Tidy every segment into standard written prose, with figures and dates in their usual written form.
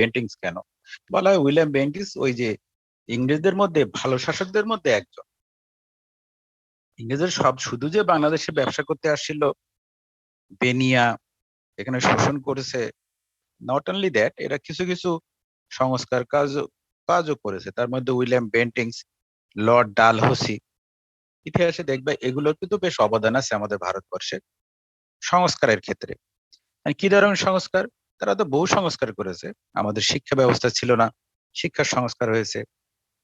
বেন্টিংস কেন বলা হয়? উইলিয়াম বেন্টিংস ওই যে ইংরেজদের মধ্যে ভালো শাসকদের মধ্যে একজন। ইংরেজদের সব শুধু যে বাংলাদেশে ব্যবসা করতে আসছিল, বেনিয়া এখানে শোষণ করেছে, নট অনলি দ্যাট, এরা কিছু কিছু সংস্কার কাজও করেছে। তার মধ্যে উইলিয়াম বেন্টিংস, লর্ড ডালহৌসি, ইতিহাসে দেখবে এগুলোর কিন্তু বেশ অবদান আছে আমাদের ভারতবর্ষে সংস্কারের ক্ষেত্রে। আর কি ধরনের সংস্কার? তারা তো বহু সংস্কার করেছে। আমাদের শিক্ষা ব্যবস্থা ছিল না, শিক্ষার সংস্কার হয়েছে।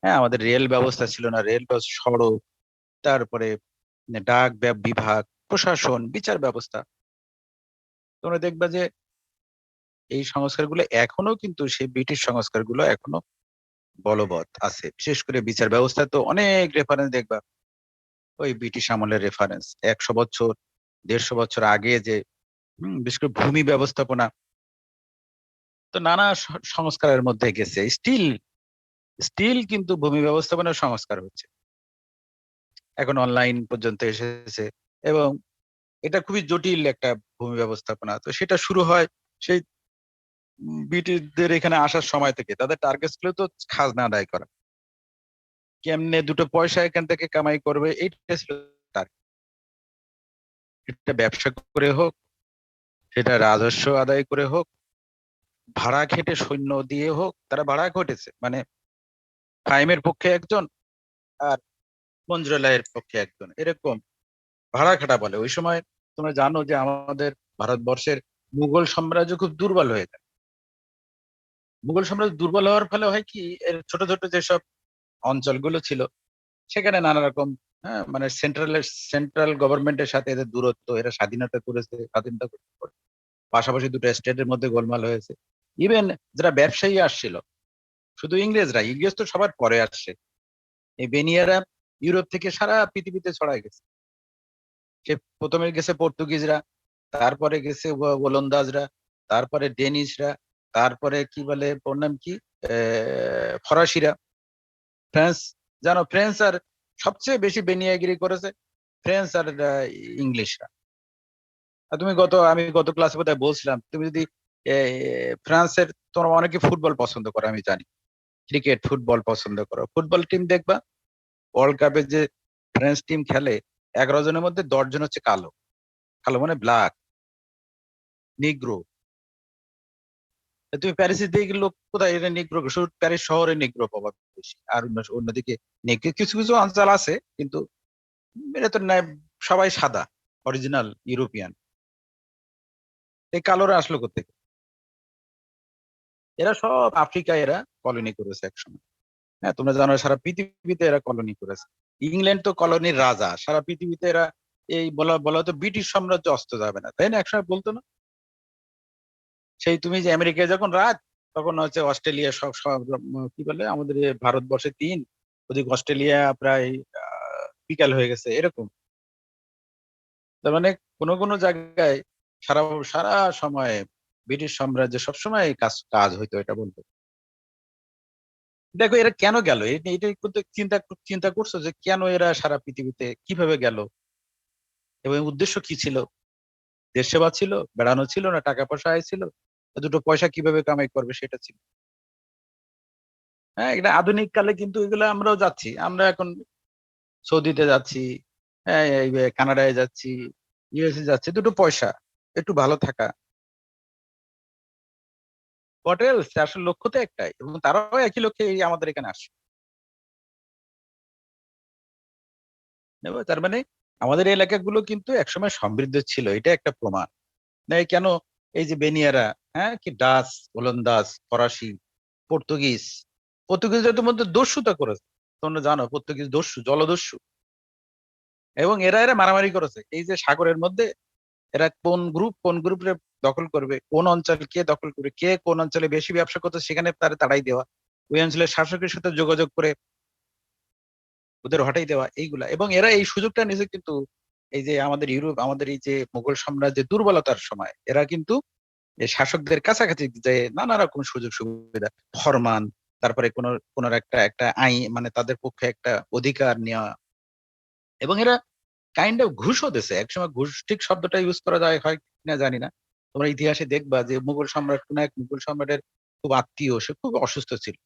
হ্যাঁ, আমাদের রেল ব্যবস্থা ছিল না, রেল ব্যবস্থা, সড়ক, তারপরে ডাক বিভাগ, প্রশাসন, বিচার ব্যবস্থা। তোমরা দেখবা যে এই সংস্কারগুলো এখনো কিন্তু সেই ব্রিটিশ সংস্কারগুলো এখনো বলবৎ আছে। বিশেষ করে বিচার ব্যবস্থা তো অনেক রেফারেন্স দেখবা ওই ব্রিটিশ আমলের রেফারেন্স। 100 বছর, 150 বছর আগে যে বিশেষ করে ভূমি ব্যবস্থাপনা, তো নানা সংস্কারের মধ্যে গেছে। স্টিল কিন্তু ভূমি ব্যবস্থাপনার সংস্কার হচ্ছে, এখন অনলাইন পর্যন্ত এসেছে। এবং এটা খুবই জটিল একটা ভূমি ব্যবস্থাপনা। তো সেটা শুরু হয় সেই ব্রিটিশদের এখানে আসার সময় থেকে। তাদের টার্গেট ছিল তো খাজনা আদায় করা, কেমনে দুটো পয়সা এখান থেকে কামাই করবে, এইটা ছিল তার। এটা ব্যবসা করে হোক, সেটা রাজস্ব আদায় করে হোক, ভাড়া খেটে সৈন্য দিয়ে হোক, তারা ভাড়া ঘটেছে। মানে ফাইমের পক্ষে একজন আর মঞ্জুরালয়ের পক্ষে একজন, এরকম ভাড়া খাটা বলে। ওই সময় তোমরা জানো যে আমাদের ভারতবর্ষের মুঘল সাম্রাজ্য খুব দুর্বল হয়ে যায়। মুঘল সাম্রাজ্য দুর্বল হওয়ার ফলে হয় কি, এর ছোট ছোট যেসব অঞ্চলগুলো ছিল সেখানে নানা রকম, হ্যাঁ, মানে সেন্ট্রাল গভর্নমেন্টের সাথে এদের দূরত্ব, এরা স্বাধীনতা করেছে, স্বাধীনতা করতে পারে। পাশাপাশি দুটো স্টেটের মধ্যে গোলমাল হয়েছে। ইভেন যারা ব্যবসায়ী আসছিল, শুধু ইংরেজ তো সবার পরে আসছে, এই বেনিয়ারা ইউরোপ থেকে সারা পৃথিবীতে ছড়ায় গেছে। সে প্রথমে গেছে পর্তুগিজরা, তারপরে গেছে ওলন্দাজরা, তারপরে ডেনিশরা, তারপরে কি বলে ওর নাম কি, ফরাসিরা, ফ্রান্স। জানো ফ্রেঞ্চ আর সবচেয়ে বেশি বেনিয়াগিরি করেছে ফ্রেঞ্চ আর ইংলিশরা। আর আমি গত ক্লাসে বোধহয় বলছিলাম, তুমি যদি ফ্রান্সের, তোমরা অনেকে ফুটবল পছন্দ করো আমি জানি, ক্রিকেট ফুটবল পছন্দ করো, ফুটবল টিম দেখবা ওয়ার্ল্ড কাপে যে ফ্রেঞ্চ টিম খেলে, 11 জনের মধ্যে 10 জন হচ্ছে কালো। কালো মানে ব্ল্যাক, নিগ্রো। তুমি প্যারিসের দিকে লোক কোথায়, এটা নিগ্রো, শুধু প্যারিস শহরে নিগ্রো পাবা বেশি। আর অন্যদিকে নেগ্রো কিছু কিছু অঞ্চল আছে, কিন্তু এটা তো সবাই সাদা, অরিজিনাল ইউরোপিয়ান। এই কালোরা আসলো কোথেকে? এরা সব আফ্রিকায় এরা কলোনি করেছে একসময়। হ্যাঁ, তোমরা জানো সারা পৃথিবীতে এরা কলোনি করেছে। ইংল্যান্ড তো কলোনির রাজা, সারা পৃথিবীতে এরা এই বলা বলা তো ব্রিটিশ সাম্রাজ্য অস্ত যাবে না, তাই না? একসময় বলতো না? সেই তুমি যে আমেরিকায় যখন রাত, তখন হচ্ছে অস্ট্রেলিয়া সব সব কি বলে আমাদের ভারতবর্ষে 3, ওদিকে অস্ট্রেলিয়া প্রায় বিকাল হয়ে গেছে, এরকম। তার মানে কোনো কোনো জায়গায় সারা সারা সময় ব্রিটিশ সাম্রাজ্য সবসময় এই কাজ হইতো, এটা বলতো। দেখো এরা কেন গেল, এটা কিন্তু চিন্তা করছো যে কেন এরা সারা পৃথিবীতে কিভাবে গেল, এবং উদ্দেশ্য কি ছিল? দেশ সেবা ছিল, বেড়ানো ছিল, না টাকা পয়সা ছিল, দুটো পয়সা কিভাবে কামাই করবে সেটা ছিল। হ্যাঁ, এটা আধুনিক কালে কিন্তু এগুলো আমরাও যাচ্ছি, আমরা এখন সৌদিতে যাচ্ছি, হ্যাঁ, এই কানাডায় যাচ্ছি, ইউএসএ যাচ্ছি, দুটো পয়সা, একটু ভালো থাকা। What else? আসলে লক্ষ্য তো একটাই, এবং তারাও একই লক্ষ্যে আমাদের এখানে আসছে। তার মানে আমাদের এলাকাগুলো কিন্তু একসময় সমৃদ্ধ ছিল, এটা একটা প্রমাণ। না কেন? এই যে বেনিয়ারা, হ্যাঁ, কি ডাচ, ওলন্দাজ, ফরাসি, পর্তুগিজদের মধ্যে দস্যুতা করেছে। তোমরা জানো পর্তুগিজ দস্যু, জলদস্যু। এবং এরা এরা মারামারি করেছে এই যে সাগরের মধ্যে। এরা কোন গ্রুপে দখল করবে, কোন অঞ্চল কে দখল করবে, কে কোন অঞ্চলে বেশি ব্যবসা করতে, সেখানে তারা তাড়াই দেওয়া, ওই অঞ্চলের শাসকের সাথে যোগাযোগ করে ওদের হটাই দেওয়া, এইগুলা। এবং এরা এই সুযোগটা নিয়েছে কিন্তু এই যে আমাদের ইউরোপ, আমাদের এই যে মুঘল সাম্রাজ্যের দুর্বলতার সময়, এরা কিন্তু এই শাসকদের কাছাকাছি যে নানা রকম সুযোগ সুবিধা, ফরমান, তারপরে কোন একটা একটা আইন, মানে তাদের পক্ষে একটা অধিকার নেওয়া। এবং এরা কাইন্ড অফ ঘুষও দিছে একসময়। ঘুষ ঠিক শব্দটা ইউজ করা যায় হয় কিনা জানি না। তোমরা ইতিহাসে দেখবা যে মুঘল সম্রাট, কোন এক মুঘল সম্রাটের খুব আত্মীয়, সে খুব অসুস্থ ছিল,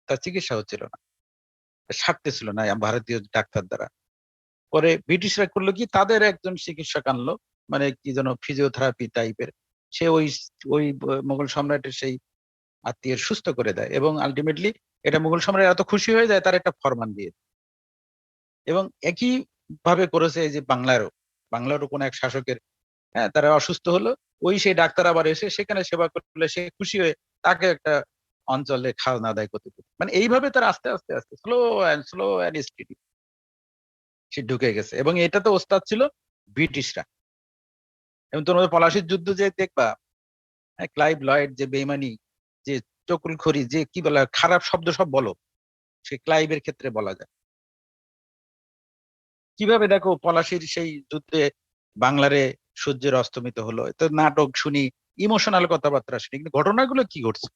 তার চিকিৎসা হচ্ছিল না, সারতেছিল না ভারতীয় ডাক্তার দ্বারা। পরে ব্রিটিশরা করলো কি, তাদের একজন চিকিৎসক আনলো, মানে কি যেন ফিজিওথেরাপি টাইপের। সে ওই মোগল সম্রাটের সেই আত্মীয়ের সুস্থ করে দেয়, এবং আলটিমেটলি এটা মুঘল সম্রাট এত খুশি হয়ে যায়, তার একটা ফরমান দিয়ে দেয়। এবং একই ভাবে করেছে এই যে বাংলারও কোন এক শাসকের, হ্যাঁ, তারা অসুস্থ হলো, ওই সেই ডাক্তার আবার এসে সেখানে সেবা করলে সে খুশি হয়ে তাকে একটা অঞ্চলে খাজনা আদায় করতে দিল। মানে এইভাবে তার আস্তে আস্তে আস্তে স্লো অ্যান্ড স্টেডি সে ঢুকে গেছে, এবং এটাতে ওস্তাদ ছিল ব্রিটিশরা। এবং তোমাদের পলাশির যুদ্ধ যে দেখবা, হ্যাঁ, ক্লাইভ লয়েড যে বেইমানি, যে চকুলখড়ি, যে কি বলা খারাপ শব্দ সব বলো, সে ক্লাইভের ক্ষেত্রে বলা যায়। কিভাবে দেখো পলাশির সেই যুদ্ধে বাংলারে সূর্যের অস্তমিত হলো, তো নাটক শুনি, ইমোশনাল কথাবার্তা শুনি, কিন্তু ঘটনাগুলো কি ঘটছে?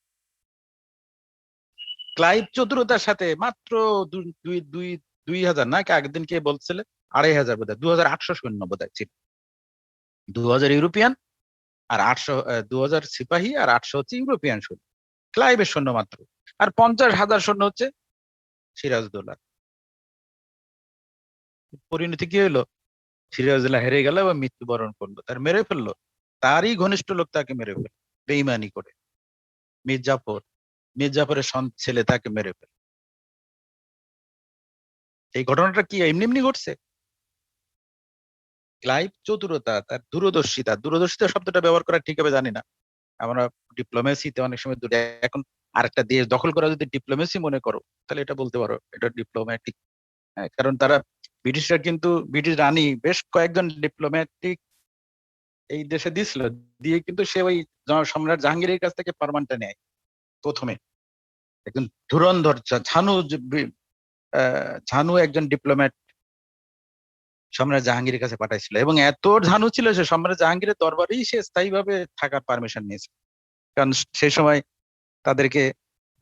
ক্লাইভ চতুরতার সাথে মাত্র দুই দুই দুই 2000 না, কি আগের দিন কে বলছিলে, 2500 বোধহয়, 2800 সৈন্য বোধহয় ছিল, 2000 ইউরোপিয়ান আর 800, 2000 সিপাহী আর 800 হচ্ছে ইউরোপিয়ান সৈন্য, ক্লাইভের সৈন্য মাত্র। আর 50,000 সৈন্য হচ্ছে সিরাজদৌল্লা। পরিণতি কি হলো? সিরাজদৌল্লা হেরে গেল এবং মৃত্যুবরণ করলো, তার মেরে ফেললো, তারই ঘনিষ্ঠ লোক তাকে মেরে ফেললো বেইমানি করে। মির্জাফর, মির্জাফরের ছেলে তাকে মেরে ফেললো। এই ঘটনাটা কি এমনি এমনি ঘটছে? ক্লাইভ চতুরতা, তার দূরদর্শিতা, দূরদর্শিতা শব্দটা ব্যবহার করা ঠিক হবে জানি না, আমরা ডিপ্লোমেসিতে অনেক সময় এখন আরেকটা দেশ দখল করা যদি ডিপ্লোমেসি মনে করো, তাহলে এটা বলতে পারো এটা ডিপ্লোম্যাটিক। হ্যাঁ, কারণ তারা ব্রিটিশরা কিন্তু, ব্রিটিশ রানী বেশ কয়েকজন ডিপ্লোম্যাটিক এই দেশে দিছিল, দিয়ে কিন্তু সে ওই সম্রাট জাহাঙ্গীরের কাছ থেকে পারমানটা নেয় প্রথমে। একজন ধুরন্ধর ঝানু একজন ডিপ্লোম্যাট সম্রাট জাহাঙ্গীরের কাছে পাঠাইছিল, এবং এত ঝানু ছিল সে সম্রাট জাহাঙ্গীরের দরবারেই সে স্থায়ীভাবে থাকার পারমিশন নিয়েছে। কারণ সেই সময় তাদেরকে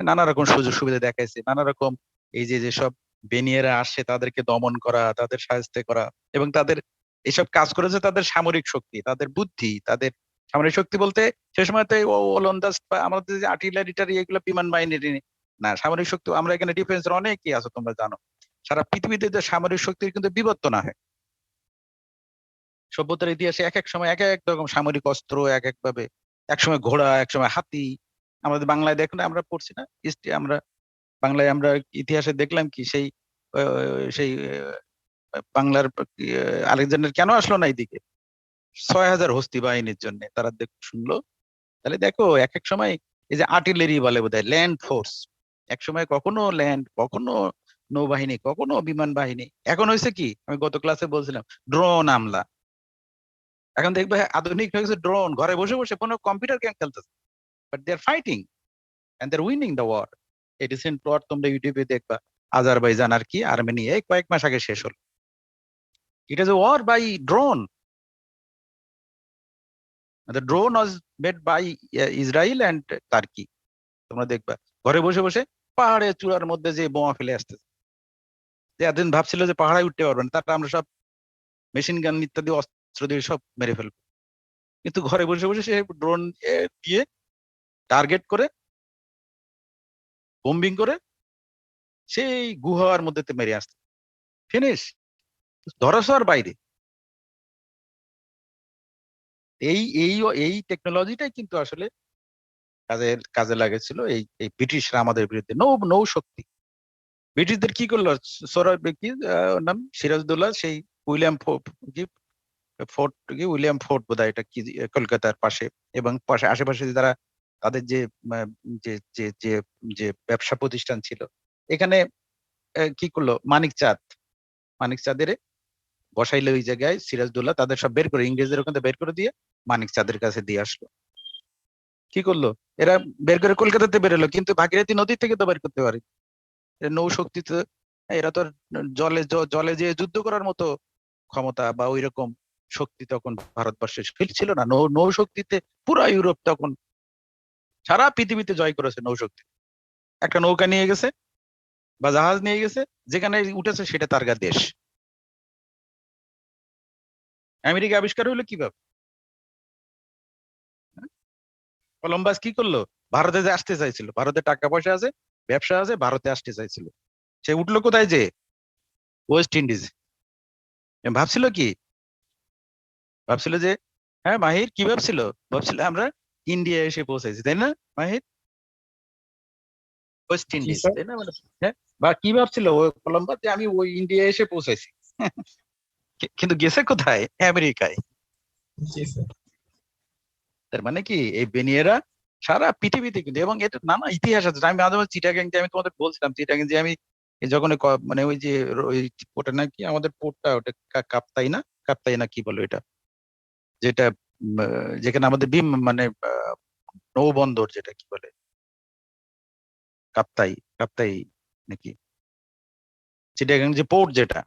নানা রকম সুযোগ সুবিধা দেখাইছে, নানা রকম এই যে যেসব বেনিয়েরা আসে তাদেরকে দমন করা, তাদের সাহায্য করা, এবং তাদের এসব কাজ করেছে তাদের সামরিক শক্তি, তাদের বুদ্ধি, তাদের সামরিক শক্তি বলতে সে সময় তো ওলন্দাজ বা আমাদের যে আর্টিলারিটারি এগুলো বিমান বাহিনীর না, সামরিক শক্তি আমরা এখানে ডিফেন্সের অনেকই আছে, তোমরা জানো। সারা পৃথিবীতে যে সামরিক শক্তির কিন্তু বিবর্তন হয়, সভ্যতার ইতিহাসে এক এক সময় এক এক রকম সামরিক অস্ত্র এক এক ভাবে, এক সময় ঘোড়া, এক সময় হাতি। আমাদের বাংলায় দেখো না, আমরা পড়ছি না, আমরা বাংলায় আমরা ইতিহাসে দেখলাম কি, সেই বাংলার আলেকজান্ডার কেন আসলো না এইদিকে 6000 হস্তি বাহিনীর জন্য, তারা শুনলো। তাহলে দেখো এক এক সময় এই যে আর্টিলারি বলে বোধহয়, ল্যান্ড ফোর্স, এক সময় কখনো ল্যান্ড, কখনো নৌবাহিনী, কখনো বিমান বাহিনী। এখন হয়েছে কি, আমি গত ক্লাসে বলছিলাম, ড্রোন হামলা। এখন দেখবে আধুনিক হয়ে গেছে ড্রোন, ঘরে বসে বসে কোনো কম্পিউটার গেম খেলতেছে, but they are fighting and they are winning the war. এই রিসেন্ট ওয়ার তোমরা ইউটিউবে দেখবা, আজারবাইজান আর কি আর্মেনিয়া এই কয়েক মাস আগে শেষ হলো। It is a war by drone. The drone was made by Israel and Turkey. তোমরা দেখবা ঘরে বসে বসে পাহাড়ে চূড়ার মধ্যে যে বোমা ফেলে আসতেছে, যে এতদিন ভাবছিল যে পাহাড়ে উঠতে পারবেন, তারপর আমরা সব মেশিন গান ইত্যাদি অস্ত্র দিয়ে সব মেরে ফেলবো। কিন্তু ঘরে বসে বসে সে ড্রোন দিয়ে টার্গেট করে বোম্বিং করে সেই গুহার মধ্যে মেরে আসছে, ফিনিশ, ধরাছোঁয়ার বাইরে। এই এই এই টেকনোলজিটাই কিন্তু আসলে কাজে লাগেছিল এই এই ব্রিটিশরা আমাদের বিরুদ্ধে, নৌ শক্তি। ব্রিটিশদের কি করলো, কি নাম, সিরাজদৌল্লা সেই উইলিয়াম কি ফোর্ট, কি উইলিয়াম ফোর্ট বোধহয় এটা, কি কলকাতার পাশে এবং পাশে আশেপাশে যারা তাদের যে যে যে যে যে ব্যবসা প্রতিষ্ঠান ছিল, এখানে কি করলো, মানিক চাঁদের বসাইলো ওই জায়গায় সিরাজদৌল্লা, তাদের সব বের করে ইংরেজদের ওখানে বের করে দিয়ে মানিক চাঁদের কাছে দিয়ে আসলো। কি করলো এরা, বের করে কলকাতাতে বেরোলো, কিন্তু ভাগীরথী নদী থেকে তো বের করতে পারে, নৌ শক্তিতে এরা তো আর জলে জলে যে যুদ্ধ করার মতো ক্ষমতা বা ওই রকম শক্তি তখন ভারতবর্ষে ছিল না। নৌ শক্তিতে পুরা ইউরোপ তখন, সারা পৃথিবীতে জয় করেছে নৌশক্তি। একটা নৌকা নিয়ে গেছে বা জাহাজ নিয়ে গেছে, যেখানে উঠেছে সেটা তার গা দেশ। আমেরিকা আবিষ্কার হলো কিভাবে? কলম্বাস কি করলো, ভারতে যে আসতে চাইছিল, ভারতে টাকা পয়সা আছে, ব্যবসা আছে, ভারতে আসতে চাইছিল। সে উঠলো কোথায়? যে ওয়েস্ট ইন্ডিজ। ভাবছিল কি? ভাবছিল যে, হ্যাঁ মাহির কি ভাবছিল? ভাবছিল আমরা ইন্ডিয়া এসে পৌঁছাইছি, তাই না মাহির? ওয়েস্ট জি ইন্ডিজ, স্যার। তাই না? মানে হ্যাঁ, বা কি ভাবছিল ওই কলম্বাস, যে আমি ওই ইন্ডিয়া এসে পৌঁছাইছি। কিন্তু গেছে কোথায়? আমেরিকায়। জি স্যার। তার মানে কি, এই বেনিয়েরা সারা পৃথিবীতে কিন্তু, এবং এটা নানা ইতিহাস আছে। আমি মাঝে মাঝে চিটাগাং, যে আমি তোমাদের বলছিলাম চিটাগাং যে আমি এই যখন মানে ওই যে ওই ওটা নাকি আমাদের পোর্টটা, ওটা কাপ্তাই না, কাপ্তাই না কি বলো এটা, যেটা যেখানে আমাদের মানে নৌবন্দর, যেটা কি বলে, কাপ্তাই, কাপ্তাই নাকি, চিটাগাং যে পোর্ট যেটা,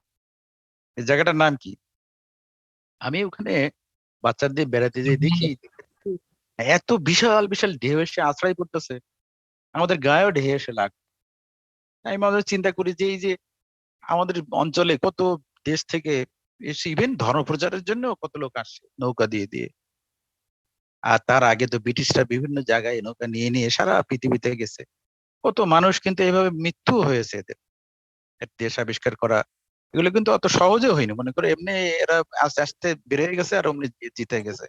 এই জায়গাটার নাম কি? আমি ওখানে বাচ্চাদের বেড়াতে যেয়ে দেখি এত বিশাল বিশাল ঢেউ এসে আশ্রয় করতেছে, আমাদের গায়েও ঢেউ এসে লাগ। আমি মাঝে চিন্তা করি যে এই যে আমাদের অঞ্চলে কত দেশ থেকে এসে, ইভেন ধর্ম প্রচারের জন্য কত লোক আসছে নৌকা দিয়ে দিয়ে। আর তার আগে তো ব্রিটিশরা বিভিন্ন জায়গায় নৌকা নিয়ে নিয়ে সারা পৃথিবীতে গেছে। কত মানুষ কিন্তু এইভাবে মৃত্যু হয়েছে এদের, দেশ আবিষ্কার করা এগুলো কিন্তু অত সহজে হয়নি। মনে করো এমনি এরা আস্তে আস্তে বেড়ে গেছে আর অমনি জিতে গেছে।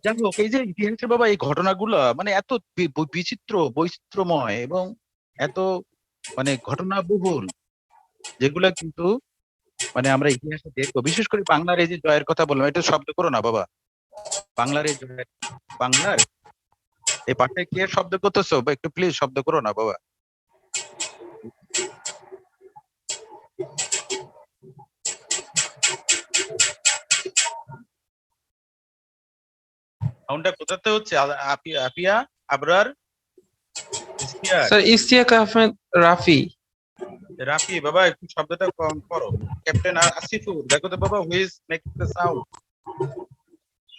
যাই হোক, এই যে ইতিহাসের বাবা, এই ঘটনাগুলো মানে এত বিচিত্র, বৈচিত্র্যময় এবং এত মানে ঘটনাবহুল, যেগুলা কিন্তু মানে আমরা ইতিহাসে দেখবো। বিশেষ করে বাংলার এই যে জয়ের কথা বললাম, এটা শব্দ করো না বাবা। বাংলার এই জয়ের, বাংলার এই পাশে কে শব্দ করতেছো? বা একটু প্লিজ শব্দ করো না বাবা। সাউন্ডটা কোথাতে হচ্ছে? আপিয়া, আপিয়া, আবরার, ইশতিয়াক, স্যার ইশতিয়াক আহমেদ রাফি। রাফি, বাবা একটু শব্দটা কম করো। ক্যাপ্টেন আসিফুর, দেখো তো বাবা, who is making the sound.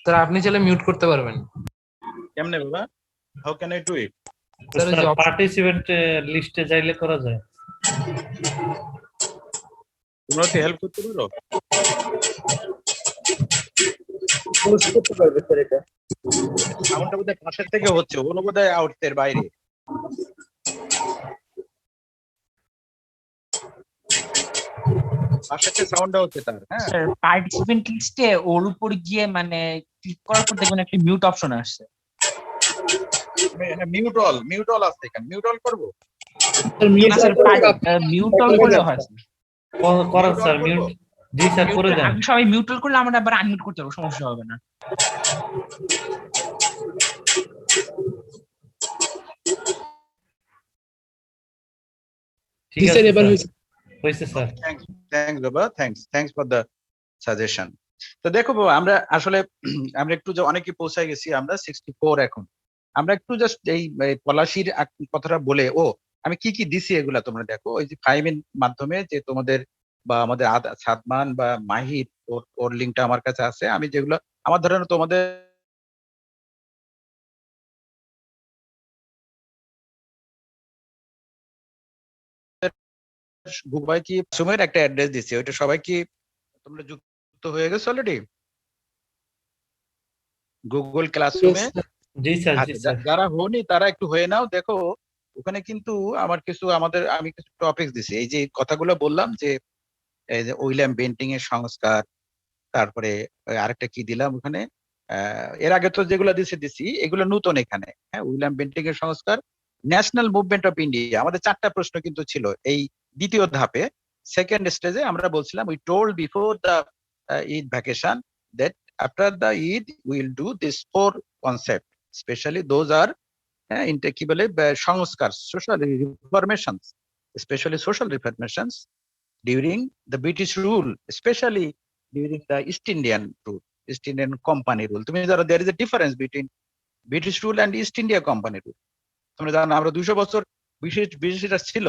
Sir আপনি চাইলে মিউট করতে পারবেন। কেমনে বাবা? How can I do it? Sir ওই স্যার যে অপশন। পার্টিসিপেন্ট লিস্টে যাইলে করা যায়। তোমরা তো হেল্প করতে পারো? পোস্ট করতে পারবে স্যার এটা? সাউন্ডটা বোধহয় পাশের থেকে হচ্ছে, ওগুলো বোধহয় আউটের বাইরে। পাশের থেকে সাউন্ডটা হচ্ছে তার, হ্যাঁ। স্যার পার্টিসিপেন্ট লিস্টে ওর উপর গিয়ে মানে ক্লিক করার পর দেখবেন একটা মিউট অপশন আসছে। মিউট অল, মিউট অল আছে এখানে, মিউট অল করবো? না স্যার, মিউট অল করলে হয় স্যার। করেন Mute all স্যার করবো? মিউট। জি স্যার করে দেন। আমি সবাই মিউট অল করলে আমরা আবার আনমিউট করতে পারবো, সমস্যা হবে না। ঠিক আছে এবার হয়েছে স্যার। থ্যাংকস বাবা, থ্যাংকস ফর দ্য সাজেশন। তো দেখো বাবা, আমরা আসলে আমরা একটু যে অনেকে পৌঁছায় গেছি, আমরা 64 এখন। আমরা একটু জাস্ট এই পলাশির কথাটা বলে, আমি কি কি দিছি এগুলা তোমরা দেখো। ওই যে ফাইমের মাধ্যমে যে তোমাদের বা আমাদের সাদমান বা মাহির, ওর লিঙ্কটা আমার কাছে আছে। আমি যেগুলো আমার ধরেন তোমাদের গুবাই কি সময়ের একটা অ্যাড্রেস দিছি, ওইটা সবাই কি তোমরা যুক্ত হয়ে গেছো অলরেডি গুগল ক্লাসরুমে? জি স্যার জি আচ্ছা, স্যার। যারা হয়নি তারা একটু হয়ে নাও। দেখো ওখানে কিন্তু আমি কিছু টপিক দিছি, এই যে কথাগুলো বললাম, যে এই যে উইলিয়াম বেন্টিং এর সংস্কার, তারপরে আরেকটা কি দিলাম ওখানে, এর আগে তো যেগুলো দিছি এগুলো নতুন এখানে। হ্যাঁ, উইলিয়াম বেন্টিং এর সংস্কার, ন্যাশনাল মুভমেন্ট অফ ইন্ডিয়া। আমাদের 4টা প্রশ্ন কিন্তু ছিল এই দ্বিতীয় ধাপে। সেকেন্ড স্টেজে আমরা বলছিলাম, we told before the Eid vacation that after the Eid will do this 4 concept, specially those are কি বলে সংস্কার, social reformations, specially social reformations during the British rule, especially during the East Indian rule, East Indian Company rule. তুমি জানো there is a difference between British rule and East India Company rule. তোমরা জানো আমরা 200 বছর ব্রিটিশরা ছিল,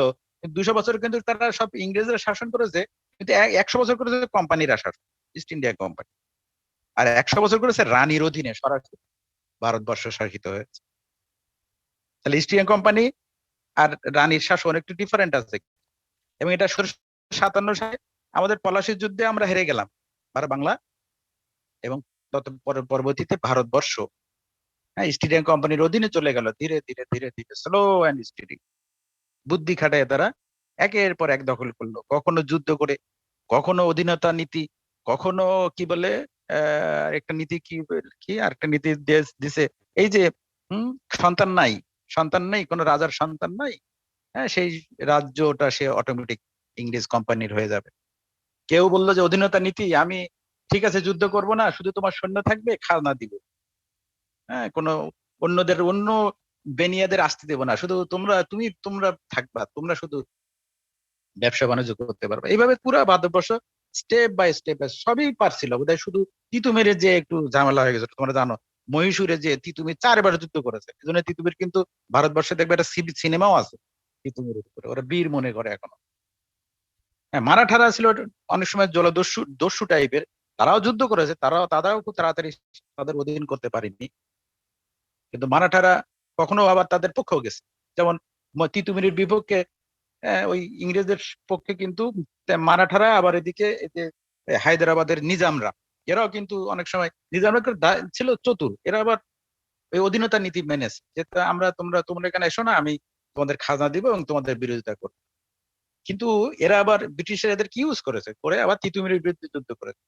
200 বছর কিন্তু তারা সব ইংরেজরা শাসন করেছে, কিন্তু 100 বছর করেছে কোম্পানিরা শাসন, ইস্ট ইন্ডিয়া কোম্পানি। আর 100 বছর করেছে রানীর অধীনে সরাসরি ভারতবর্ষ শাসিত হয়েছে। তাহলে ইস্ট ইন্ডিয়া কোম্পানি আর রানীর শাসন একটু ডিফারেন্ট আছে। এবং এটা 1757 সালে আমাদের পলাশির যুদ্ধে আমরা হেরে গেলাম বাংলা, এবং পরবর্তীতে ভারতবর্ষ হ্যাঁ, ইস্ট ইন্ডিয়া কোম্পানির অধীনে চলে গেল ধীরে ধীরে ধীরে ধীরে, স্লো অ্যান্ড স্টেডি। বুদ্ধি খাটায় তারা একের পর এক দখল করলো, কখনো যুদ্ধ করে, কখনো অধীনতা নীতি, কখনো কি বলে একটা নীতি কি আর একটা নীতি দিছে, এই যে সন্তান নাই, সন্তান নেই, কোনো রাজার সন্তান নাই, হ্যাঁ, সেই রাজ্যটা সে অটোমেটিক ইংরেজ কোম্পানির হয়ে যাবে। কেউ বললো যে অধীনতা নীতি, আমি ঠিক আছে যুদ্ধ করব না, শুধু তোমার সৈন্য থাকবে, খাজনা দিব, হ্যাঁ, কোনো অন্য বেনিয়াদের আসতে দেবো না, শুধু তোমরা থাকবা, তোমরা শুধু ব্যবসা বাণিজ্য করতে পারবে। এইভাবে পুরো ভারতবর্ষ স্টেপ বাই স্টেপ সবই পারছিল, বোধহয় শুধু তিতুমিরের যে একটু ঝামেলা হয়ে গেছে। তোমরা জানো মহীশূরে যে তিতুমির 4 বার যুদ্ধ করেছে, এই জন্য তিতুমির কিন্তু ভারতবর্ষে দেখবে একটা সিনেমাও আছে তিতুমিরের উপরে, ওরা বীর মনে করে এখনো। হ্যাঁ, মারাঠারা ছিল অনেক সময় দস্যু টাইপের, তারাও যুদ্ধ করেছে, তারাও খুব তাড়াতাড়ি তাদের অধীন করতে পারেনি, কিন্তু মারাঠারা কখনো আবার তাদের পক্ষেও গেছে। যেমন তিতুমিরের বিপক্ষে ওই ইংরেজদের পক্ষে কিন্তু মারাঠারা, আবার এদিকে এই যে হায়দ্রাবাদের নিজামরা, এরাও কিন্তু অনেক সময়, নিজামরা ছিল চতুর, এরা আবার ওই অধীনতা নীতি মেনেছে যে তোমরা এখানে এসো না, আমি তোমাদের খাজনা দিব এবং তোমাদের বিরোধিতা করবো। কিন্তু এরা আবার ব্রিটিশের এদের কি ইউজ করেছে, করে আবার তিতুমিরের বিরুদ্ধে যুদ্ধ করেছে।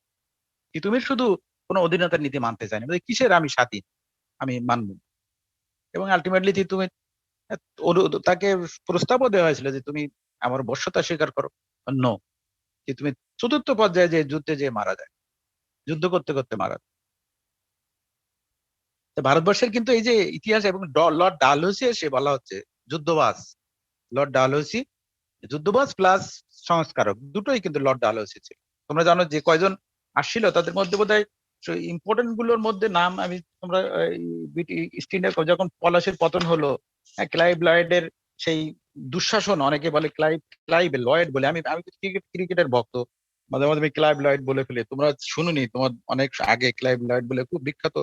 তিতুমির শুধু কোনো অধীনতার নীতি মানতে চায়নি, কিসের আমি স্বাধীন, আমি মানব। এবং আলটিমেটলি তিতুমির তাকে প্রস্তাবও দেওয়া হয়েছিল যে তুমি আমার বশ্যতা স্বীকার করো, নো, যে তুমি চতুর্থ পর্যায়ে যে যুদ্ধে যে মারা যায়, যুদ্ধ করতে করতে মারা যায়। ভারতবর্ষের কিন্তু এই যে ইতিহাস, এবং লর্ড ডালহৌসি এসে বলা হচ্ছে যুদ্ধবাজ, লর্ড ডালহৌসি যুদ্ধবাজ প্লাস সংস্কারক, দুটোই কিন্তু লর্ড ডালহৌসি ছিল। তোমরা জানো যে কয়জন আসছিল, তাদের মধ্যে বোধহয় ইম্পর্টেন্ট গুলোর মধ্যে নাম আমি, তোমরা ইস্ট ইন্ডিয়া যখন পলাশির পতন হলো, ক্লাইভ লয়েডের সেই দুঃশাসন, অনেকে বলে ক্লাইভ লয়েড বলে, আমি ক্রিকেটের ভক্ত, মাঝে মাঝে আমি ক্লাইভ লয়েড বলে ফেলি, তোমরা শুনুনি, তোমার অনেক আগে ক্লাইভ লয়েড বলে খুব বিখ্যাত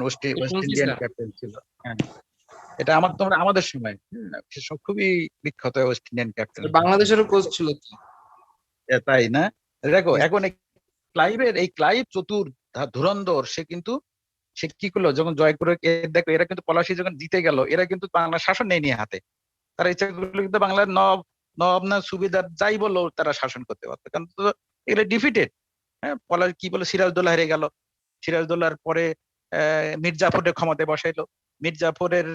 ওয়েস্ট ইন্ডিয়ান ক্যাপ্টেন ছিল। হ্যাঁ, এটা আমাদের সময় খুবই বিখ্যাত ওয়েস্ট ইন্ডিয়ান ক্যাপ্টেন, বাংলাদেশেরও কোচ ছিল তো। তাই না? দেখো এখন এই ক্লাইভ চতুর ধুরন্ধর, সে কি করলো, যখন জয় করে, দেখো এরা কিন্তু পলাশী যখন জিতে গেল, এরা কিন্তু বাংলা শাসন নেয়নি হাতে, তারা ইচ্ছা করলো কিন্তু বাংলার নবাব না সুবিধার যাই বললো তারা শাসন করতে পারতো, কারণ এগুলো ডিফিটেড। হ্যাঁ, পলাশ কি বলে, সিরাজদৌল্লা হেরে গেল, সিরাজদৌল্লার পরে মির্জাফরের ক্ষমতায় বসাইলো, মির্জাফরের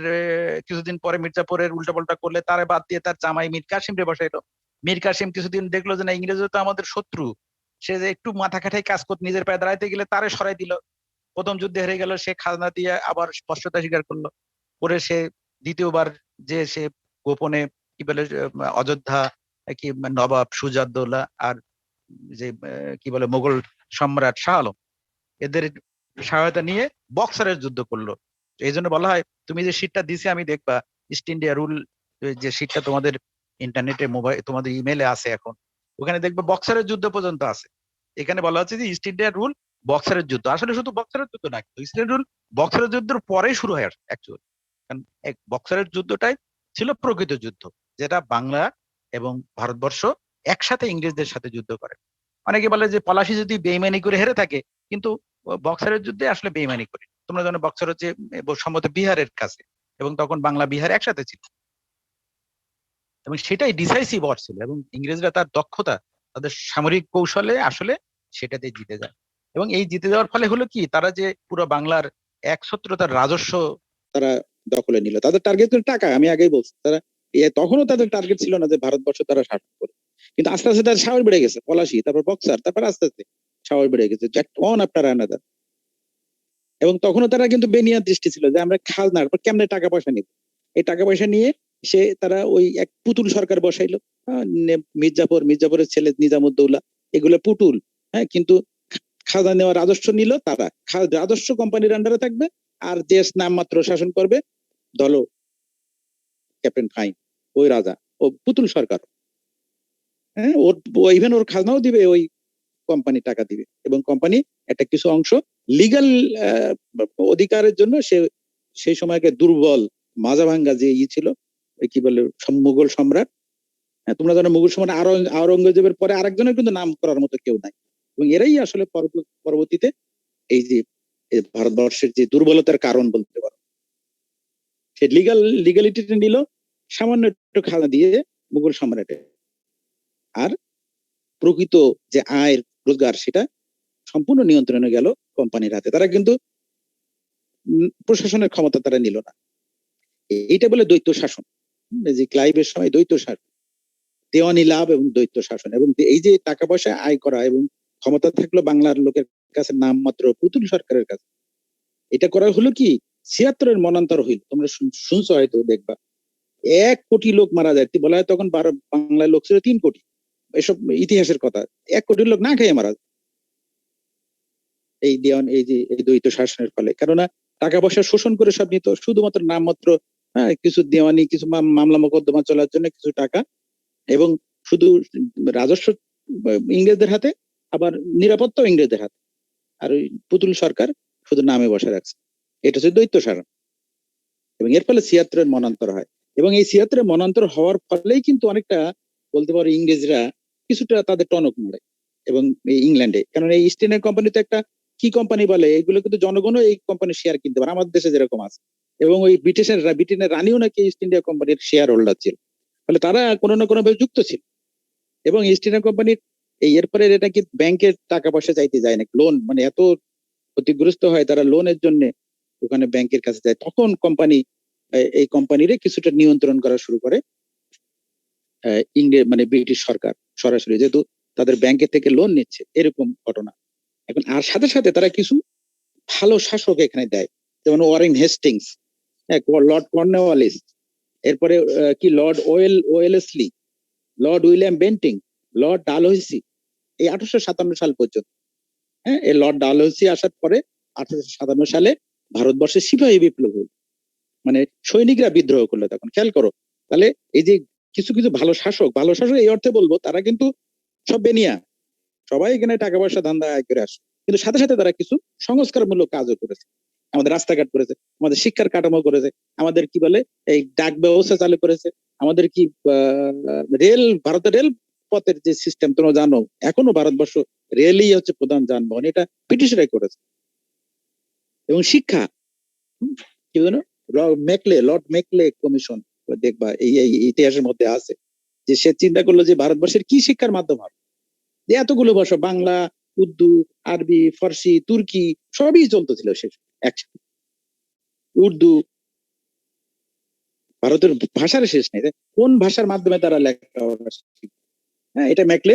কিছুদিন পরে মির্জাফরের উল্টাপাল্টা করলে তারা বাদ দিয়ে তার জামাই মীর কাসিমরে বসাইলো। মীর কাসিম কিছুদিন দেখলো যে না, ইংরেজরা তো আমাদের শত্রু, সে যে একটু মাথা খাটাই কাজ করতে, নিজের পায়ে দাঁড়াইতে গেলে তারে সরাই দিল। প্রথম যুদ্ধে হেরে গেল, সে খাজনা দিয়ে আবার স্পষ্টতা স্বীকার করলো, পরে সে দ্বিতীয়বার যে সে গোপনে কি বলে অযোধ্যা, কি নবাব সুজাউদ্দৌলা আর যে কি বলে মোগল সম্রাট শাহ আলম, এদের সহায়তা নিয়ে বক্সারের যুদ্ধ করলো। এই জন্য বলা হয়, তুমি যে শীটটা দিছে আমি দেখবা, ইস্ট ইন্ডিয়া রুল যে শীটটা তোমাদের ইন্টারনেটে, মোবাইল, তোমাদের ইমেলে আছে এখন, ওখানে দেখবে বক্সারের যুদ্ধ পর্যন্ত আছে। এখানে বলা হচ্ছে যে ইস্ট ইন্ডিয়া রুল বক্সারের যুদ্ধ, আসলে শুধু বক্সারের যুদ্ধ না, ইস্ট ইন্ডিয়া রুল বক্সারের যুদ্ধের পরেই শুরু হয় অ্যাকচুয়ালি। কারণ বক্সারের যুদ্ধটাই ছিল প্রকৃত যুদ্ধ, যেটা বাংলা এবং ভারতবর্ষ একসাথে ইংরেজদের সাথে যুদ্ধ করে। অনেকে বলে যে পলাশী যদি বেইমানি করে হেরে থাকে, কিন্তু বক্সারের যুদ্ধে আসলে বেইমানি করে। তোমরা জানো বক্সার হচ্ছে সম্ভবত বিহারের কাছে, এবং তখন বাংলা বিহার একসাথে ছিল, এবং সেটাই ডিসাইসিভ ওয়ার ছিল, এবং ইংরেজরা তার দক্ষতা, তাদের সামরিক কৌশলে আসলে সেটাতে জিতে যায়। এবং এই জিতে যাওয়ার ফলে হলো কি, তারা যে পুরো বাংলার একছত্রতার রাজস্ব তারা দখলে নিল, তাদের টার্গেট ছিল টাকা। আমি আগেই বলছি, তারা তখনও তাদের টার্গেট ছিল না যে ভারতবর্ষ তারা শাসন করে, কিন্তু আস্তে আস্তে তাদের সাহস বেড়ে গেছে, পলাশী, তারপর বক্সার, তারপর আস্তে আস্তে সাহস বেড়ে গেছে, ওয়ান আফটার অ্যানাদার। এবং তখনও তারা কিন্তু বেনিয়ার দৃষ্টি ছিল যে আমরা খাজনার পর কেমনে টাকা পয়সা নিব, এই টাকা পয়সা নিয়ে তারা ওই এক পুতুল সরকার বসাইলো, মির্জাফরের ছেলে নিজামুদ্দৌলা, এগুলো পুতুল। হ্যাঁ, কিন্তু খাজনা নেওয়া রাজস্ব নিল তারা, রাজস্ব কোম্পানির আন্ডারে থাকবে, আর দেশ নামমাত্র শাসন করবে দল ক্যাপ্টেন ফাইন, ওই রাজা, ও পুতুল সরকার। হ্যাঁ, ইভেন ওর খাজনাও দিবে, ওই কোম্পানি টাকা দিবে, এবং কোম্পানি একটা কিছু অংশ লিগাল অধিকারের জন্য সেই সময়কে দুর্বল মাজা ভাঙ্গা যে ছিল, কি বলে মুঘল সম্রাট। হ্যাঁ, তোমরা জানো মুঘল সম্রাট আওরঙ্গজেবের পরে আরেকজনের কিন্তু নাম করার মতো কেউ নাই, এবং এরাই আসলে পরবর্তীতে এই যে ভারতবর্ষের যে দুর্বলতার কারণ বলতে পারো। সে লিগালিটিটা নিল সামান্য একটু খাজনা দিয়ে মুঘল সম্রাটে, আর প্রকৃত যে আয়ের রোজগার সেটা সম্পূর্ণ নিয়ন্ত্রণে গেল কোম্পানির হাতে। তারা কিন্তু প্রশাসনের ক্ষমতা তারা নিল না। এইটা বলে দ্বৈত শাসন। যে ক্লাইভের সময় দ্বৈত শাসন, দেওয়ানি লাভ এবং দ্বৈত শাসন, এবং এই যে টাকা পয়সা আয় করা এবং ক্ষমতা থাকলো বাংলার লোকের কাছে নামমাত্র পুতুল সরকারের কাছে। এটা করা হলো কি ৭৬-এর মনান্তর হইল। তোমরা শুনছো হয়তো, দেখবা ১ কোটি লোক মারা যায়, বলা হয় তখন বাংলার লোক ছিল ৩ কোটি। এসব ইতিহাসের কথা। ১ কোটি লোক না খেয়ে মারা যায় এই দেওয়ান, এই যে এই দ্বৈত শাসনের ফলে। কেননা টাকা পয়সা শোষণ করে সব নিত, শুধুমাত্র নামমাত্র কিছু দেওয়ানি, কিছু মামলা মোকদ্দমা চলার জন্য কিছু টাকা, এবং শুধু রাজস্ব ইংরেজদের হাতে, আবার নিরাপত্তাও ইংরেজদের হাতে, আর ওই পুতুল সরকার শুধু নামে বসে রাখছে। এটা হচ্ছে দ্বৈত শাসন। এবং এর ফলে ৭৬-এর মনান্তর হয়, এবং এই ৭৬-এর মনান্তর হওয়ার ফলেই কিন্তু অনেকটা বলতে পারো ইংরেজরা কিছুটা তাদের টনক নড়ে এবং এই ইংল্যান্ডে। কারণ এই ইস্ট ইন্ডিয়া কোম্পানি তো একটা কি কোম্পানি বলে, এগুলো কিন্তু জনগণও এই কোম্পানির শেয়ার কিনতে পারে, আমাদের দেশে যেরকম আছে। এবং ওই ব্রিটেনের রানীও নাকি ইস্ট ইন্ডিয়া কোম্পানির শেয়ার হোল্ডার ছিল, ফলে তারা কোনো না কোনো ভাবে যুক্ত ছিল। এবং ইস্ট ইন্ডিয়া কোম্পানির এরপরে এটা কি ব্যাংকের টাকা পয়সা চাইতে যায় না, লোন, মানে এত ক্ষতিগ্রস্ত হয় তারা লোনের জন্য ওখানে ব্যাংকের কাছে যায়। তখন কোম্পানি এই কোম্পানিরে কিছুটা নিয়ন্ত্রণ করা শুরু করে ইংরেজ, মানে ব্রিটিশ সরকার সরাসরি, যেহেতু তাদের ব্যাংকের থেকে লোন নিচ্ছে, এরকম ঘটনা। এখন আর সাথে সাথে তারা কিছু ভালো শাসক এখানে দেয়, যেমন ওয়ারেন হেস্টিংস, লর্ড কর্নওয়ালিস, এরপরে কি Lord Wellesley, Lord William Bentinck, Lord Dalhousie, এই 1857 সাল পর্যন্ত। এই লর্ড ডালহৌসি আসার পরে 1857 সালে ভারতবর্ষে সিপাহী বিপ্লব হল, মানে সৈনিকরা বিদ্রোহ করলো তখন। খেয়াল করো তাহলে, এই যে কিছু কিছু ভালো শাসক এই অর্থে বলবো তারা কিন্তু সব বেনিয়া, সবাই এখানে টাকা পয়সা ধান্দা আয় করে আসে, কিন্তু সাথে সাথে তারা কিছু সংস্কারমূলক কাজও করেছে। আমাদের রাস্তাঘাট করেছে, আমাদের শিক্ষার কাঠামো করেছে, আমাদের কি বলে এই ডাক ব্যবস্থা চালু করেছে, আমাদের কি ভারতের রেল পথের যে সিস্টেম তোমরা জানো, এখনো ভারতবর্ষ রেলই হচ্ছে প্রধান যানবাহন, এটা ব্রিটিশরাই করেছে। এবং শিক্ষা, কি জানো, লর্ড মেকলে কমিশন, দেখবা এই ইতিহাসের মধ্যে আছে যে সে চিন্তা করলো যে ভারতবর্ষের কি শিক্ষার মাধ্যম হবে, যে এতগুলো ভাষা, বাংলা, উর্দু, আরবি, ফার্সি, তুর্কি সবই চলতেছিল সে একসাথে। উর্দু, ভারতের ভাষার শেষ নেই, কোন ভাষার মাধ্যমে তারা লেখাপড়া শিখবে? এটা মেকলে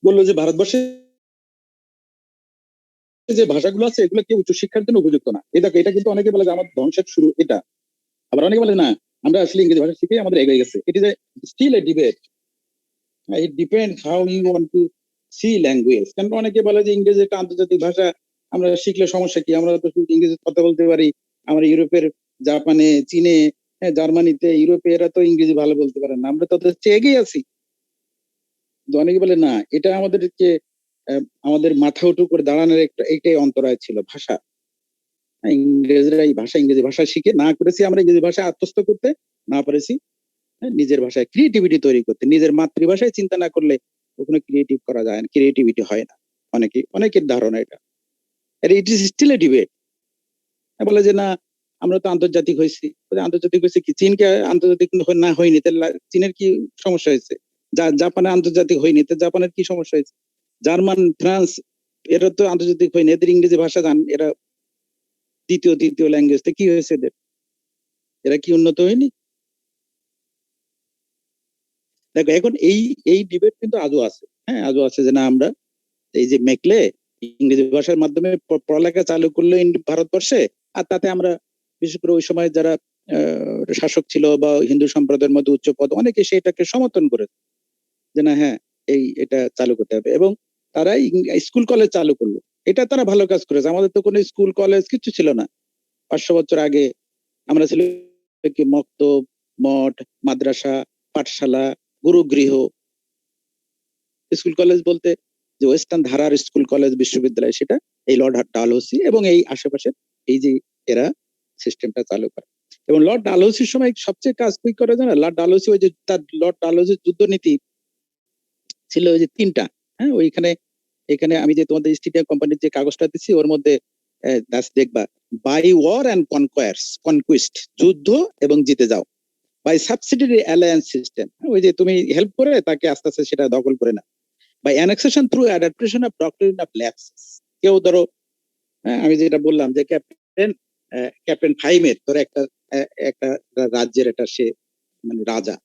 বললো যে ভারতবর্ষে যে ভাষাগুলো আছে এগুলো কি উচ্চশিক্ষার জন্য উপযুক্ত না। এটা কিন্তু অনেকে বলে যে আমার ধ্বংসের শুরু এটা, আবার অনেকে বলে না আমরা আসলে ইংরেজি ভাষা শিখে আমাদের এগিয়ে গেছে। It is still a debate, it depends how you want to see language. কারণ অনেকে বলে যে ইংরেজি একটা আন্তর্জাতিক ভাষা, আমরা শিখলে সমস্যা কি, আমরা তো শুধু ইংরেজি কথা বলতে পারি, আমরা ইউরোপের, জাপানে, চীনে, জার্মানিতে, ইউরোপে এরা তো ইংরেজি ভালো বলতে পারে না, আমরা তো ওদের চেয়ে এগিয়ে আছি। অনেকে বলে না, এটা আমাদেরকে আমাদের মাথা উঁচু করে দাঁড়ানোর এইটাই অন্তরায় ছিল ভাষা। ইংরেজরা এই ভাষা, ইংরেজি ভাষা শিখে না করেছি আমরা ইংরেজি ভাষায় আত্মস্থ করতে, না পারেছি নিজের ভাষায় ক্রিয়েটিভিটি তৈরি করতে। নিজের মাতৃভাষায় চিন্তা না করলে কখনো ক্রিয়েটিভ করা যায় না, ক্রিয়েটিভিটি হয় না। অনেকের ধারণা এটা, it is still a debate. বলে যে না আমরা তো আন্তর্জাতিক হয়েছি, আন্তর্জাতিক হয়েছে কি, চীনকে আন্তর্জাতিক না হয়নি, তাহলে চীনের কি সমস্যা হয়েছে? জাপানে আন্তর্জাতিক হয়নি, তো জাপানের কি সমস্যা হয়েছে? জার্মান, ফ্রান্স, এরা তো আন্তর্জাতিক হয়নি, এদের ইংরেজি ভাষা জান, এরা তৃতীয় ল্যাঙ্গুয়েজ, তো কি হয়েছে এদের? এরা কি উন্নত হয়নি? দেখো এখন এই ডিবেট কিন্তু আজও আছে। আজও আছে যে না আমরা এই যে মেকলে ইংরেজি ভাষার মাধ্যমে পড়ালেখা চালু করলো ভারতবর্ষে, আর তাতে আমরা বিশেষ করে ওই সময় যারা শাসক ছিল বা হিন্দু সম্প্রদায়ের মধ্যে উচ্চ পদ, অনেকে সেটাকে সমর্থন করে যে না এটা চালু করতে হবে, এবং তারা স্কুল কলেজ চালু করলো। এটা তারা ভালো কাজ করেছে। আমাদের তো কোনো স্কুল কলেজ কিছু ছিল না 500 বছর আগে। আমরা ছিল কি মক্তব, মঠ, মাদ্রাসা, পাঠশালা, গুরুগৃহ। স্কুল কলেজ বলতে যে ওয়েস্টার্ন ধারার স্কুল কলেজ, বিশ্ববিদ্যালয়, সেটা এই লর্ড ডালহৌসি এবং এই আশেপাশে এই যে এরা সিস্টেমটা চালু করে। এবং লর্ড ডালহৌসির সময় সবচেয়ে কাজ কি করে জানো? লর্ড ডালহৌসি ওই যে তার লর্ড ডালহৌসির যুদ্ধনীতি ছিল ওই যে 3টা। এখানে আমি যে তোমাদের ইস্ট ইন্ডিয়া কোম্পানির যে কাগজটা দিচ্ছি ওর মধ্যে দেখবা বাই ওয়ার অ্যান্ড কনকুইস্ট, যুদ্ধ এবং জিতে যাও, বাই সাবসিডিয়ারি অ্যালায়েন্স সিস্টেম, ওই যে তুমি হেল্প করে তাকে আস্তে আস্তে সেটা দখল করে না, by annexation through adaptation of doctrine of lapses. কেউ ধরো, আমি যেটা বললাম যে ক্যাপ্টেন ফাইমের ধরো একটা রাজ্যের একটা সে মানে রাজা,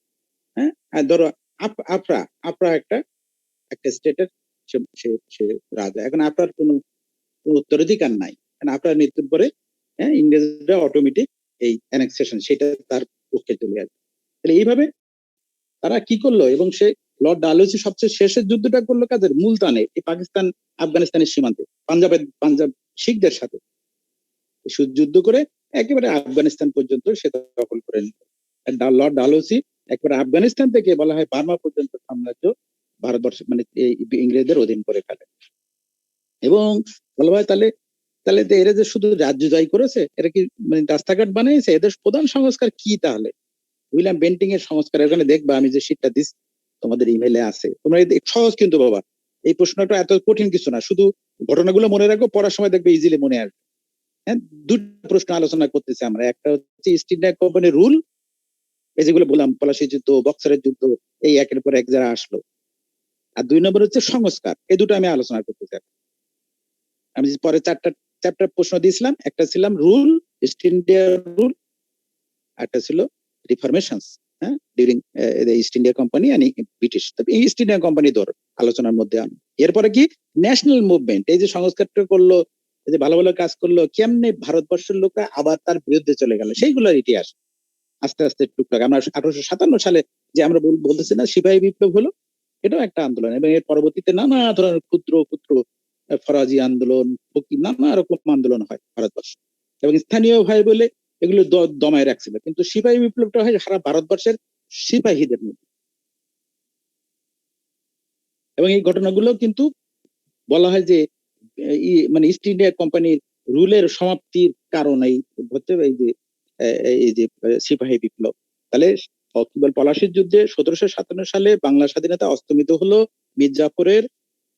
হ্যাঁ, আর ধরো আপরা একটা স্টেটের সে রাজা। এখন আপনার কোনো উত্তরাধিকার নাই, কারণ আপনার মৃত্যুর পরে ইংরেজরা অটোমেটিক এই অ্যানেক্সেশন সেটা তার পক্ষে চলে আসবে। তাহলে এইভাবে তারা কি করলো, এবং সে লর্ড ডালহৌসি সবচেয়ে শেষের যুদ্ধটা করলো কাদের, মুলতানে, এই পাকিস্তান আফগানিস্তানের সীমান্তে পাঞ্জাব শিখদের সাথে যুদ্ধ করে একেবারে আফগানিস্তান পর্যন্ত সে দখল করে নিল। লর্ড ডালহৌসি একেবারে আফগানিস্তান থেকে বলা হয় বার্মা পর্যন্ত সাম্রাজ্য ভারতবর্ষ মানে ইংরেজদের অধীন করে ফেলে। এবং বলা হয় তাহলে এরা যে শুধু রাজ্য জয় করেছে, এরা কি মানে রাস্তাঘাট বানিয়েছে, এদের প্রধান সংস্কার কি তাহলে? উইলিয়াম বেন্টিং এর সংস্কার, এখানে দেখবা আমি যে শীটটা দিস তোমাদের ইমেলে আছে, তোমরা সহজ কিন্তু বাবা, এই প্রশ্নটা এত কঠিন কিছু না, শুধু ঘটনাগুলো মনে রাখো, পড়ার সময় দেখবে ইজিলি মনে আসবে। হ্যাঁ, দুটো প্রশ্ন আলোচনা করতেছি আমরা, একটা হচ্ছে ইস্ট ইন্ডিয়া কোম্পানির রুল, এই যেগুলো বললাম পলাশীর যুদ্ধ, বক্সারের যুদ্ধ, এই একের পর এক যারা আসলো, আর 2 নম্বর হচ্ছে সংস্কার। এই দুটো আমি আলোচনা করতে চাই। আমি পরে 4টা চ্যাপ্টার প্রশ্ন দিয়েছিলাম, একটা ছিলাম রুল, ইস্ট ইন্ডিয়া রুল, একটা ছিল রিফরমেশনস, হ্যাঁ, during East India Company and British. তবে এই ইস্ট ইন্ডিয়া কোম্পানি ধর আলোচনার মধ্যে আনো। এরপরে কি ন্যাশনাল মুভমেন্ট, এই যে সংস্কারটা করলো, এই যে ভালো ভালো কাজ করলো, কেমনে ভারতবর্ষের লোকরা আবার তার বিরুদ্ধে চলে গেল, সেইগুলোর ইতিহাস আস্তে আস্তে টুকটাক। আমরা 1857 সালে যে আমরা বলতেছি না সিপাহী বিপ্লব হলো, এটাও একটা আন্দোলন, এবং এর পরবর্তীতে নানা ধরনের ক্ষুদ্র ক্ষুদ্র ফরাজি আন্দোলন, নানা রকম আন্দোলন হয় ভারতবর্ষে, এবং স্থানীয় ভাই বলে এগুলো দমায় রাখছিল। কিন্তু সিপাহী বিপ্লবটা হয় সারা ভারতবর্ষের সিপাহীদের মধ্যে, এবং এই ঘটনাগুলো কিন্তু বলা হয় যে মানে ইস্ট ইন্ডিয়া কোম্পানির রুলের সমাপ্তির কারণ এই হচ্ছে এই যে সিপাহী বিপ্লব। তাহলে পলাশীর যুদ্ধে 1757 সালে বাংলা স্বাধীনতা অস্তমিত হলো মীর জাফরের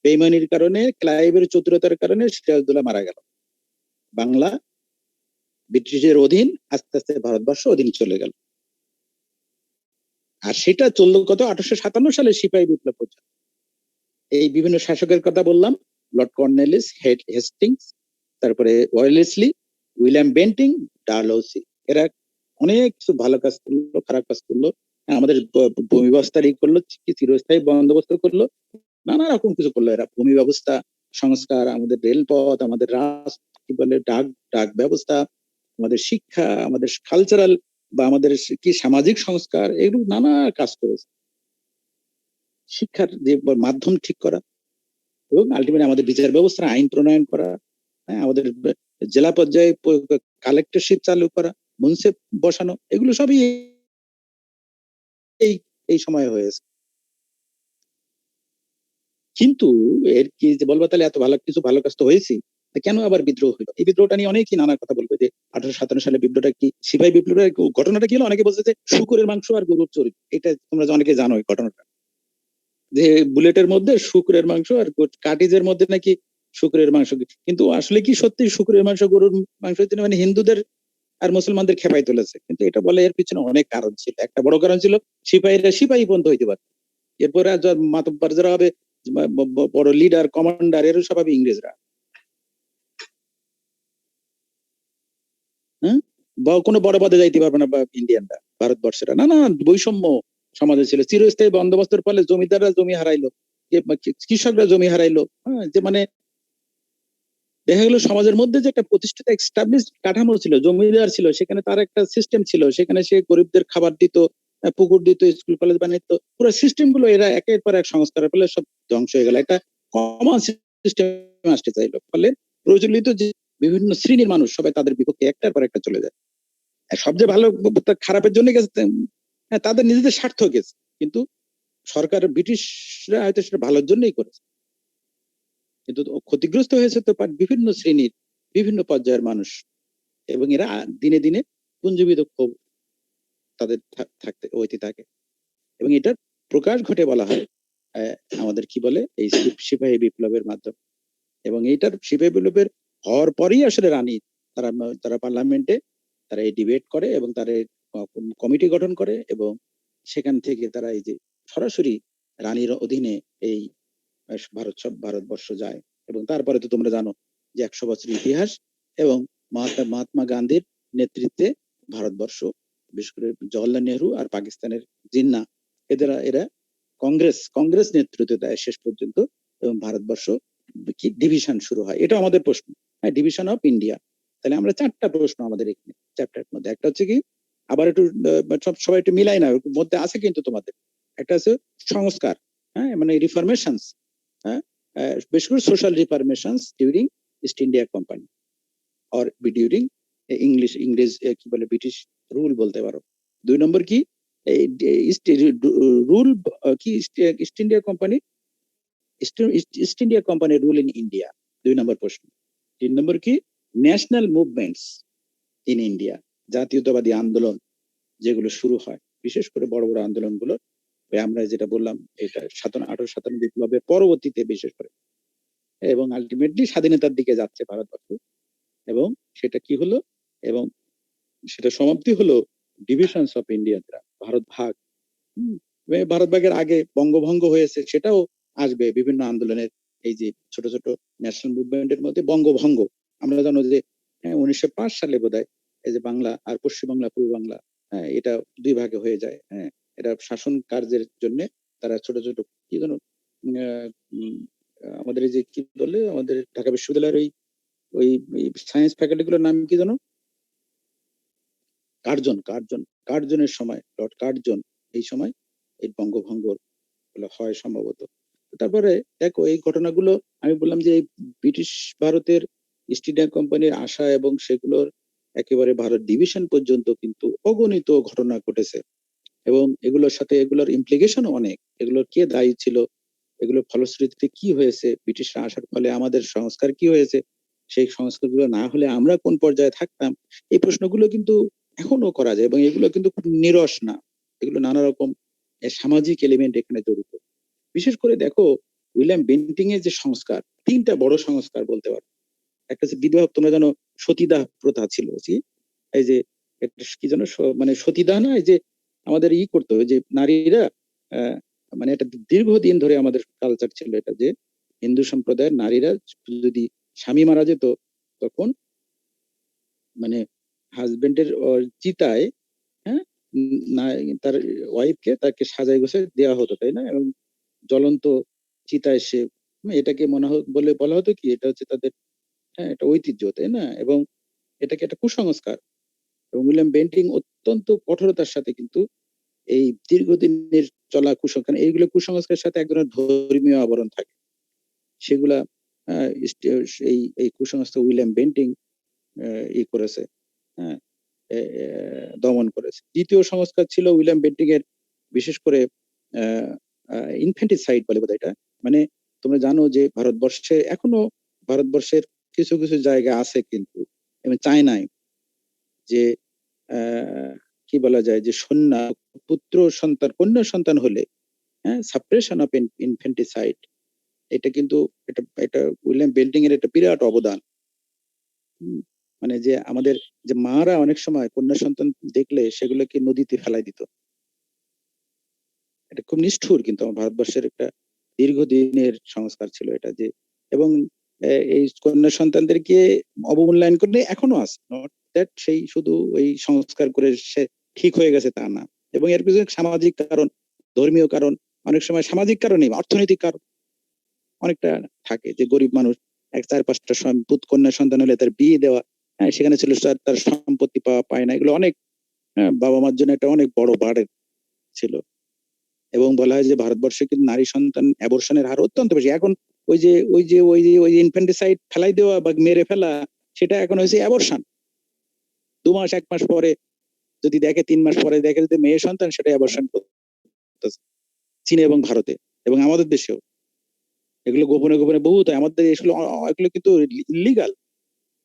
বেইমানির কারণে, ক্লাইভের চতুরতার কারণে সিরাজউদ্দৌলা মারা গেল, বাংলা ব্রিটিশের অধীন, আস্তে আস্তে ভারতবর্ষ অধীন চলে গেল। আর সেটা চললো কত 1857 সালে সিপাহী বিপ্লব পর্যন্ত। এই বিভিন্ন শাসকের কথা বললাম, লর্ড কর্নওয়ালিস, হেস্টিংস, তারপরে ওয়েলেসলি, উইলিয়াম বেন্টিং, ডালহৌসি, এরা অনেক কিছু ভালো কাজ করলো, খারাপ কাজ করলো, আমাদের ভূমি ব্যবস্থা করলো, চিরস্থায়ী বন্দোবস্ত করলো, নানা রকম কিছু করলো এরা, ভূমি ব্যবস্থা সংস্কার, আমাদের রেলপথ, আমাদের কি বলে ডাক ব্যবস্থা, আমাদের শিক্ষা, আমাদের কালচারাল বা আমাদের কি সামাজিক সংস্কার, এগুলো নানা কাজ করেছে। শিক্ষার যে মাধ্যম ঠিক করা, এবং আলটিমেটলি আমাদের বিচার ব্যবস্থা আইন প্রণয়ন করা, হ্যাঁ, আমাদের জেলা পর্যায়ে কালেক্টরশিপ চালু করা, মুন্সিপ বসানো, এগুলো সবই এই সময় হয়েছে। কিন্তু এর কি যে বলবো তাহলে এত ভালো কাজ তো হয়েছে, কেন আবার বিদ্রোহ হলো? এই বিদ্রোহটা নিয়ে অনেকেই নানা কথা বলবে, যে 1857 সালে বিদ্রোহটা কি, সিপাহী বিপ্লবের ঘটনাটা কি হলো? অনেকে বলছে যে শুকুরের মাংস আর গরুর চর্বি, এটা তোমরা অনেকে জানো এই ঘটনাটা, যে বুলেটের মধ্যে শুকুরের মাংস আর কাটিজের মধ্যে নাকি শুকুরের মাংস, কিন্তু আসলে কি সত্যি শুকুরের মাংস গরুর মাংস মানে হিন্দুদের আর মুসলমানদের খেপাই তুলেছে? কিন্তু এটা বলে এর পিছনে অনেক কারণ ছিল। একটা বড় কারণ ছিল সিপাহীরা সিপাহী পন্থ হইতে পারে, এরপরে মাতব্বর যারা হবে, বড় লিডার কমান্ডার, এর সব হবে ইংরেজরা, হ্যাঁ, বা কোনো বড় পদে যাইতে পারবে না বা ইন্ডিয়ানরা, ভারতবর্ষেরা নানা বৈষম্য সমাজে ছিল। চিরস্থায়ী বন্দোবস্তের ফলে জমিদাররা জমি হারাইলো, কৃষকরা জমি হারাইলো, হ্যাঁ, যে মানে দেখা গেল সমাজের মধ্যে যে একটা প্রতিষ্ঠিত এস্টাবলিশ কাঠামো ছিল, জমিদার ছিল, সেখানে তার একটা সিস্টেম ছিল, সেখানে সে গরিবদের খাবার দিত, পুকুর দিত, স্কুল কলেজ বানাইতো, পুরো সিস্টেম গুলো এরা একের পর এক সংস্কারের ফলে সব ধ্বংস হয়ে গেল। একটা কমন সিস্টেম আসতে চাইলো, ফলে প্রচলিত যে বিভিন্ন শ্রেণীর মানুষ সবাই তাদের বিপক্ষে একটার পর একটা চলে যায়। সবচেয়ে ভালো খারাপের জন্য গেছে, হ্যাঁ, তাদের নিজেদের স্বার্থ গেছে, কিন্তু সরকার ব্রিটিশরা হয়তো সেটা ভালোর জন্যই করেছে, কিন্তু ক্ষতিগ্রস্ত হয়েছে তো বিভিন্ন শ্রেণীর বিভিন্ন পর্যায়ের মানুষ, এবং এরা দিনে দিনে পুঞ্জীবিত ক্ষোভ তাদের হইতে থাকে, এবং এটার প্রকাশ ঘটে বলা হয় আমাদের কি বলে এই সিপাহী বিপ্লবের মাধ্যমে। এবং এইটার সিপাহী বিপ্লবের হওয়ার পরেই আসলে রানী তারা তারা পার্লামেন্টে তারা এই ডিবেট করে এবং তারা কমিটি গঠন করে এবং সেখান থেকে তারা এই যে সরাসরি রানীর অধীনে এই ভারতবর্ষ যায়। এবং তারপরে তো তোমরা জানো যে 100 বছরের ইতিহাস এবং মহাত্মা গান্ধীর নেতৃত্বে ভারতবর্ষ, বিশেষ করে জওয়াহরলাল নেহরু আর পাকিস্তানের জিন্না, এরা কংগ্রেস নেতৃত্ব দেয় শেষ পর্যন্ত এবং ভারতবর্ষ কি ডিভিশন শুরু হয়। এটা আমাদের প্রশ্ন, হ্যাঁ, ডিভিশন অফ ইন্ডিয়া। তাহলে আমরা 4টা প্রশ্ন আমাদের এখানে চ্যাপ্টারের মধ্যে। একটা হচ্ছে কি, আবার একটু সবাই একটু মিলাই না, মধ্যে আছে কিন্তু তোমাদের একটা আছে সংস্কার, হ্যাঁ, মানে রিফরমেশনস, হ্যাঁ, বিশেষ করে social reformations during East India company or during ইংরেজ কি বলে ব্রিটিশ রুল বলতে পারো। 2 নম্বর কি, রুল কি east India company, east India company rule in India, 2 নম্বর প্রশ্ন। 3 নম্বর কি, ন্যাশনাল মুভমেন্টস ইন ইন্ডিয়া, জাতীয়তাবাদী আন্দোলন যেগুলো শুরু হয়, বিশেষ করে বড় বড় আন্দোলনগুলো, আমরা যেটা বললাম এটা 1857 বিপ্লবের পরবর্তীতে বিশেষ করে, এবং আলটিমেটলি স্বাধীনতার দিকে যাচ্ছে ভারতবর্ষ। এবং সেটা কি হলো, এবং সেটা সমাপ্তি হলো ডিভিশনস অফ ইন্ডিয়া, ভারত ভাগ। ভারত ভাগের আগে বঙ্গভঙ্গ হয়েছে, সেটাও আসবে বিভিন্ন আন্দোলনের, এই যে ছোট ছোট ন্যাশনাল মুভমেন্টের মধ্যে বঙ্গভঙ্গ। আমরা জানো যে 1905 সালে বোধহয় এই যে বাংলা আর পশ্চিমবাংলা পূর্ব বাংলা, হ্যাঁ, এটা 2 ভাগে হয়ে যায়। হ্যাঁ, এটা শাসন কার্যের জন্য তারা ছোট ছোট কি জানো, আমাদের এই যে কি বলে, আমাদের ঢাকা বিশ্ববিদ্যালয়ের ওই সায়েন্স ফ্যাকাল্টি গুলোর নাম কি জানো, কার্জনের সময়, লর্ড কার্জন এই সময় এই বঙ্গভঙ্গ হয় সম্ভবত। তারপরে দেখো এই ঘটনাগুলো, আমি বললাম যে এই ব্রিটিশ ভারতের ইস্ট ইন্ডিয়া কোম্পানির আসা এবং সেগুলোর একেবারে ভারত ডিভিশন পর্যন্ত কিন্তু অগণিত ঘটনা ঘটেছে এবং এগুলোর সাথে এগুলোর ইমপ্লিকেশনও অনেক। এগুলোর কে দায়ী ছিল, এগুলোর ফলশ্রুতিতে কি হয়েছে, ব্রিটিশরা আসার ফলে আমাদের সংস্কার কি হয়েছে, সেই সংস্কারগুলো না হলে আমরা কোন পর্যায়ে থাকতাম, এই প্রশ্নগুলো কিন্তু এখনো করা যায় এবং এগুলো কিন্তু খুব নিরস না, এগুলো নানা রকম সামাজিক এলিমেন্ট এখানে জড়িত। বিশেষ করে দেখো উইলিয়াম বেন্টিং এর যে সংস্কার, 3টা বড় সংস্কার বলতে পারো। একটা হচ্ছে বিধবা, তোমরা জানো সতীদাহ প্রথা ছিল, এই যে কি জানো, মানে সতীদাহ না, এই যে আমাদের করতো যে নারীরা, মানে এটা দীর্ঘদিন ধরে আমাদের কালচার ছিল এটা, যে হিন্দু সম্প্রদায়ের নারীরা যদি স্বামী মারা যেত তখন মানে হাজবেন্ডের চিতায়, হ্যাঁ, তার ওয়াইফকে তাকে সাজাই গোছাই দেওয়া হতো, তাই না? এবং জ্বলন্ত চিতায় সে, এটাকে বলে বলা হতো কি, এটা হচ্ছে তাদের, হ্যাঁ, এটা ঐতিহ্য, তাই না? এবং এটাকে একটা কুসংস্কার। এবং উইলিয়াম বেন্টিং অত্যন্ত কঠোরতার সাথে কিন্তু এই দীর্ঘদিনের চলা কুসংস্কার, এইগুলো কুসংস্কারের সাথে এক ধরনের ধর্মীয় আবরণ থাকে, সেগুলা এই কুসংস্কার উইলিয়াম বেন্টিং করেছে, হ্যাঁ, দমন করেছে। দ্বিতীয় সংস্কার ছিল উইলিয়াম বেন্টিং এর, বিশেষ করে ইনফ্যান্টিসাইড বলে বোধহয় এটা, মানে তোমরা জানো যে ভারতবর্ষের কিছু কিছু জায়গা আছে কিন্তু, এবং চায়নায় যে কি বলা যায়, যে কন্যা সন্তান হলে, হ্যাঁ, সাপ্রেশন অফ ইনফ্যান্টিসাইড, এটা কিন্তু এটা উইলিয়াম বেন্টিং এর একটা বিরাট অবদান। মানে যে আমাদের যে মারা অনেক সময় কন্যা সন্তান দেখলে সেগুলোকে নদীতে ফেলাই দিত, এটা খুব নিষ্ঠুর, কিন্তু আমার ভারতবর্ষের একটা দীর্ঘদিনের সংস্কার ছিল এটা, যে এবং এই কন্যা সন্তানদেরকে অবমূল্যায়ন করলে এখনো আছে, নট দ্যাট সেই শুধু ওই সংস্কার করে সে ঠিক হয়ে গেছে তা না, এবং এর পিছনে সামাজিক কারণ, ধর্মীয় কারণ, অনেক সময় সামাজিক কারণেই অর্থনৈতিক কারণ অনেকটা থাকে, যে গরিব মানুষ 4-5টা কন্যা সন্তান হলে তার বিয়ে দেওয়া, হ্যাঁ, সেখানে ছিল তার সম্পত্তি পায় না, এগুলো অনেক, হ্যাঁ, বাবা মার জন্য একটা অনেক বড় বার্ডেন ছিল। এবং বলা হয় যে ভারতবর্ষে কিন্তু নারী সন্তান অ্যাবর্শনের হার অত্যন্ত বেশি। এখন ওই যে ইনফ্যান্টিসাইড ফেলাই দেওয়া বা মেরে ফেলা, সেটা এখন হয়েছে অ্যাবর্শন। 2 মাস 1 মাস পরে যদি দেখে, 3 মাস পরে দেখে যদি মেয়ে সন্তান, সেটা অ্যাবর্শন করতেছে চীনে এবং ভারতে এবং আমাদের দেশেও। এগুলো গোপনে গোপনে বহুত হয় আমাদের, এগুলো কিন্তু ইলিগাল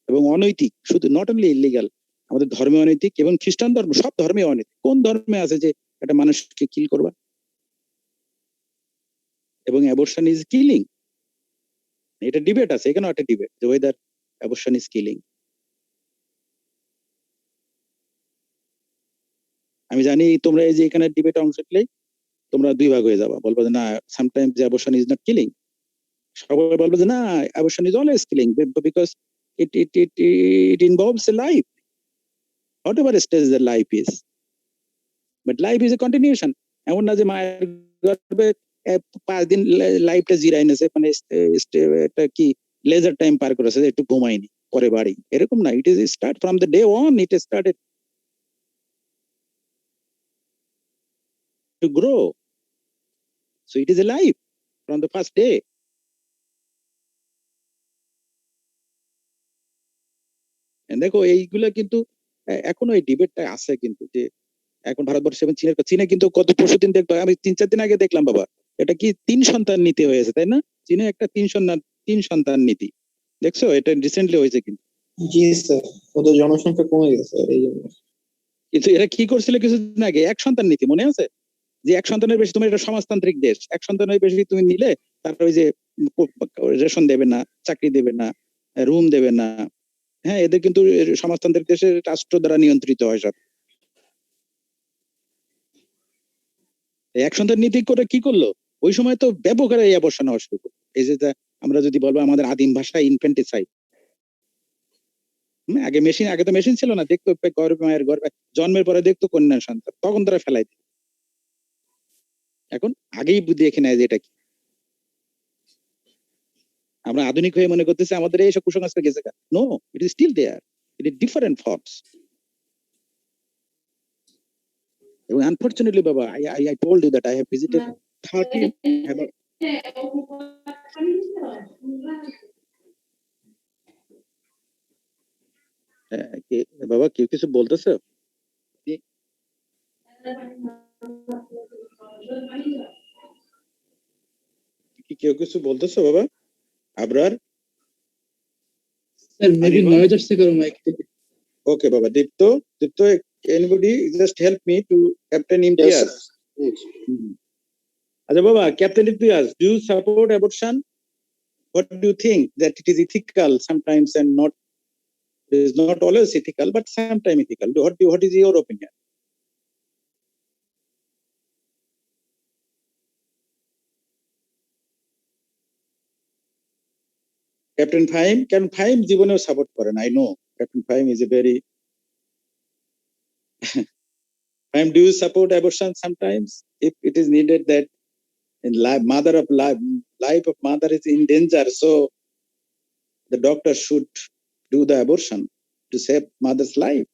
এবং অনৈতিক, শুধু নট অনলি ইলিগাল, আমাদের ধর্মে অনৈতিক এবং খ্রিস্টান ধর্ম, সব ধর্মে অনৈতিক। কোন ধর্মে আছে যে একটা মানুষকে কিল করবা? এবং অ্যাবর্শন ইজ কিলিং, এটা ডিবেট আছে, এখানেও একটা ডিবেট যে ওয়েদার অ্যাবর্শন ইজ কিলিং। আমি জানি তোমরা এই যে এখানে ডিবেটে অংশ নিলে তোমরা দুই ভাগ হয়ে যাবা, বলবো যে না sometimes abortion is not killing, সবাই বলবো যে না abortion is always killing because it involves a life, whatever stage the life is, but life is a continuation. এমন না যে মায়ের গর্ভে 5 দিন লাইফটা জিরাই নেছে, মানে এটা কি লেজার টাইম পার করেছে, একটু ঘুমাইনি পরে বাড়ি, এরকম না। It is start from the day on, it started to grow, so it is a life from the first day. And দেখো এইগুলা কিন্তু এখনো এই ডিবেটটা আছে কিন্তু, যে এখন ভারতবর্ষ এবং চীনে কিন্তু কত পরশুদিন দেখবো, আমি 3-4 দিন আগে দেখলাম বাবা, এটা কি 3 সন্তান নীতি হয়েছে, তাই না? চীনে একটা 3 সন্তান নীতি দেখছো, এটা রিসেন্টলি হয়েছে কিন্তু। জি স্যার, ওদের জনসংখ্যা কমে গেছে এই জন্য। কিন্তু এরা কি করছিল কিছুদিন আগে, 1 সন্তান নীতি, মনে আছে? যে 1 সন্তানের বেশি, তোমার এটা সমাজতান্ত্রিক দেশ, 1 সন্তানের বেশি তুমি নিলে তারপর ওই যে রেশন দেবে না, চাকরি দেবে না, রুম দেবে না। হ্যাঁ, এদের কিন্তু সমাজতান্ত্রিক দেশে রাষ্ট্র দ্বারা নিয়ন্ত্রিত হয় সব। 1 সন্তান নীতি করে কি করলো, ওই সময় তো ব্যাপক এই অবসান হওয়া শুরু করলো। এই যে আমরা যদি বলবো আমাদের আদিম ভাষায় ইনফ্যান্টিসাইড, আগে তো মেশিন ছিল না, দেখতো মায়ের গর্ভে জন্মের পরে দেখতো কন্যা সন্তান, তখন তারা ফেলাই দিত। এখন আগেই দেখে নেয় যে এটা কি। আমরা আধুনিক হয়ে মনে করতেছি আমাদের এইসব কুসংস্কার গেছে, no, it is still there, it is different forms. এবং আনফরচুনেটলি বাবা, I told you that I have visited 30 বাবা কেউ কিছু বলতেছে? কেউ কিছু বলতেছো বাবা? আবরার স্যার মেবি নয়েজ আসছে কারো মাইক থেকে। ওকে বাবা। দীপ্ত, anybody just help me to Captain Imtiaz. আচ্ছা বাবা, Captain Imtiaz, do you support abortion? What do you think that it is ethical sometimes and not, it is not always ethical but sometimes ethical? What is your opinion? Captain Fahim, Fahim জীবনেও support করে না, I know Captain Fahim is a very Fahim, do you support abortion sometimes if it is needed, that in life of mother is in danger, so the doctor should do the abortion to save mother's life?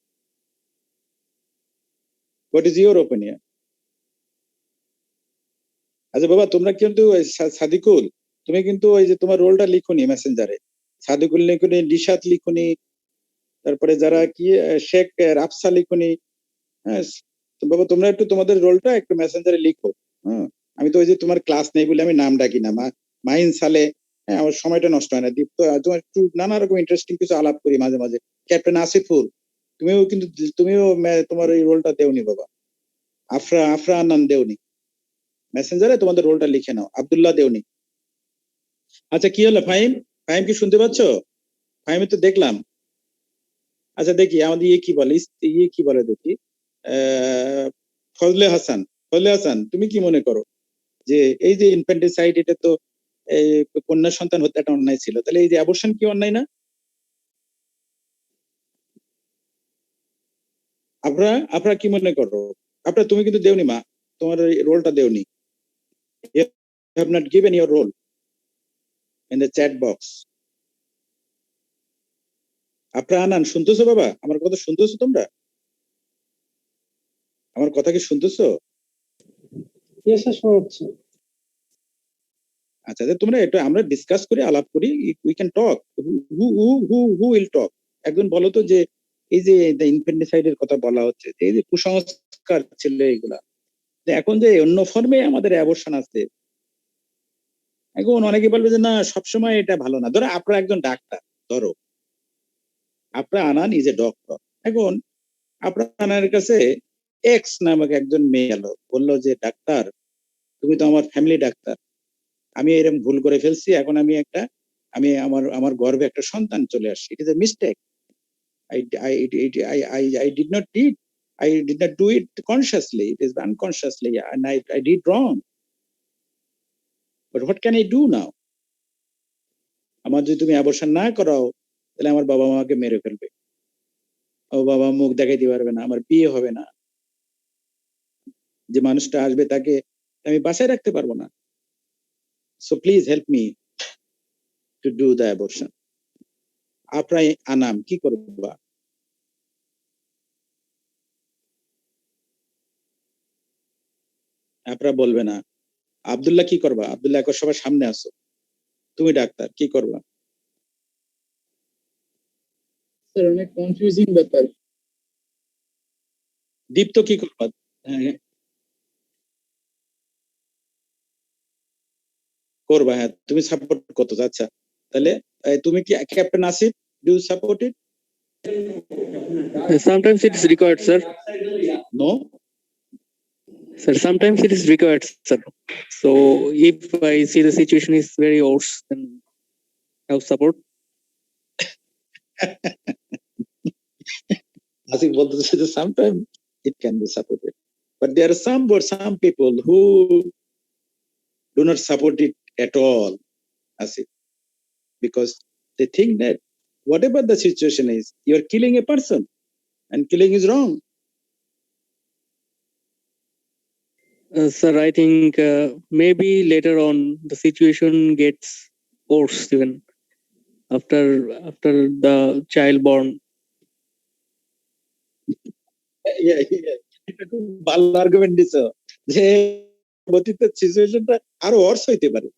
What is your opinion? আচ্ছা বাবা, তোমরা কিন্তু সাদিকুল, তুমি কিন্তু ওই যে তোমার রোলটা লিখুনি মেসেঞ্জারে, সাদিকুল লিখুনি, লিশাত লিখুনি, তারপরে যারা কি শেখ রাফসা লিখুনি। হ্যাঁ বাবা, তোমরা একটু তোমাদের রোলটা একটু মেসেঞ্জারে লিখো। হ্যাঁ, আমি তো ওই যে তোমার ক্লাস নেই বলে আমি নাম ডাকি না, মাইন সালে। হ্যাঁ, আমার সময়টা নষ্ট হয় না। দীপ্ত, তোমার একটু নানা রকম ইন্টারেস্টিং কিছু আলাপ করি মাঝে মাঝে। ক্যাপ্টেন আসিফুল, তুমিও তোমার এই রোলটা দেওনি বাবা। আফরা আনান দেওনি, মেসেঞ্জারে তোমাদের রোলটা লিখে নাও। আব্দুল্লাহ দেওনি। আচ্ছা কি হলো ফাহিম? ফাহিম কি শুনতে পাচ্ছ? ফাহিম তো দেখলাম। আচ্ছা দেখি আমাদের কি বলে দেখি। ফজলে হাসান, তুমি কি মনে করো যে এই যে ইনফ্যান্টিসাইড, এটা তো কন্যা সন্তান হত্যাটা অন্যায় ছিল, তাহলে এই যে অ্যাবর্শন কি অন্যায় না? আপনারা কি মনে করো? তুমি কিন্তু দেওনি মা, তোমার রোলটা দেওনি। You have not given your role in the chat box. আনান, শুনতেছো বাবা? আমার কথা শুনতেছো তোমরা? আমার কথা কি শুনতেছো? আচ্ছা, তোমরা এটা আমরা ডিসকাস করি, আলাপ করি, we can talk. Who will talk? একজন বলো তো, যে এই যে ইনফ্যান্টিসাইডের কথা বলা হচ্ছে, এই যে কুসংস্কার ছিল এগুলা, এখন যে অন্য ফর্মে আমাদের অ্যাবর্শন আছে, এখন অনেকে বলবে যে না সবসময় এটা ভালো না। ধরো আপনারা একজন ডাক্তার, ধরো আপনার আনান ইজ এ ডক্টর। এখন আপনার আনার কাছে এক্স নামক একজন মেয়ে এলো, বললো যে ডাক্তার, তুমি তো আমার ফ্যামিলি ডাক্তার, আমি এরকম ভুল করে ফেলছি, এখন আমি আমার গর্ভে একটা সন্তান চলে আসছে, ইট is a mistake, I did not I did not do it consciously. It is unconsciously, and I did wrong. But what can I do now? আমার যদি তুমি অ্যাবর্শন না করাও তাহলে আমার বাবা আমাকে মেরে ফেলবে, ও বাবা মুখ দেখাইতে পারবে না, আমার বিয়ে হবে না, যে মানুষটা আসবে তাকে আমি বাঁচায় রাখতে পারবো না। So please help me to do the abortion. আপনাই Anam কি করবা? আপনারা বলবে না। আব্দুল্লাহ কি করবা? আব্দুল্লাহ এখন সবার সামনে আসো, তুমি ডাক্তার, কি করবা? স্যার অনেক কনফিউজিং ব্যাপার। দীপ্ত কি করবা? হ্যাঁ, করবা, হ্যাঁ তুমি সাপোর্ট করতে। আচ্ছা তাহলে তুমি কি captain Asif, do support it? Sometimes it is required, sir. No? Sir, sometimes it is required, sir. So if I see the situation is very worse, then have support. Asif বলতেছে যে sometime it can be supported, but there are some people who do not support it at all, Asif, because they think that whatever the situation is, you are killing a person and killing is wrong. Sir, I think maybe later on the situation gets worse even after the child born. এটা খুব ভালো argument দিছ যে পরবর্তীতে সিচুয়েশনটা আরো অর্স হইতে পারে।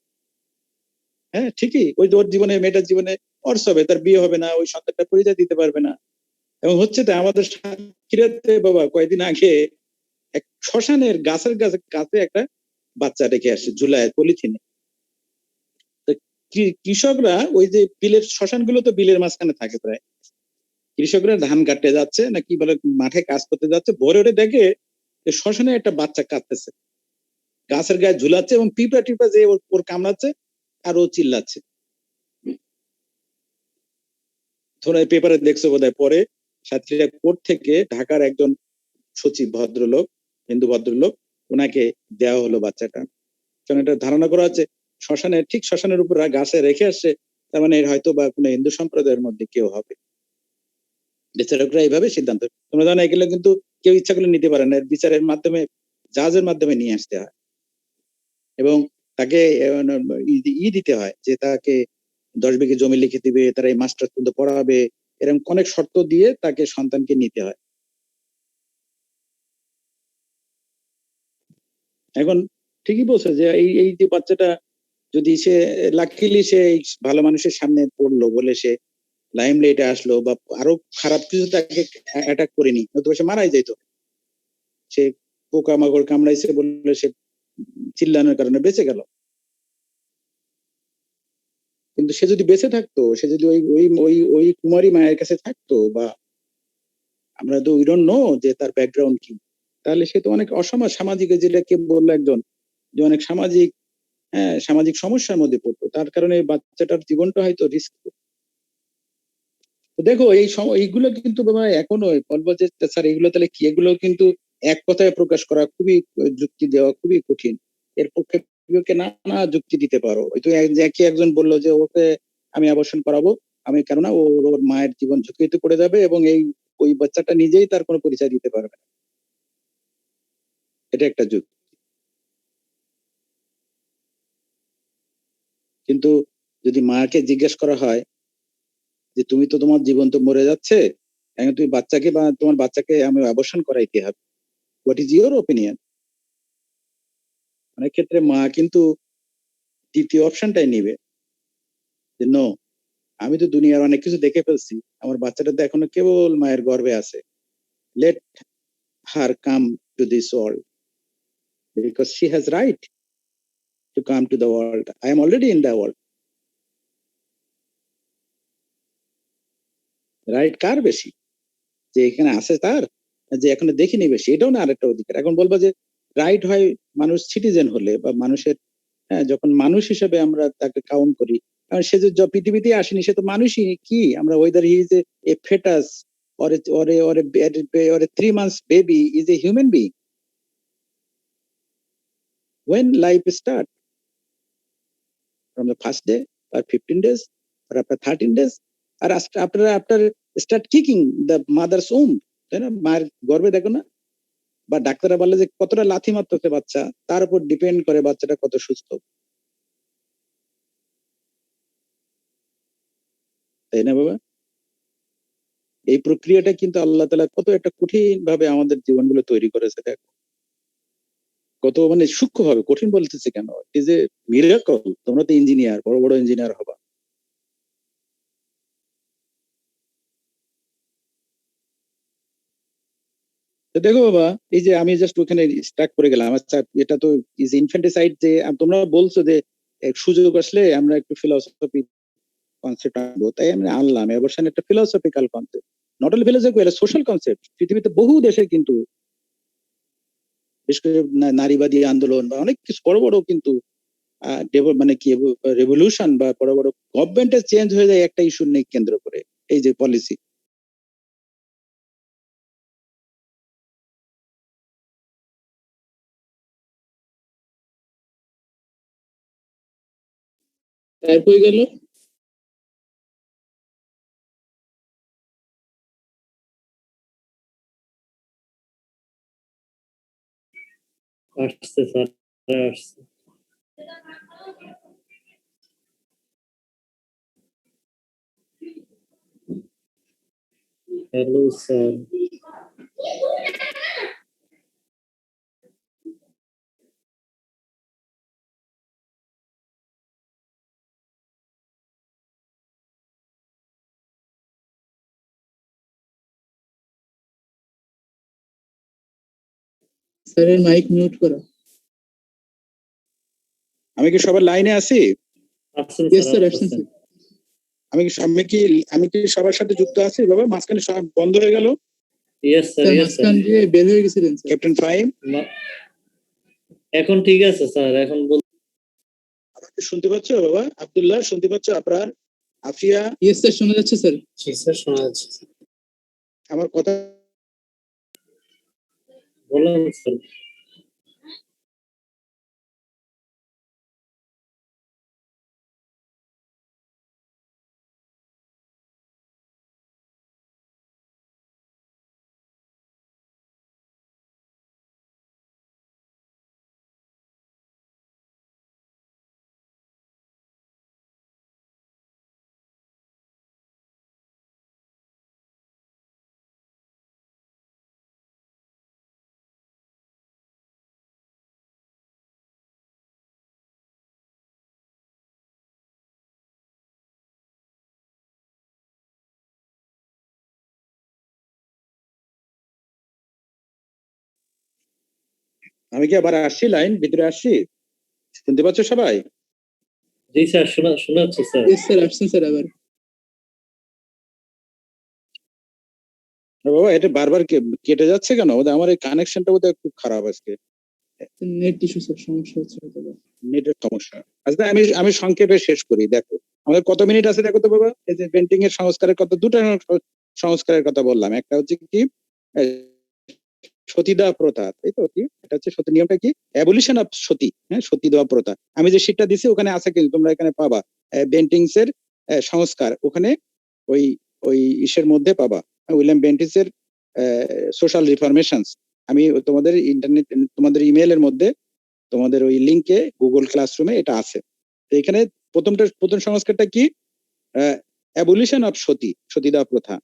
হ্যাঁ ঠিকই, ওই ওর জীবনে, মেয়েটার জীবনে অর্স হবে, তার বিয়ে হবে না, ওই সন্তানটা পরিচয় দিতে পারবে না। এবং হচ্ছে তাই আমাদের সাক্ষীরাতে বাবা কয়েকদিন আগে এক শ্মশানের গাছের কাছে একটা বাচ্চা রেখে আসে ঝুলায় পলিথিনে। কৃষকরা ওই যে বিলের, শ্মশানগুলো তো বিলের মাঝখানে থাকে প্রায়, কৃষকরা ধান কাটতে যাচ্ছে না কি বলে মাঠে কাজ করতে যাচ্ছে, ভোরে ওঠে দেখে যে শ্মশানে একটা বাচ্চা কাঁদতেছে, গাছের গায়ে ঝুলাচ্ছে এবং পিঁপড়া টিপা যে ওর কামড়াচ্ছে আর ও চিল্লাচ্ছে। ধরো পেপারে দেখছো বোধহয়, পরে সাতক্ষীরা কোর্ট থেকে ঢাকার একজন সচিব ভদ্রলোক, হিন্দু ভদ্রলোক, ওনাকে দেওয়া হলো বাচ্চাটা। কারণ এটা ধারণা করা হচ্ছে শ্মশানের, ঠিক শ্মশানের উপর গাছে রেখে আসছে, তার মানে হয়তো বা কোনো হিন্দু সম্প্রদায়ের মধ্যে কেউ হবে। বিচারকরা এইভাবে সিদ্ধান্ত, তোমরা জানো এগুলো কিন্তু কেউ ইচ্ছা করলে নিতে পারে না, বিচারের মাধ্যমে, জাজের মাধ্যমে নিয়ে আসতে হয় এবং তাকে দিতে হয় যে তাকে 10 বিঘে জমি লিখে দিবে, তারা এই মাস্টার পর্যন্ত পড়াবে, এরকম অনেক শর্ত দিয়ে তাকে সন্তানকে নিতে হয়। এখন ঠিকই বলছে যে এই যে বাচ্চাটা যদি সে লাকিলি সে ভালো মানুষের সামনে পড়লো বলে সে লাইমলাইটে আসলো, বা আরো খারাপ কিছু তাকে অ্যাটাক করেনি, হয়তো সে মারাই যেত। সে পোকামাকড় কামড়াইছে বলে সে চিল্লানোর কারণে বেঁচে গেল। কিন্তু সে যদি বেঁচে থাকতো, সে যদি ওই কুমারী মায়ের কাছে থাকতো, বা আমরা তো উই ডোন্ট নো যে তার ব্যাকগ্রাউন্ড কি, তাহলে সে তো অনেক সামাজিক, যেটাকে বললো একজন, যে অনেক সামাজিক সমস্যার মধ্যে পড়তো, তার কারণে বাচ্চাটার জীবনটা হয়তো রিস্ক। দেখো এইগুলো কিন্তু এখনো বলবো যে স্যার এগুলো তাহলে কি, এগুলো কিন্তু এক কথায় প্রকাশ করা খুবই, যুক্তি দেওয়া খুবই কঠিন। এর পক্ষে নানা যুক্তি দিতে পারো। ওই তো একজন বললো যে ওকে আমি অ্যাবর্শন করাবো, আমি, কেননা ওর মায়ের জীবন ঝুঁকিতে পড়ে যাবে এবং ওই বাচ্চাটা নিজেই তার কোনো পরিচয় দিতে পারবে না। এটা একটা যুক্তি। কিন্তু যদি মাকে জিজ্ঞেস করা হয় যে তুমি তো, তোমার জীবন তো মরে যাচ্ছে, এখন তুমি বাচ্চাকে বা তোমার বাচ্চাকে আমি অ্যাবর্শন করাইতে হবে, হোয়াট ইজ ইউর ওপিনিয়ন? অনেক ক্ষেত্রে মা কিন্তু দ্বিতীয় অপশনটাই নিবে যে নো, আমি তো দুনিয়ার অনেক কিছু দেখে ফেলছি, আমার বাচ্চাটা তো এখনো কেবল মায়ের গর্ভে আছে, let her come to this world because she has right to come to the world, I am already in the world. Right কার বেশি, যে এখানে আছে তার, যে এখনো দেখিনি বেশি? এটাও না আরেকটা অধিকার। এখন বলবো যে রাইট হয় মানুষ সিটিজেন হলে, বা মানুষের, যখন মানুষ হিসেবে আমরা তাকে কাউন্ট করি, কারণ সে যে পৃথিবীতে আসেনি, সে তো মানুষই কি, আমরা whether he is a foetus or a 3 months baby is a human being. When life start? From the first day or 15 days or after 13 days or after start kicking the mother's womb, তাই না? মায়ের গর্ভে দেখো না, বা ডাক্তাররা বলে যে কতটা লাথি মারতেছে বাচ্চা, তার উপর ডিপেন্ড করে বাচ্চাটা কত সুস্থ, তাই না বাবা? এই প্রক্রিয়াটা কিন্তু আল্লাহ তাআলা কত একটা কঠিন ভাবে আমাদের জীবনগুলো তৈরি করেছে, দেখো কত মানে সূক্ষ্ম ভাবে। কঠিন বলতেছে কেন, এই যে মিরাকল। তোমরা তো ইঞ্জিনিয়ার, বড় বড় ইঞ্জিনিয়ার হবা। তো দেখো বাবা, এই যে আমি জাস্ট ওখানে স্টাক করে গেলাম। আচ্ছা, এটা তো ইজ ইনফ্যান্টিসাইড, যে তোমরা বলছো যে সুযোগ আসলে আমরা একটু ফিলসফি কনসেপ্ট আনবো, তাই আমি আনলাম অ্যাবর্শন একটা philosophical concept, not only philosophical, social concept. পৃথিবীতে বহু দেশে কিন্তু বিশেষ করে নারীবাদী আন্দোলন বা অনেক কিছু বড় বড় কিন্তু মানে কি রেভলিউশন বা বড় বড় গভর্নমেন্টের চেঞ্জ হয়ে যায় একটা ইস্যু নিয়ে কেন্দ্র করে, এই যে পলিসি। টাইপ হয়ে গেল। আসছে স্যার, আসছে। Hello sir. স্যারের মাইক মিউট করা। আমি কি সবার লাইনে আছি? আসছেন ইয়েস স্যার, স্যার, আসছেন আসছেন। স্যার। আমি কি সবার সাথে যুক্ত আছি বাবা? মাঝখানে সব বন্ধ হয়ে গেল। Yes sir, sir yes sir. মাঝখান দিয়ে বের হয়ে গেছিলেন স্যার। ক্যাপ্টেন ফাইম এখন ঠিক আছে স্যার, এখন আমাকে শুনতে পাচ্ছ বাবা? আব্দুল্লাহ শুনতে পাচ্ছ? আপনার আফিয়া? ইয়েস স্যার, শোনা যাচ্ছে স্যার। জি স্যার, শোনা যাচ্ছে। আমার কথা বলুন স্যার। আমি কি আবার আসছি, লাইন ভিতরে আসছি? শুনতে পাচ্ছ সবাই? জি স্যার, শোনা যাচ্ছে স্যার। ইয়েস স্যার, আসছেন স্যার আবার। বাবা এটা বারবার কেটে যাচ্ছে কেন? আমার এই কানেকশনটা বোধহয় খুব খারাপ আজকে, নেট ইস্যু স্যার, সমস্যা হচ্ছে হয়তো বা। নেটের সমস্যা। আচ্ছা আমি সংক্ষেপে শেষ করি। দেখো আমাদের কত মিনিট আছে দেখো তো বাবা। এই যে পেন্টিং এর সংস্কারের কথা, দুটো সংস্কারের কথা বললাম। একটা হচ্ছে কি সতীদাহ প্রথা, তাই তো? কি এটা হচ্ছে সতী নিয়মটা কি? অ্যাবলিশন অফ সতী, হ্যাঁ, সতীদাহ প্রথা। আমি যে শীটটা দিছি ওখানে আছে, কিন্তু তোমরা এখানে পাবা বেন্টিংস এর সংস্কার, ওখানে ওই ওই ইসের মধ্যে পাবা, উইলিয়াম বেন্টিংস এর সোশ্যাল রিফরমেশনস। আমি তোমাদের ইন্টারনেট, তোমাদের ইমেইলের মধ্যে, তোমাদের ওই লিংকে গুগল ক্লাসরুমে এটা আছে। তো এখানে প্রথম সংস্কারটা কি? অ্যাবলিশন অফ সতীদাহ প্রথা,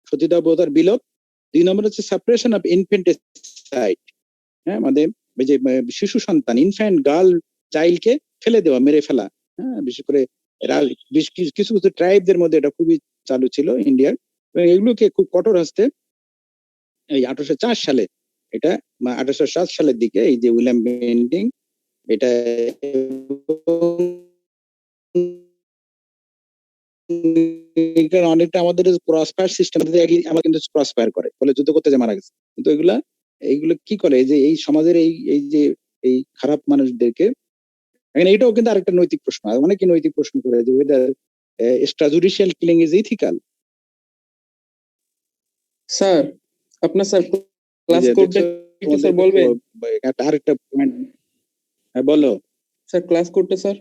সতীদাহ প্রথার বিলোপ। 2 নম্বর হচ্ছে সাপ্রেশন অফ ইনফেন্টিসাইড, হ্যাঁ, মানে ওই যে শিশু সন্তান, ইনফ্যান্ট গার্ল চাইল্ডকে ফেলে দেওয়া, মেরে ফেলা, হ্যাঁ, বিশেষ করে কিছু কিছু ট্রাইবদের মধ্যে এটা খুবই চালু ছিল ইন্ডিয়ার, এবং এগুলোকে খুব কঠোর হস্তে এই 1804 সালে, এটা 1807 সালের দিকে এই যে উইলিয়াম বেন্টিং এটা অনেকটা আমাদের ক্রসফায়ার সিস্টেম আমার কিন্তু ক্রসফায়ার করে, ফলে যুদ্ধ করতে যে মারা গেছে। কিন্তু এইগুলো কি করে, যে এই সমাজের এই যে এই খারাপ মানুষদেরকে, এখানে এটাও কিন্তু আরেকটা নৈতিক প্রশ্ন। অনেকে নৈতিক প্রশ্ন করে যে whether extrajudicial killing is ethical. Sir আপনার স্যার ক্লাস যে কোডটা দেখছো একটু স্যার তোমাদের বলবেন? আরেকটা পয়েন্ট বলো। স্যার ক্লাস কোডটা স্যার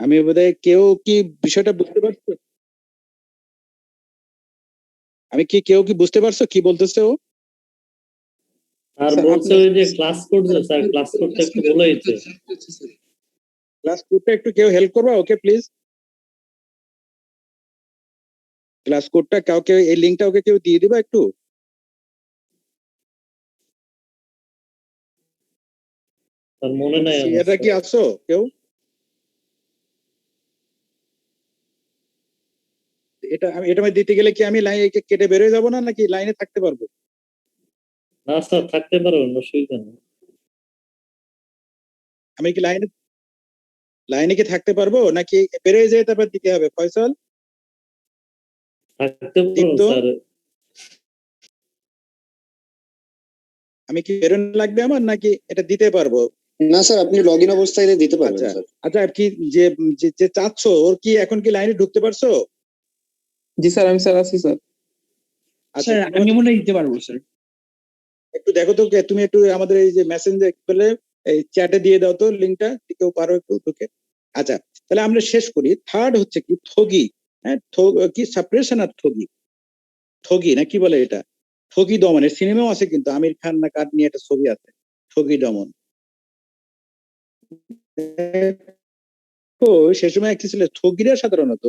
আমি বোধহয় কেউ কি বিষয়টা বুঝতে পারছো? কেউ কি বুঝতে পারছো কি বলতেছে ও? আর স্যার, বলছে আপনার- ওই যে ক্লাস কোড, স্যার ক্লাস কোডটা একটু বলে দিতে। ক্লাস কোডটা একটু কেউ হেল্প করবা ওকে প্লিজ। ক্লাস কোডটা কাউকে, এই লিংকটা ওকে কেউ দিয়ে দিবা একটু। স্যার মনে নাই আমার, এটা কি আছো কেউ? এটা আমি দিতে গেলে কি আমি লাইনে কেটে বেরোয় যাবো না, নাকি লাইনে থাকতে পারবো? না স্যার থাকতে পারবেন, অসুবিধা নেই। আমি কি লাইনে কি থাকতে পারবো, নাকি বেরোয় যেয়ে তারপর দিতে হবে? ফয়সাল, থাকতে পারবেন দীপ্ত? স্যার। আমি কি বেরোনো লাগবে আমার, নাকি এটা দিতে পারবো? না স্যার, আপনি লগ ইন অবস্থায় দিতে পারবেন আচ্ছা স্যার। আচ্ছা, কি যে যে চাচ্ছ ওর কি এখন কি লাইনে ঢুকতে পারছো? জি স্যার, আমি স্যার আছি স্যার। আচ্ছা, স্যার আমি মনে হয় দিতে পারবো স্যার। একটু দেখো তো, তুমি একটু আমাদের এই যে মেসেঞ্জার বলে এই চ্যাটে দিয়ে দাও তো লিঙ্কটা, কেউ পারো একটু ঢুকে। আচ্ছা, তাহলে আমরা শেষ করি। থার্ড হচ্ছে কি ঠগি। হ্যাঁ, কি সাপ্রেশন আর ঠগি না কি বলে এটা, ঠগি দমনের সিনেমাও আছে কিন্তু, আমির খান না কার নিয়ে একটা ছবি আছে, ঠগি দমন। তো সে সময় কি ছিল, ঠগিরা সাধারণত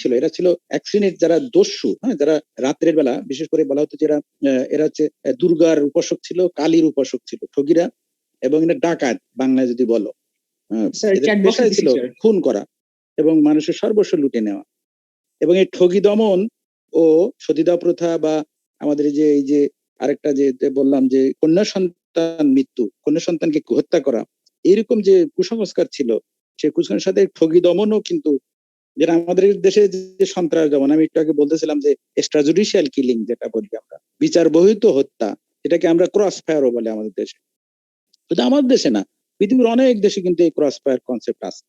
ছিল, এরা ছিল এক শ্রেণীর যারা দস্যু, হ্যাঁ, যারা রাত্রের বেলা বিশেষ করে বলা হতো যারা এরা হচ্ছে দুর্গার উপাসক ছিল, কালীর উপাসক ছিল ঠগিরা, এবং এটা ডাকাত বাংলায় যদি বলো। হ্যাঁ, স্যার এদের চ্যাট বক্সে পেশায় দিছি ছিল স্যার। খুন করা এবং মানুষের সর্বস্ব লুটে নেওয়া। এবং এই ঠগি দমন ও সতীদাহ প্রথা, বা আমাদের এই যে আরেকটা যে বললাম যে কন্যা সন্তান মৃত্যু, কন্যা সন্তানকে হত্যা করা, এরকম যে কুসংস্কার ছিল, সেই কুসংস্কারের সাথে ঠগি দমনও কিন্তু, যেটা আমাদের দেশে যে সন্ত্রাস দমন, আমি একটু আগে বলতেছিলাম যে এক্সট্রাজুডিশিয়াল কিলিং যেটা বলি আমরা, বিচার বহির্ভূত হত্যা, এটাকে আমরা ক্রস ফায়ারও বলে আমাদের দেশে। শুধু আমাদের দেশে না, পৃথিবীর অনেক দেশে কিন্তু এই ক্রস ফায়ার কনসেপ্ট আছে।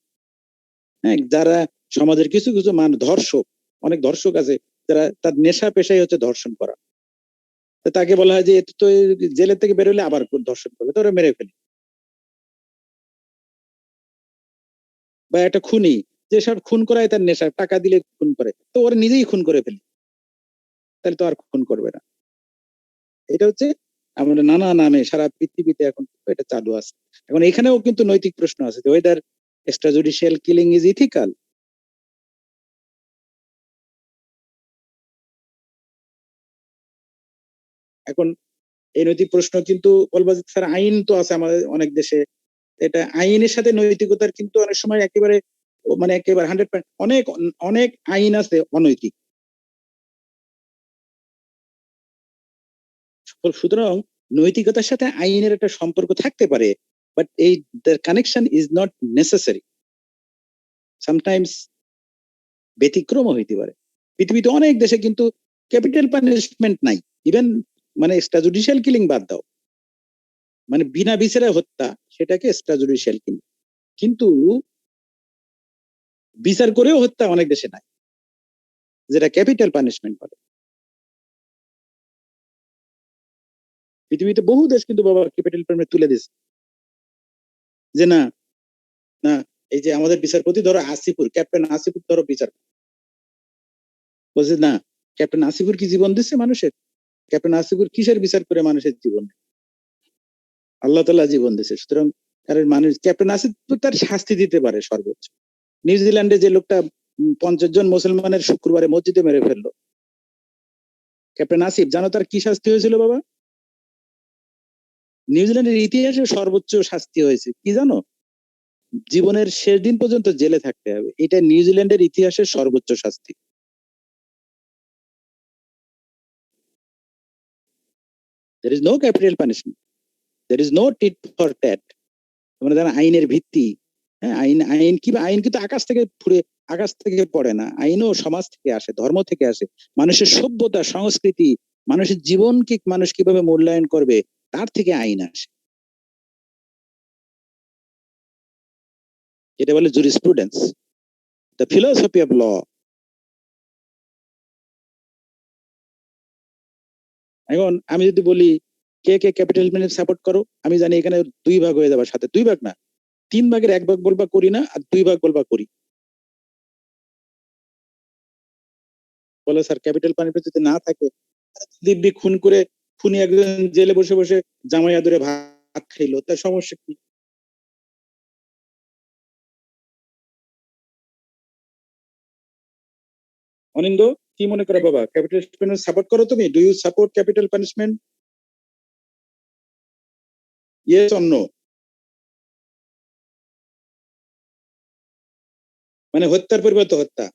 হ্যাঁ, যারা সমাজের কিছু কিছু ধর্ষক, অনেক ধর্ষক আছে যারা তার নেশা পেশাই হচ্ছে ধর্ষণ করা, তো তাকে বলা হয় যে এ তো জেলের থেকে বেরোলে আবার ধর্ষণ করবে, তো ওরা মেরে ফেলে। বা একটা খুনি, যে সব খুন করায় তার নেশা, টাকা দিলে খুন করে, তো ওরা নিজেই খুন করে ফেলে, তাহলে তো আর খুন করবে না। এটা হচ্ছে আমরা নানা নামে সারা পৃথিবীতে এখন এটা চালু আছে। এখন এখানেও কিন্তু নৈতিক প্রশ্ন আছে যে whether extrajudicial killing is ethical. এখন এই নৈতিক প্রশ্ন কিন্তু বলবো যে স্যার আইন তো আছে আমাদের অনেক দেশে, এটা আইনের সাথে নৈতিকতার কিন্তু অনেক সময় একেবারে মানে একেবারে 100%, অনেক অনেক আইন আছে অনৈতিক। সুতরাং নৈতিকতার সাথে আইনের একটা সম্পর্ক থাকতে পারে, বাট এই connection is not necessary. Sometimes ব্যতিক্রমও হইতে পারে। পৃথিবীতে অনেক দেশে কিন্তু ক্যাপিটাল পানিশমেন্ট নাই, ইভেন মানে এক্সট্রাজুডিশিয়াল কিলিং বাদ দাও, মানে বিনা বিচারে হত্যা, সেটাকে এক্সট্রাজুডিশিয়াল কিলিং, কিন্তু বিচার করেও হত্যা অনেক দেশে নাই, যেটা ক্যাপিটাল পানিশমেন্ট বলে। পৃথিবীতে বহু দেশ কিন্তু বাবা ক্যাপিটাল পানিশমেন্ট তুলে দিয়েছে, যে না না, এই যে আমাদের বিচারপতি ধরো আসিফুর, ক্যাপ্টেন আসিফুর ধরো বিচার বলছে না, ক্যাপ্টেন আসিফুর কি জীবন দিচ্ছে মানুষের? ক্যাপ্টেন আসিফুর কিসের বিচার করে মানুষের জীবন? আল্লাহ তাআলা জীবন দিচ্ছে। সুতরাং কারণ মানুষ, ক্যাপ্টেন আসিফুর তার শাস্তি দিতে পারে সর্বোচ্চ। নিউজিল্যান্ডে যে লোকটা 50 জন মুসলমানের শুক্রবারে মসজিদে মেরে ফেললো, ক্যাপ্টেন আসিফ, জানো তার কি শাস্তি হয়েছিল বাবা? নিউজিল্যান্ডের ইতিহাসে সর্বোচ্চ শাস্তি হয়েছে কি জানো? জীবনের শেষ দিন পর্যন্ত জেলে থাকতে হবে। এটা নিউজিল্যান্ডের ইতিহাসের সর্বোচ্চ শাস্তি। There is no capital punishment. There is no tit for tat. তোমরা জানো আইনের ভিত্তি, হ্যাঁ, আইন আইন কিন্তু আকাশ থেকে পড়ে না, আইনও সমাজ থেকে আসে, ধর্ম থেকে আসে, মানুষের সভ্যতা সংস্কৃতি, মানুষের জীবনকে মানুষ কিভাবে মূল্যায়ন করবে, তার থেকে আইন আসে। এটা বলে jurisprudence. The philosophy of law. এখন আমি যদি বলি কে কে ক্যাপিটাল পানিশমেন্ট সাপোর্ট করো, আমি জানি এখানে 2 ভাগ হয়ে যাবে, সাথে 2 ভাগ না 3 ভাগের 1 ভাগ বলবা করি না, আর 2 ভাগ বলবা করি। বলে স্যার ক্যাপিটাল পানিশমেন্ট যদি না থাকে, দিব্যি খুন করে খুনি একজন জেলে বসে বসে জামাই আদরে ভাত খাইলো, তার সমস্যা কি? অনিন্দ কি মনে করো বাবা, ক্যাপিটাল পানিশমেন্ট সাপোর্ট করো তুমি? Do you support capital punishment? Yes or no? মানে হত্যার পরিবর্তে হত্যা,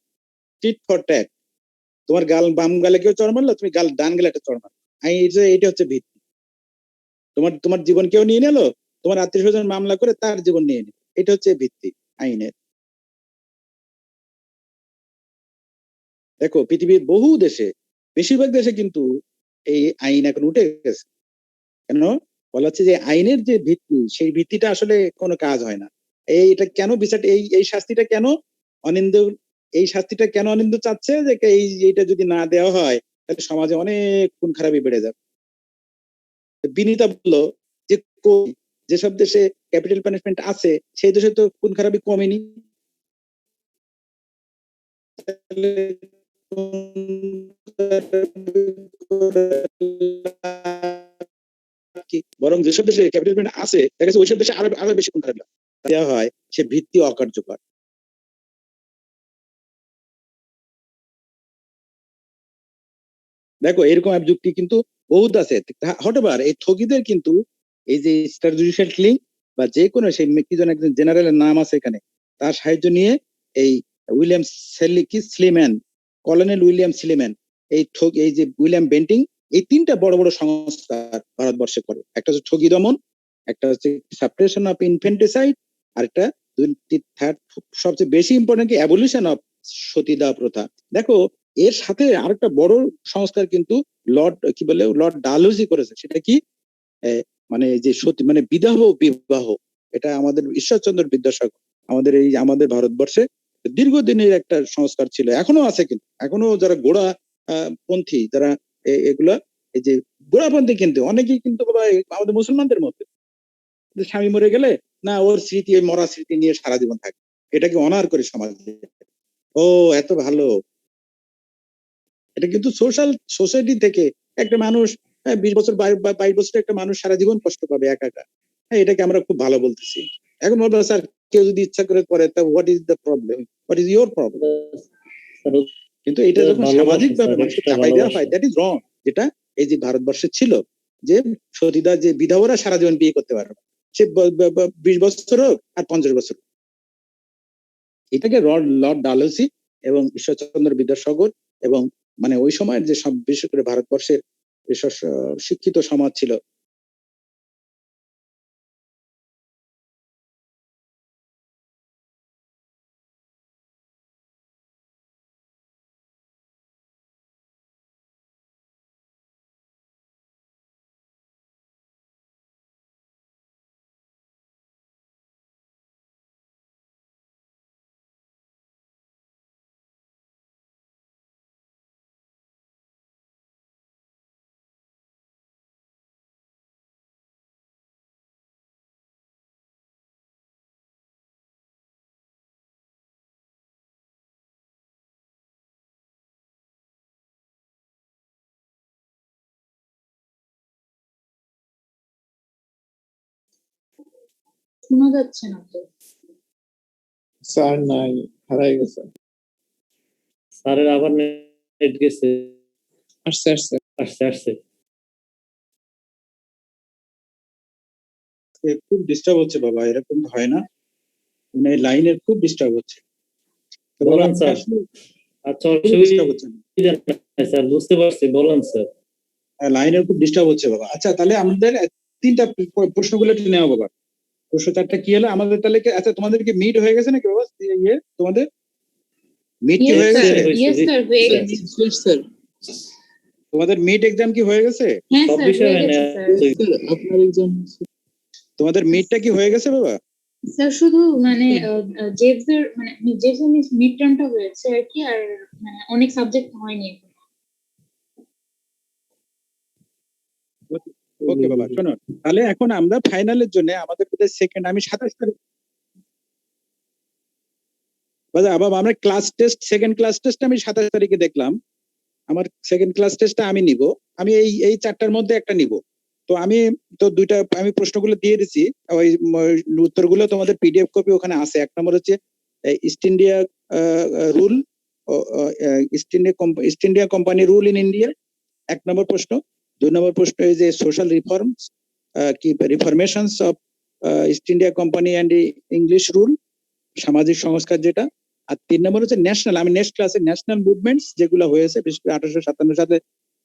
টিট ফর ট্যাট। তোমার গাল বাম গালে কেউ চড় মারলো, তুমি গাল ডান গালে একটা চড় মারো। এটা হচ্ছে ভিত্তি। তোমার জীবন কেউ নিয়ে নিলো, তোমার আত্মীয় স্বজন মামলা করে তার জীবন নিয়ে নিল, এটা হচ্ছে ভিত্তি আইনের। দেখো পৃথিবীর বহু দেশে, বেশিরভাগ দেশে কিন্তু এই আইন এখন উঠে গেছে। কেন? বলা হচ্ছে যে আইনের যে ভিত্তি, সেই ভিত্তিটা আসলে কোনো কাজ হয় না। এটা কেন বিচার, এই শাস্তিটা কেন অনিন্দ, এই শাস্তিটা কেন অনিন্দ চাচ্ছে যে এইটা যদি না দেওয়া হয় তাহলে সমাজে অনেক খুন খারাপি বেড়ে যাবে। বিনীতা বললো যে যেসব দেশে ক্যাপিটাল পানিশমেন্ট আছে সেই দেশে তো খুন খারাপি কমেনি, বরং যেসব দেশে ক্যাপিটাল পানিশমেন্ট আছে দেখা যাচ্ছে ওইসব দেশে আরো বেশি খুন খারাপি দেওয়া হয়, সে ভিত্তি অকার্যকর। দেখো এরকম যুক্তি কিন্তু বহুত আছে। হটেবার এই ঠগীদের কিন্তু এই যে স্টার জুডিশিয়াল কিলিং বা যে কোনো সেই কি জন একজন জেনারেলের নাম আছে এখানে, তার সাহায্য নিয়ে এই William Sleeman, colonel William Sleeman, এই যে উইলিয়াম বেন্টিং, এই 3টা বড় বড় সংস্কার ভারতবর্ষে করে। একটা হচ্ছে ঠগী দমন, একটা হচ্ছে সাপ্রেশন অফ ইনফেন্টিসাইড, আর একটা থার্ড সবচেয়ে বেশি ইম্পর্টেন্ট কি অ্যাবলিশন অফ সতীদাহ প্রথা। দেখো এর সাথে আরেকটা বড় সংস্কার কিন্তু লর্ড ডালহৌসি করেছে। সেটা কি? মানে যে সতী মানে বিবাহ, এটা আমাদের ঈশ্বরচন্দ্র বিদ্যাসাগর আমাদের ভারতবর্ষে দীর্ঘদিনের একটা সংস্কার ছিল, এখনো আছে। কিন্তু এখনো যারা গোড়া পন্থী, যারা এগুলা এই যে গোড়াপন্থী, কিন্তু অনেকেই কিন্তু আমাদের মুসলমানদের মধ্যে স্বামী মরে গেলে না ওর স্মৃতি, ওই মরা স্মৃতি নিয়ে সারা জীবন থাকে, এটাকে অনার করে সমাজে। ও এত ভালো। এটা কিন্তু সোসাইটি থেকে একটা মানুষ 20 বছর 22 বছর একটা মানুষ সারা জীবন কষ্ট পাবে একা একা। এটাকে আমরা খুব ভালো বলতেছি। এখন বলবো স্যার কেউ যদি ইচ্ছা করে তা what is the problem, what is your problem? কিন্তু এটা যখন সামাজিক ভাবে মানুষকে চাপাই দেওয়া হয়, দ্যাট ইজ রং। যেটা এই যে ভারতবর্ষে ছিল যে সতীদাহ, যে বিধবারা সারা জীবন বিয়ে করতে পারবে, সে 20 বছর হোক আর 50 বছর। এটাকে লর্ড ডালহৌসি এবং ঈশ্বরচন্দ্র বিদ্যাসাগর এবং মানে ওই সময়ের যে সব, বিশেষ করে ভারতবর্ষের যেসব শিক্ষিত সমাজ ছিল, শোনা যাচ্ছে না তো স্যার নাই, হারাই গেছে। স্যারের আবার নেট গেছে। আসছে। খুব ডিস্টার্ব হচ্ছে বাবা, এরকম হয় না, মানে লাইনের খুব ডিস্টার্ব হচ্ছে। বলেন স্যার। আচ্ছা অসুবিধা হচ্ছে না স্যার, বুঝতে পারছি, বলেন স্যার। লাইনের খুব ডিস্টার্ব হচ্ছে বাবা। আচ্ছা তাহলে আমাদের 3টা প্রশ্নগুলো একটু নেওয়া বাবা। প্রশ্ন 4টা কি হলো আমাদের তাহলে? আচ্ছা তোমাদের কি মিট হয়ে গেছে নাকি বাবা? তোমাদের মিট কি হয়ে গেছে? ইয়েস স্যার, হয়ে গেছে স্যার তোমাদের মিট এক্সাম কি হয়ে গেছে? হ্যাঁ স্যার, হয়ে গেছে স্যার। আপনার এক্সাম তোমাদের মিটটা কি হয়ে গেছে বাবা? স্যার শুধু মানে জেভসের মানে জেভসের মিড টার্মটা হয়েছে আর কি, আর মানে অনেক সাবজেক্ট হয়নি এখন। ওকে বাবা, শোনো তাহলে এখন আমরা ফাইনালের জন্য আমাদের সেকেন্ড, আমি 27 তারিখ বাবা আমরা class test, second class test আমি 27 তারিখে দেখলাম। আমার সেকেন্ড ক্লাস টেস্টটা আমি নিব, আমি এই চারটার মধ্যে একটা নিব। তো আমি তো দুইটা আমি প্রশ্নগুলো দিয়ে দিছি, ওই উত্তরগুলো তোমাদের পিডিএফ কপি ওখানে আছে। এক নম্বর হচ্ছে east India rule, east India company rule in India, এক নম্বর প্রশ্ন। 2 নম্বর প্রশ্ন এই যে সোশ্যাল রিফর্মস, কি reformations of East India company and English rule, সামাজিক সংস্কার যেটা। আর 3 নম্বর হচ্ছে ন্যাশনাল, আমি নেক্সট ক্লাসে ন্যাশনাল মুভমেন্টস যেগুলো হয়েছে বিশেষ করে 1857 সালে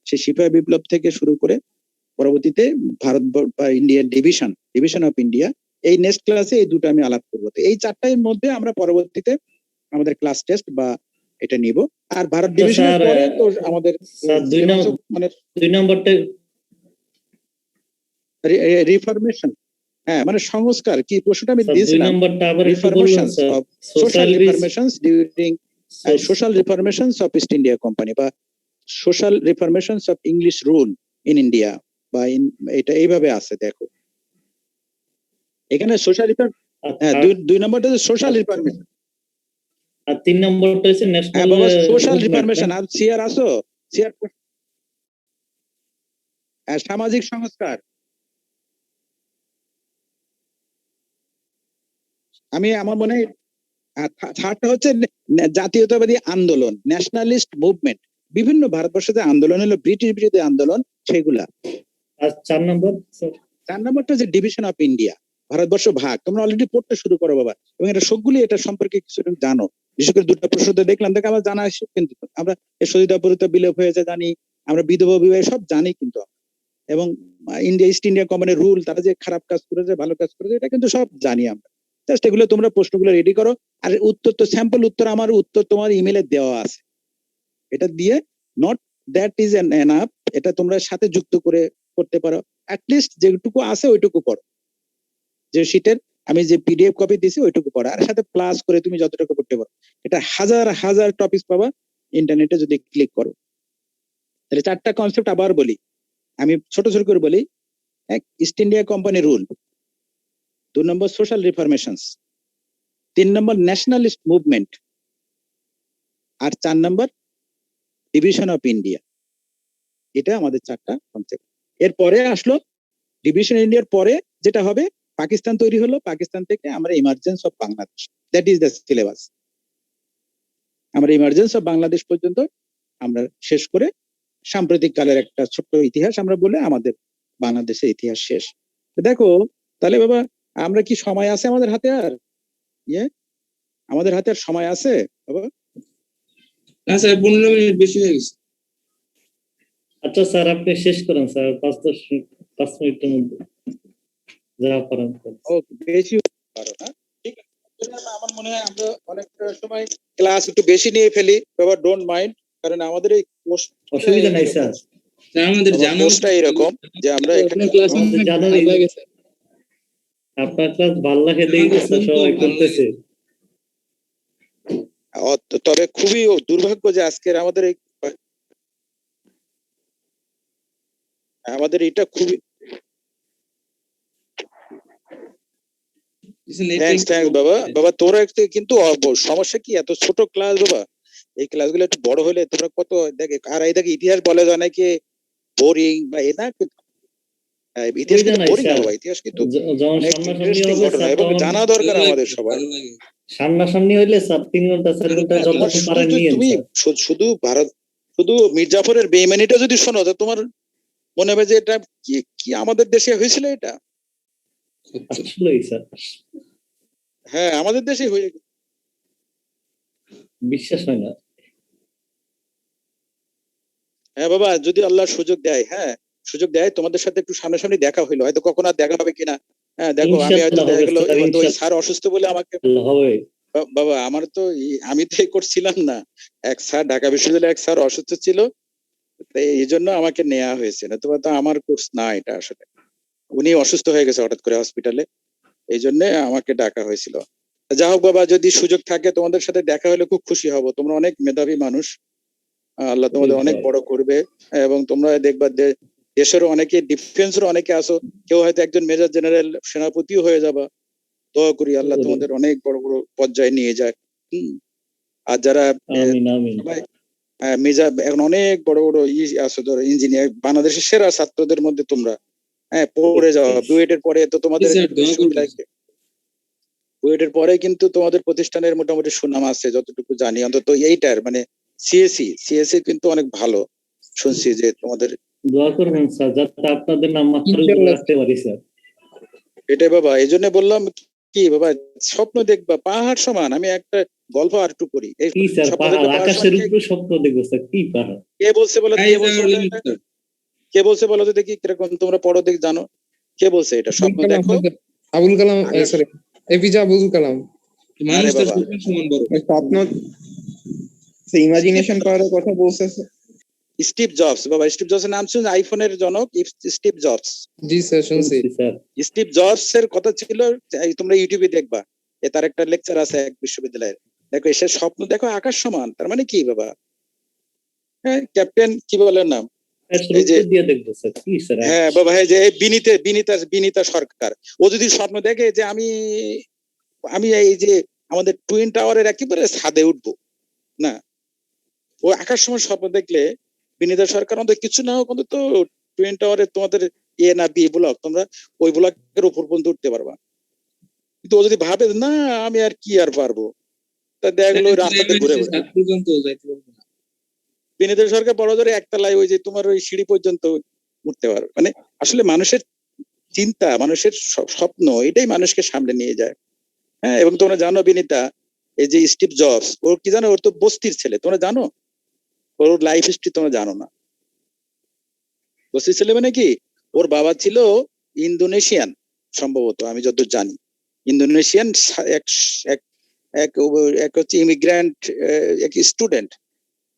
সেই সিপাহী বিপ্লব থেকে শুরু করে পরবর্তীতে ভারত বা ইন্ডিয়ার ডিভিশন অফ ইন্ডিয়া, এই নেক্সট ক্লাসে এই দুটো আমি আলাপ করবো। তো এই চারটার মধ্যে আমরা পরবর্তীতে আমাদের ক্লাস টেস্ট বা এটা নিব। আর ভারত ডিভিশনের স্যার, পরে তো আমাদের স্যার মানে 2 নম্বরটা রিফরমেশন, হ্যাঁ মানে সংস্কার কি প্রশ্নটা আমি স্যার 2 দিয়েছিলাম, নম্বরটা আবার একটু বলবেন reformations sir. Of social social reformations during social reformations of East India Company বা social reformations of English rule in India বা এটা এইভাবে আছে দেখো এখানে সোশ্যাল রিফর্ম। হ্যাঁ, দুই নম্বরটা হচ্ছে সোশ্যাল রিফরমেশন, আর 3 নম্বরটা হচ্ছে হ্যাঁ ন্যাশনাল বাবা সোশ্যাল রিফরমেশন। আর সিআর আসো, সিআর সামাজিক সংস্কার। আমি আমার মনে হয় থার্ডটা হচ্ছে জাতীয়তাবাদী আন্দোলন, ন্যাশনালিস্ট মুভমেন্ট, বিভিন্ন ভারতবর্ষে যে আন্দোলন হলো ব্রিটিশ বিরোধী আন্দোলন সেগুলা। আর 4 নম্বর স্যার, 4 নম্বরটা হচ্ছে ডিভিশন অফ ইন্ডিয়া, ভারতবর্ষ ভাগ। তোমরা অলরেডি পড়তে শুরু করো বাবা, এবং এটা সবগুলি এটা সম্পর্কে কিছু জানো। বিশেষ করে দুটো প্রশ্ন দেখলাম, দেখে আমার জানা আছে, কিন্তু আমরা সহিদা পরিতা বিলোপ হয়েছে জানি, আমরা বিধবা বিবাহ সব জানি কিন্তু, এবং ইন্ডিয়া ইস্ট ইন্ডিয়া কোম্পানির রুল, তারা যে খারাপ কাজ করেছে ভালো কাজ করেছে এটা কিন্তু সব জানি আমরা। জাস্ট এগুলো তোমরা প্রশ্নগুলো রেডি করো। আর উত্তর তো স্যাম্পল উত্তর, আমার উত্তর তোমার ইমেলে দেওয়া আছে, এটা দিয়ে নট দ্যাট ইজ এনাফ, এটা তোমরা সাথে যুক্ত করে করতে পারো। অ্যাটলিস্ট যেটুকু আছে ওইটুকু পড়ো, যে শীটের আমি যে পিডিএফ কপি দিছি ওইটুকু পড়ো, আর সাথে প্লাস করে তুমি যতটুকু করতে পারো। এটা হাজার হাজার টপিক পাবা ইন্টারনেটে যদি ক্লিক করো। তাহলে 4টা কনসেপ্ট আবার বলি, আমি ছোট ছোট করে বলি। এক, ইস্ট ইন্ডিয়া কোম্পানি রুল। 2 নম্বর সোশ্যাল রিফরমেশনস। 3 নম্বর ন্যাশনালিস্ট মুভমেন্ট। আর 4 নম্বর ডিভিশন অফ ইন্ডিয়া। এটা আমাদের 4টা কনসেপ্ট। এরপরে আসলো ডিভিশন ইন্ডিয়ার পরে যেটা হবে, পাকিস্তান তৈরি হলো, পাকিস্তান থেকে আমরা emergence of Bangladesh, that is the syllabus. আমরা ইমার্জেন্স অফ বাংলাদেশ পর্যন্ত আমরা শেষ করে সাম্প্রতিক কালের একটা ছোট্ট ইতিহাস আমরা বলে আমাদের বাংলাদেশের ইতিহাস শেষ। দেখো তাহলে বাবা, আমরা কি সময় আছে আমাদের হাতে? আর আমাদের হাতে আর সময় আছে বাবা? না স্যার, 15 মিনিট বেশি হয়ে গেছে। আচ্ছা স্যার, আপনি শেষ করেন স্যার, 5 মিনিটের মধ্যে যা করেন। ওকে, বেশি পারো না, ঠিক আছে। আমার মনে হয় আমরা অনেক সময় ক্লাস একটু বেশি নিয়ে ফেলি বাবা, ডোন্ট মাইন্ড, কারণ আমাদের এই অসুবিধা নাই স্যার। আমাদের জানা কোর্সটা এরকম যে আমরা এখানে ক্লাস জানাই লাগে স্যার। আপনার ক্লাস ভালো লাগে দেখে স্যার সবাই করতেছে। তবে খুবই দুর্ভাগ্য যে আজকের আমাদের এটা খুবই থ্যাঙ্কস বাবা। বাবা তোরা কিন্তু সমস্যা কি, এত ছোট ক্লাস বাবা, এই ক্লাসগুলো একটু বড় হলে তোমরা কত দেখে। আর এই দেখে ইতিহাস বলে যায় নাকি বোরিং বা এ না, ইতিহাস কিন্তু বোরিং না বাবা, ইতিহাস কিন্তু ইন্টারেস্টিং ঘটনা এবং জানা দরকার আমাদের সবার। সামনাসামনি হইলে স্যার 3 ঘন্টা 4 ঘন্টা যতক্ষণ পারেন নিয়ে তুমি শুধু মির্জাফরের বেইমানিটা যদি শোনো তো তোমার মনে হবে যে এটা কি আমাদের দেশে হয়েছিল এটা। আসলেই স্যার, হ্যাঁ আমাদের দেশে হয়ে বিশ্বাস হয় না। হ্যাঁ বাবা, যদি আল্লাহ সুযোগ দেয়, হ্যাঁ সুযোগ দেয়, তোমাদের সাথে একটু সামনাসামনি দেখা হইলো, হয়তো কখন আর দেখা হবে কিনা। হ্যাঁ দেখো, আমি হয়তো দেখা গেলো ওই স্যার অসুস্থ বলে আমাকে হবে বাবা, আমার তো আমি তো এই করছিলাম না, এক স্যার ঢাকা বিশ্ববিদ্যালয়ে এক স্যার অসুস্থ ছিল, এই জন্য আমাকে নেওয়া হয়েছে, না তোমার তো আমার কোর্স না এটা আসলে। উনি অসুস্থ হয়ে গেছে হঠাৎ করে হসপিটালে, এই জন্য আমাকে ডাকা হয়েছিল। যা হোক বাবা, যদি সুযোগ থাকে তোমাদের সাথে দেখা হলে খুব খুশি হব। তোমরা অনেক মেধাবী মানুষ, আল্লাহ তোমাদের অনেক বড় করবে, এবং তোমরা দেখবা দেশেরও অনেকে, ডিফেন্সেরও অনেকে আসো, কেউ হয়তো একজন মেজর জেনারেল সেনাপতিও হয়ে যাবা। দোয়া করি আল্লাহ তোমাদের অনেক বড় বড় পর্যায়ে নিয়ে যায়। আর যারা সবাই মেজর, এখন অনেক বড় বড় আছে, ধরো ইঞ্জিনিয়ার, বাংলাদেশের সেরা ছাত্রদের মধ্যে তোমরা পড়ে যাওয়া। বুয়েটের পরে তো তোমাদের বুয়েটের পরে কিন্তু তোমাদের প্রতিষ্ঠানের মোটামুটি সুনাম আছে যতটুকু জানি, অন্তত এইটার মানে সিএসসি কিন্তু অনেক ভালো শুনছি যে তোমাদের। দোয়া করবেন স্যার যাতে আপনাদের নাম মাথার উপরে রাখতে পারি স্যার। এটাই বাবা, এই জন্য বললাম কি বাবা, স্বপ্ন দেখবা পাহাড় সমান। আমি একটা গল্প আর একটু করি। কি স্যার, আকাশের উপরে স্বপ্ন দেখবো স্যার? কি পাহাড়? কে বলছে বলো, কে বলছে বলো তো দেখি, কিরকম তোমরা পড়ো দেখি, জানো কে বলছে এটা? স্বপ্ন দেখো। Abul Kalam, sorry APJ Abul Kalam. মানুষ তার সমান বড় স্বপ্ন, ইমাজিনেশন পাওয়ার কথা বলছে স্টিভ জবস। বাবা স্টিভ জবস এর নাম শুনছেন? আইফোনের জনক স্টিভ জবস। জি স্যার শুনছি। স্টিভ জবস এর কথা ছিল, তোমরা ইউটিউবে দেখবা, তার একটা লেকচার আছে এক বিশ্ববিদ্যালয়ের। দেখো এসে স্বপ্ন দেখো আকাশ সমান, তার মানে কি বাবা? হ্যাঁ, ক্যাপ্টেন কি বলেন নাম? হ্যাঁ বাবা, হ্যাঁ, যে বিনীতা সরকার, ও যদি স্বপ্ন দেখে যে আমি এই যে আমাদের টুইন টাওয়ারের একেবারে ছাদে উঠবো, না, ও আকাশ সমান স্বপ্ন দেখলে বিনীতা সরকার অন্তত কিছু না হোক অন্তত টুইন টাওয়ারের তোমাদের না বি ব্লক, তোমরা ওই ব্লকের উপর পর্যন্ত উঠতে পারবা। কিন্তু ও যদি ভাবে না আমি আর কি আর পারবো, তা দেখা গেলো রাস্তাতে ঘুরে বিনীতা সরকার বড় ধরে একতলায় ওই যে তোমার ওই সিঁড়ি পর্যন্ত উঠতে পারবে। মানে আসলে মানুষের চিন্তা, মানুষের স্বপ্ন, এটাই মানুষকে সামনে নিয়ে যায়। হ্যাঁ, এবং তোমরা জানো বিনীতা, এই যে স্টিভ জবস, ওর কি জানো, ওর তো বস্তির ছেলে, তোমরা জানো? ওর লাইফ হিস্ট্রি তোমরা জানো না। বস্তির ছেলে মানে কি, ওর বাবা ছিল ইন্দোনেশিয়ান সম্ভবত, আমি যতদূর জানি ইন্দোনেশিয়ান এক হচ্ছে ইমিগ্রান্ট, এক স্টুডেন্ট।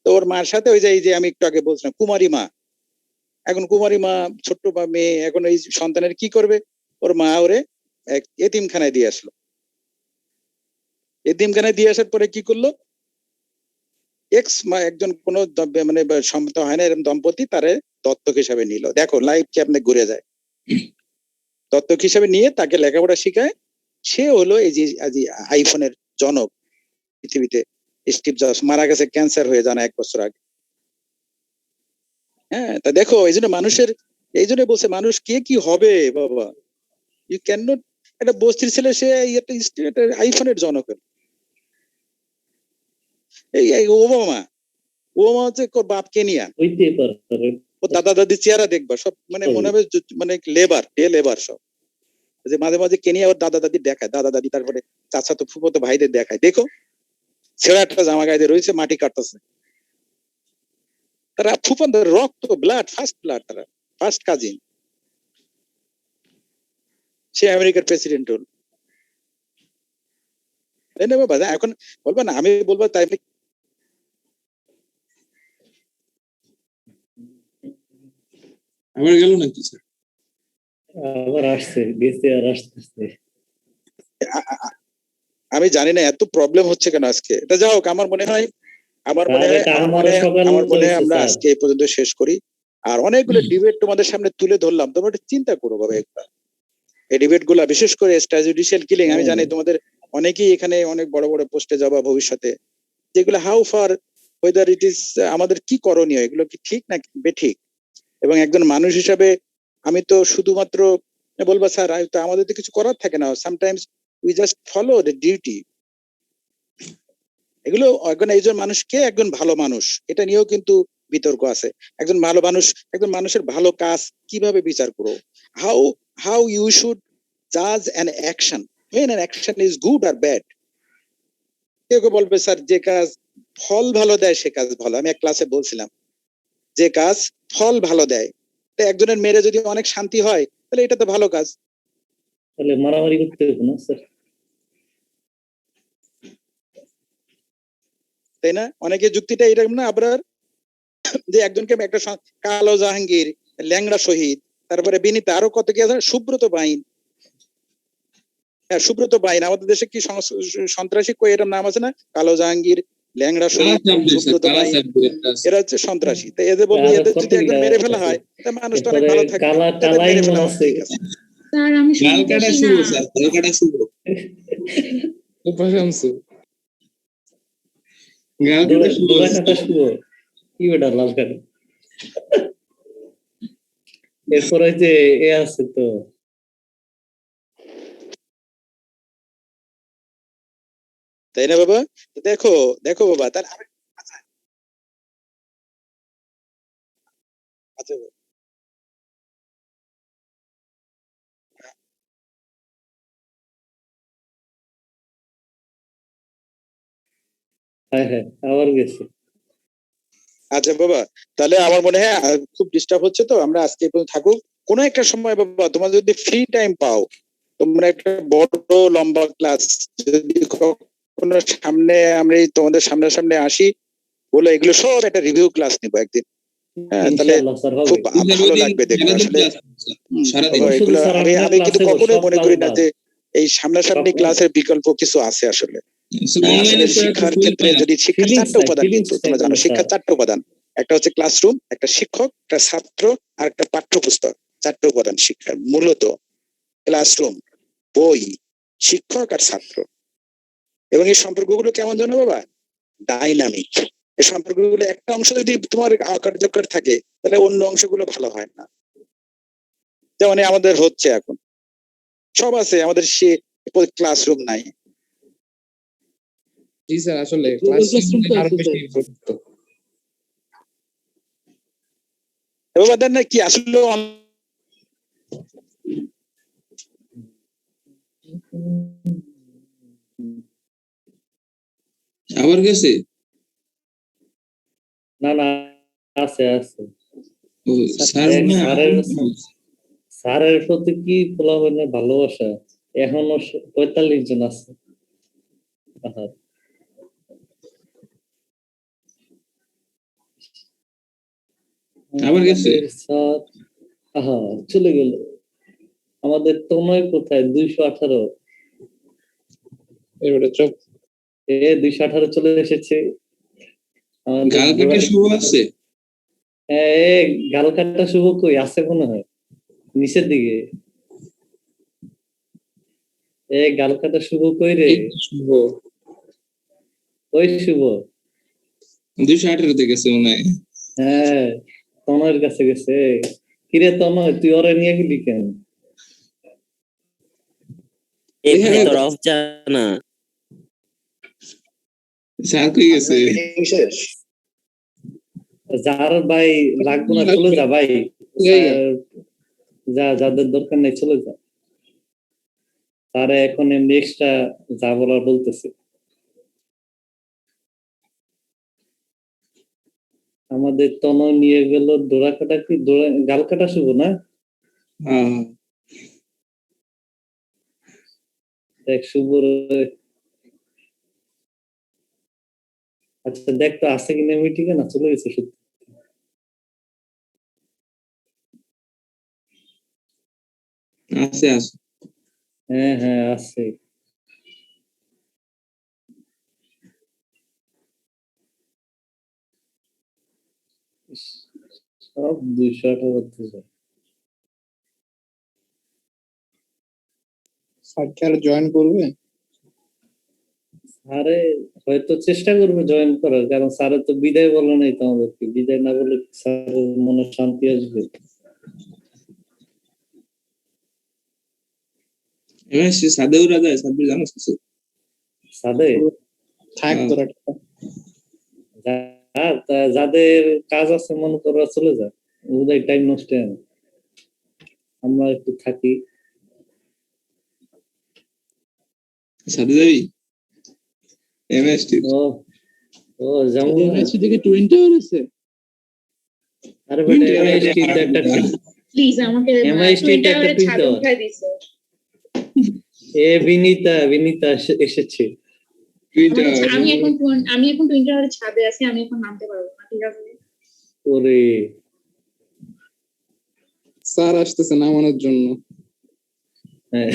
তো ওর মার সাথে ওই যে আমি একটু আগে বলছিলাম কুমারী মা, এখন কুমারী মা ছোট্ট মেয়ে, এখন এই সন্তানের কি করবে, ওর মা ওরে এক এতিমখানায় দিয়ে আসলো। এতিমখানায় দিয়ে আসার পরে কি করলো, একজন কোন মানে সম্মত হয় না এরকম দম্পতি তারে দত্তক হিসাবে নিল। দেখো লাইফ কি আপনি ঘুরে যায়। দত্তক হিসাবে নিয়ে তাকে লেখাপড়া শিখায়। সে হলো এই যে আইফোনের জনক পৃথিবীতে। স্টিভ জবস মারা গেছে ক্যান্সার হয়ে, জানা 1 বছর আগে। হ্যাঁ, তা দেখো এই জন্য মানুষের, এই জন্য বলছে মানুষ কে কি হবে বাবা, ইউ ক্যান নট। একটা বস্তির ছেলে সে একটা আইফোনের জনক। এই ওবামা হচ্ছে বাপ কেনিয়ান, ও দাদা দাদি চেহারা দেখবা সব মানে মনে হবে মানে লেবার সব। যে মাঝে মাঝে কেনিয়া ওর দাদা দাদি দেখায়, দাদা দাদি তারপরে চাচা তো ফুফতো ভাইদের দেখায়, দেখো ছেঁড়া একটা জামা গায়ে রয়েছে, মাটি কাটতেছে। তারা ফুফানদের রক্ত, ফার্স্ট ব্লাড, তারা ফার্স্ট কাজিন। সে আমেরিকার প্রেসিডেন্ট হল, তাই না বাবা? এখন বলবা না, আমি বলবো তাই আমার গেল নাকি স্যার? আবার আসছে, গেছে আর আসতেছে। আমি জানি না এত প্রবলেম হচ্ছে কেন আজকে। এটা যাই হোক, আমার মনে হয় আমরা আজকে এই পর্যন্ত শেষ করি। আর অনেকগুলো ডিবেট তোমাদের সামনে তুলে ধরলাম, তোমরা একটু চিন্তা করো বাবা একবার এই ডিবেট গুলা, বিশেষ করে এক্সট্রাজুডিশিয়াল কিলিং। আমি জানি তোমাদের অনেকেই এখানে অনেক বড় বড় পোস্টে যাবা ভবিষ্যতে, যেগুলো how far weather it is, আমাদের কি করণীয়, এগুলো কি ঠিক না বেঠিক। এবং একজন মানুষ হিসাবে আমি তো শুধুমাত্র বলবো স্যার, আমাদের তো কিছু করার থাকে না, sometimes we just follow the duty. এগুলো একজন মানুষকে একজন ভালো মানুষ, এটা নিয়েও কিন্তু বিতর্ক আছে। একজন ভালো মানুষ, একজন মানুষের ভালো কাজ কিভাবে বিচার করো, হাউ ইউ শুড জাজ an action, when an action is good or bad। কেউ বলবে স্যার যে কাজ ফল ভালো দেয় সে কাজ ভালো। আমি এক ক্লাসে বলছিলাম যে কাজ ফল ভালো দেয়, তো একজনের মেরে যদি অনেক শান্তি হয় তাহলে এটা তো ভালো কাজ। তাহলে মারামারি করতে হবে না স্যার, তাই না? অনেকে যুক্তিটা এরকম না আপনার, যে একজনকে একটা কালো জাহাঙ্গীর, ল্যাংড়া শহীদ, তারপরে বিনীতা, আরো কত কি আছে, সুব্রত বাইন, হ্যাঁ, সুব্রত বাইন। আমাদের দেশে কি সন্ত্রাসী কই এরকম নাম আছে না? কালো জাহাঙ্গীর, ল্যাংড়া শরীফ, সুব্রত বাইন, এরা হচ্ছে সন্ত্রাসী। তো এদের বলবো, আরো এদের যদি একদম কতগুলা মেরে ফেলা আছে। হয় তা মানুষ তো অনেক এরপরে ভালো থাকবে। কালা এদের কালাই মেরে ফেলা মন হোক, আছে। ঠিক আছে। স্যার আমি সন্ত্রাসী না। উপাশামসু ডোরা কাটা শুভ কি বেটা লাল কাটা। এরপর ওই যে এ আছে তো তাই না বাবা? তো দেখো দেখো বাবা, তার আচ্ছা আচ্ছা হ্যাঁ হ্যাঁ আবার গেছে। আচ্ছা বাবা, তাহলে আমার মনে হয় খুব ডিস্টার্ব হচ্ছে, তো আমরা আজকে এই পর্যন্ত থাকুক। কোনো একটা সময় বাবা তোমরা যদি ফ্রি টাইম পাও, তোমরা একটা বড় লম্বা ক্লাস যদি কোনো সামনে আমরা তোমাদের সামনে আসি, বলে এগুলো সব একটা রিভিউ ক্লাস নিবো একদিন। হ্যাঁ, তাহলে ইনশাআল্লাহ স্যার হবে। খুব ভালো লাগবে দেখতে আসলে। সারাদিন শুধু এগুলো স্যার আমি আপনার আমি কিন্তু ক্লাসে কখনোই সব মনে ক্লাস করি না বাদ। যে এই সামনাসামনি সব ক্লাসের বিকল্প কিছু আছে আসলে। আসলে শিক্ষার ক্ষেত্রে যদি শিক্ষার Feelings চারটা নাই, উপাদান, feelings কিন্তু তোমরা নাই জানো কোনো শিক্ষার স্যার। চারটা উপাদান। একটা হচ্ছে ক্লাসরুম, একটা শিক্ষক, একটা ছাত্র, আর একটা পাঠ্যপুস্তক। চারটা উপাদান শিক্ষার মূলত: ক্লাসরুম, বই, শিক্ষক আর ছাত্র। এবং এই সম্পর্কগুলো কেমন জানো বাবা? ডাইনামিক। এই সম্পর্কগুলো একটা অংশ যদি তোমার অকার্যকর থাকে, তাহলে অন্য অংশগুলো ভালো হয় না। যেমন আমাদের হচ্ছে এখন সব আছে, আমাদের সে ক্লাসরুম নাই। জি স্যার, আসলে Google ক্লাসরুম Classroom তো আরো আছে বেশি স্যার। উপযুক্ত। এবার দেন না কি আসলে আবার গেছে? না না আছে আছে। ও, স্যার দেখ, মনে হয় স্যারের প্রতি কি পোলাপানের ভালোবাসা। এখনো 45 জন আছে। আহা, আবার গেছে? আমাদের স্যার আহা চলে গেল। আমাদের তনয় কোথায়? 218। এবারে চোখ 218 চলে এসেছে। আমাদের গাল কাটা শুরু আছে? গাল কাটা শুভ কই আছে মনে হয় নিচের দিকে। গাল কাটা শুভ কই রে? শুভ ওই শুভ 218 গেছে মনে হয়। হ্যাঁ তনয়ের কাছে গেছে। কিরে তনয় তুই ওরে নিয়ে গেলি কেন? এই ভাই তোর অফ জানা। স্যার কই গেছে? শেষ। যার ভাই লাগবো না চলে যা ভাই। যা যাদের দরকার নেই চলে যা। তারা এখন এমনি এক্সট্রা যা বলার বলতেছে। আমাদের তনয় নিয়ে গেল ডোরা কাটা কি গাল কাটা শুভ না? দেখ শুভ। আচ্ছা দেখ তো আছে কিনা মিটিংয়ে, না চলে গেছে সত্যি। আছে আছে। হ্যাঁ হ্যাঁ আছে। সব 218 করতেছে। স্যার কি আর জয়েন করবে? স্যারে হয়তো চেষ্টা করবে জয়েন করার, কারণ স্যারে তো বিদায় বলে নাই তোমাদেরকে। বিদায় না বলে স্যারের মনে শান্তি আসবে? এবার সে সাদে উড়া যায়, সাব্বির জানোস কিছু? সাদে থাক তোরা। যাদের কাজ আছে মনে করো চলে যায়, ওদের টাইম নষ্ট হয় না। আমরা একটু থাকি। সাদে যাবি? এমএসটি ও ও যেমন এমএসসি থেকে টুইন টাওয়ার আছে। আরে বেটা এমআইএসটি তো একটা প্লিজ আমাকে MIST টুইন টা একটা টাওয়ারে twin ছাদে tower। উঠাই দিছে। বিনীতা এসেছে। আমি এখন টুইন টাওয়ারে ছাদে আছি, আমি এখন নামতে পারবো না, ঠিক আছে? ওরে স্যার আসতেছে নামানোর জন্য। হ্যাঁ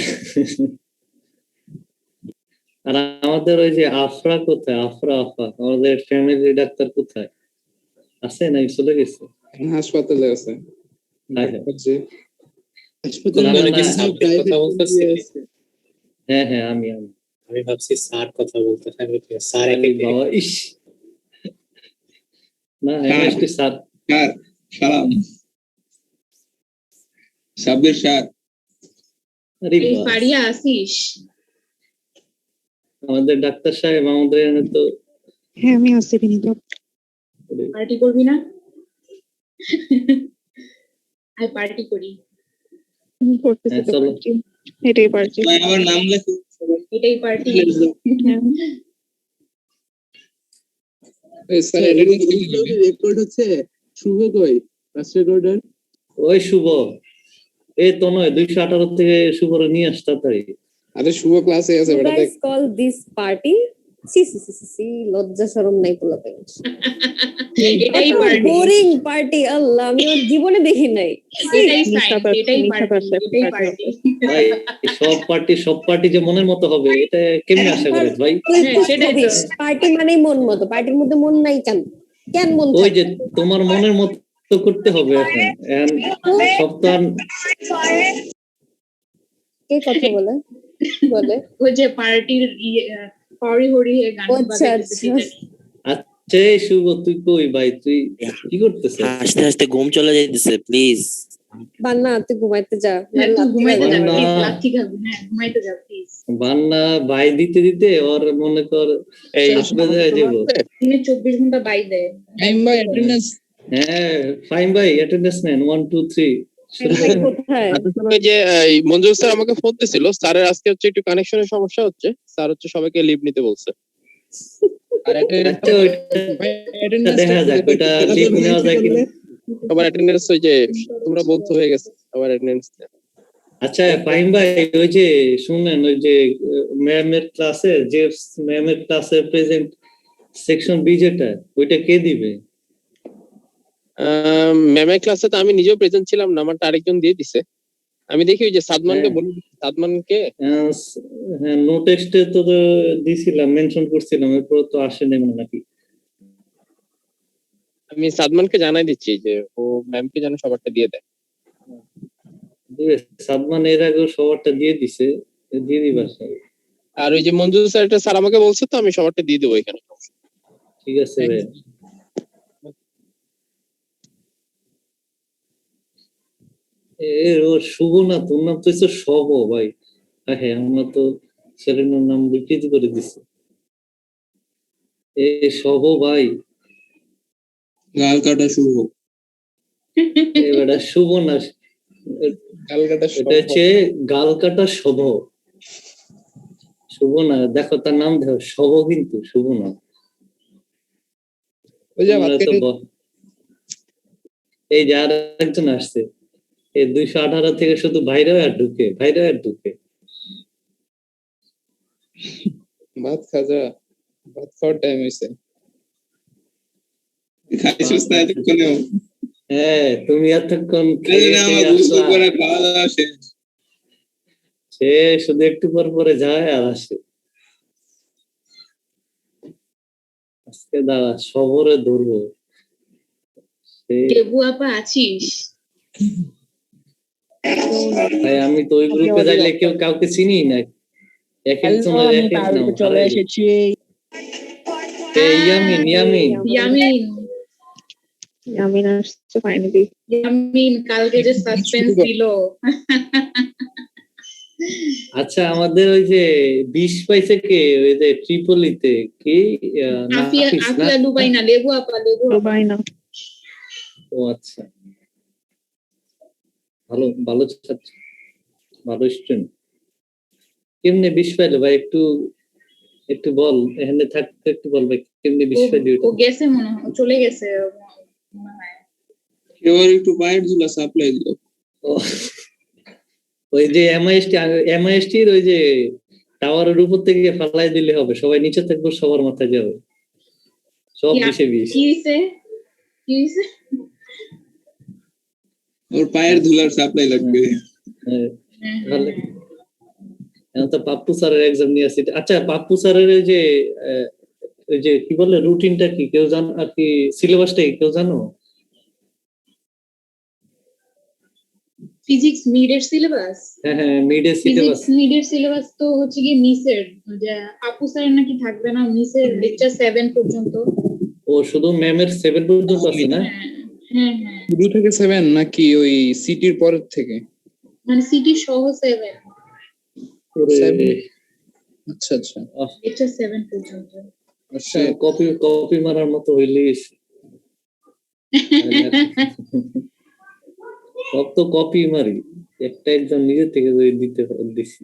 আর আমাদের ওই যে আফরা কোথায়? আফরা আমাদের ফ্যামিলি ডাক্তার কোথায় আছে? নাই চলে গেছে? হাসপাতালে আছে। হ্যাঁ, হ্যাঁ। জি। না, না, না, কথা বলতেছি হ্যাঁ হ্যাঁ আমি আমি ভাবছি স্যার কথা বলতেছেন স্যার আরে বাবা, ইস না এমএসটি স্যার স্যার সালাম সাব্বির স্যার। আরে এই বাস, পারিয়া আসিস? আমাদের ডাক্তার সাহেব আমাদের এখানে তো হ্যাঁ আমি আসছি বিনীত। পার্টি করবি না? আই পার্টি করি। আমি করতেছি হ্যাঁ, তো চলো। party। এটাই পার্টি। সবাই আমার নাম লেখো সবাই। এটাই পার্টি। স্যার রেকর্ড হচ্ছে শুভ কই ফার্স্ট রেকর্ডার ওই শুভ এই তো নয় 218 থেকে শুভর নিয়ে আস তাড়াতাড়ি। আরে শুভ ক্লাসে আছে You বেটা দেখ। guys call this party? সি লজ্জা শরম নাই পোলাপে। এটাই পার্টি। বোরিং পার্টি, আল্লাহ আমি আমার জীবনে দেখি নাই। এটাই সাইন, এটাই পার্টি, এটাই পার্টি। ভাই সব পার্টি যে মনের মতো হবে এটা কেমনে আশা করে ভাই? তুই হ্যাঁ, সেটাই তো। পার্টি মানেই মন মতো, পার্টির মধ্যে মন নাই কেন? কেন মন ওই থাকে? যে তোমার মনের মতো করতে হবে এখন। সব তো আর কে কথা বলে? বলে ওই যে পার্টির হরি হরি গান আচ্ছা বাজাইতেছে আচ্ছা। আচ্ছা এই শুভ তুই কই ভাই? তুই কি করতেছিস? হাসতে হাসতে ঘুম চলে যাইতেছে প্লিজ। বান্না তুই ঘুমাইতে যা। হ্যাঁ, তুই ঘুমাইতে যা, না। প্লিজ লাথি খাবি। হ্যাঁ, ঘুমাইতে যা প্লিজ। বান্না ভাই দিতে দিতে ওর মনে কর এই হয়ে যাবো। তুমি 24 ঘন্টা বাই দেয়। Time by attendance. হ্যাঁ ফাইন ভাই অ্যাটেন্ডেন্স নেন 1 2 3 শুরু করেন। কোথায়? ওই যে মঞ্জুর স্যার আমাকে ফোন দিছিল, স্যারের আজকে হচ্ছে একটু কানেকশনের সমস্যা হচ্ছে, স্যার হচ্ছে সবাইকে লিভ নিতে বলছে। আর আচ্ছা ওইটা দেখা যাক ওইটা লিভ নেওয়া যায় কি। সবার অ্যাটেন্ডেন্স ওই যে তোমরা বলতে হয়ে গেছে সবার অ্যাটেন্ডেন্স। আচ্ছা ফাইন ভাই ওই যে শুনেন ওই যে ম্যামের ক্লাসে যে ম্যামের ক্লাসে প্রেজেন্ট সেকশন বি যেটা ওইটা কে দিবে? ম্যামের ক্লাসে তো আমি নিজেও প্রেজেন্ট ছিলাম না, আমারটা আরেকজন দিয়ে দিছে। আমি দেখি ওই যে সাদমানকে বলি, সাদমানকে হ্যাঁ নো টেক্সটে তো দিছিলাম, মেনশন করছিলাম, এরপর তো আসে নাই মনে নাকি। আমি সাদমানকে জানাই দিচ্ছি যে ও ম্যামকে যেন সবারটা দিয়ে দেয়। সাদমান এর আগে সবারটা দিয়ে দিছে, দিয়ে দিবার। আর ওই যে মঞ্জু স্যারটা স্যার আমাকে বলছে তো আমি সবারটা দিয়ে দেবো এখানে। ঠিক আছে ভাই। ও শুভ না, তোর নাম তো হচ্ছে শব ভাই। হ্যাঁ আমরা তো ছেলের নাম বিকৃত করে দিছি। এ শব ভাই গাল কাটা শুভ। এবারে শুভ না, গাল কাটা এটা হচ্ছে গাল কাটা শব। শুভ না, দেখো তার নাম দেখো শব, কিন্তু শুভ না। এই যে আর একজন আসছে, এই 218 থেকে শুধু বাইরে আর ঢুকে ভাত খাজা, ভাত খাওয়ার টাইম হয়েছে। খাইছিস না এতক্ষণে? হ্যাঁ তুমি এতক্ষণ খাওয়া দাওয়া শেষ। সে শুধু একটু পর পরে যায় আর আসে। আজকে দাঁড়া শহরে ধরবো। দেবু আপা আছিস? ভাই আমি তো ওই গ্রুপে যাইলে কেউ কাউকে চিনি না, এক একজনের এক এক নাম। চলে এসেছি। ইয়ামিন আসছে ফাইনালি। ইয়ামিন কালকে যে সাসপেন্স দিল। আচ্ছা আমাদের ওই যে 20 পাইছে কে ওই যে ট্রিপলিতে কি? আফিয়া দুবাই না, লেবু আপা, দুবাই না। ও আচ্ছা, ভালো ভালো ছাত্র, ভালো স্টুডেন্ট। কেমনে 20 পাইলো ভাই? একটু বল, এখানে থাকতে একটু বল ভাই কেমনে 20 পাইলো? ও গেছে মনে হয়, চলে গেছে মনে হয়। কেউ একটু পায়ের ঝুলা সাপ্লাই দিল। ওই যে এমআইএসটি ওই যে টাওয়ারের উপর থেকে ফালাই দিলে হবে, সবাই নিচে থাকবে, সবার মাথায় যাবে, সব 20-20। কি হইছে? ওর পায়ের ধুলার সাপ্লাই লাগবে। এখন তো পাপ্পু স্যারের এক্সাম নিয়ে আসছি। আচ্ছা পাপ্পু স্যারের ওই যে কি বলে রুটিনটা কি কেউ জানো আর কি সিলেবাসটা কি কেউ জানো? ফিজিক্স মিডের সিলেবাস, হ্যাঁ মিডের সিলেবাস। ফিজিক্স মিডের সিলেবাস তো হচ্ছে কি মিসের, যে আপু স্যার নাকি থাকবে না, মিসের লেকচার 7 পর্যন্ত। ও শুধু ম্যামের 7 পর্যন্ত আছে না? হ্যাঁ হ্যাঁ, শুরু থেকে 7 নাকি ওই সিটির পরের থেকে? মানে সিটি সহ 7, আচ্ছা আচ্ছা, লেকচার 7 পর্যন্ত। আচ্ছা কপি মারার মতো হইলেই সব তো কপি মারি, একটা একজন নিজে থেকে যদি দিতে দিছি।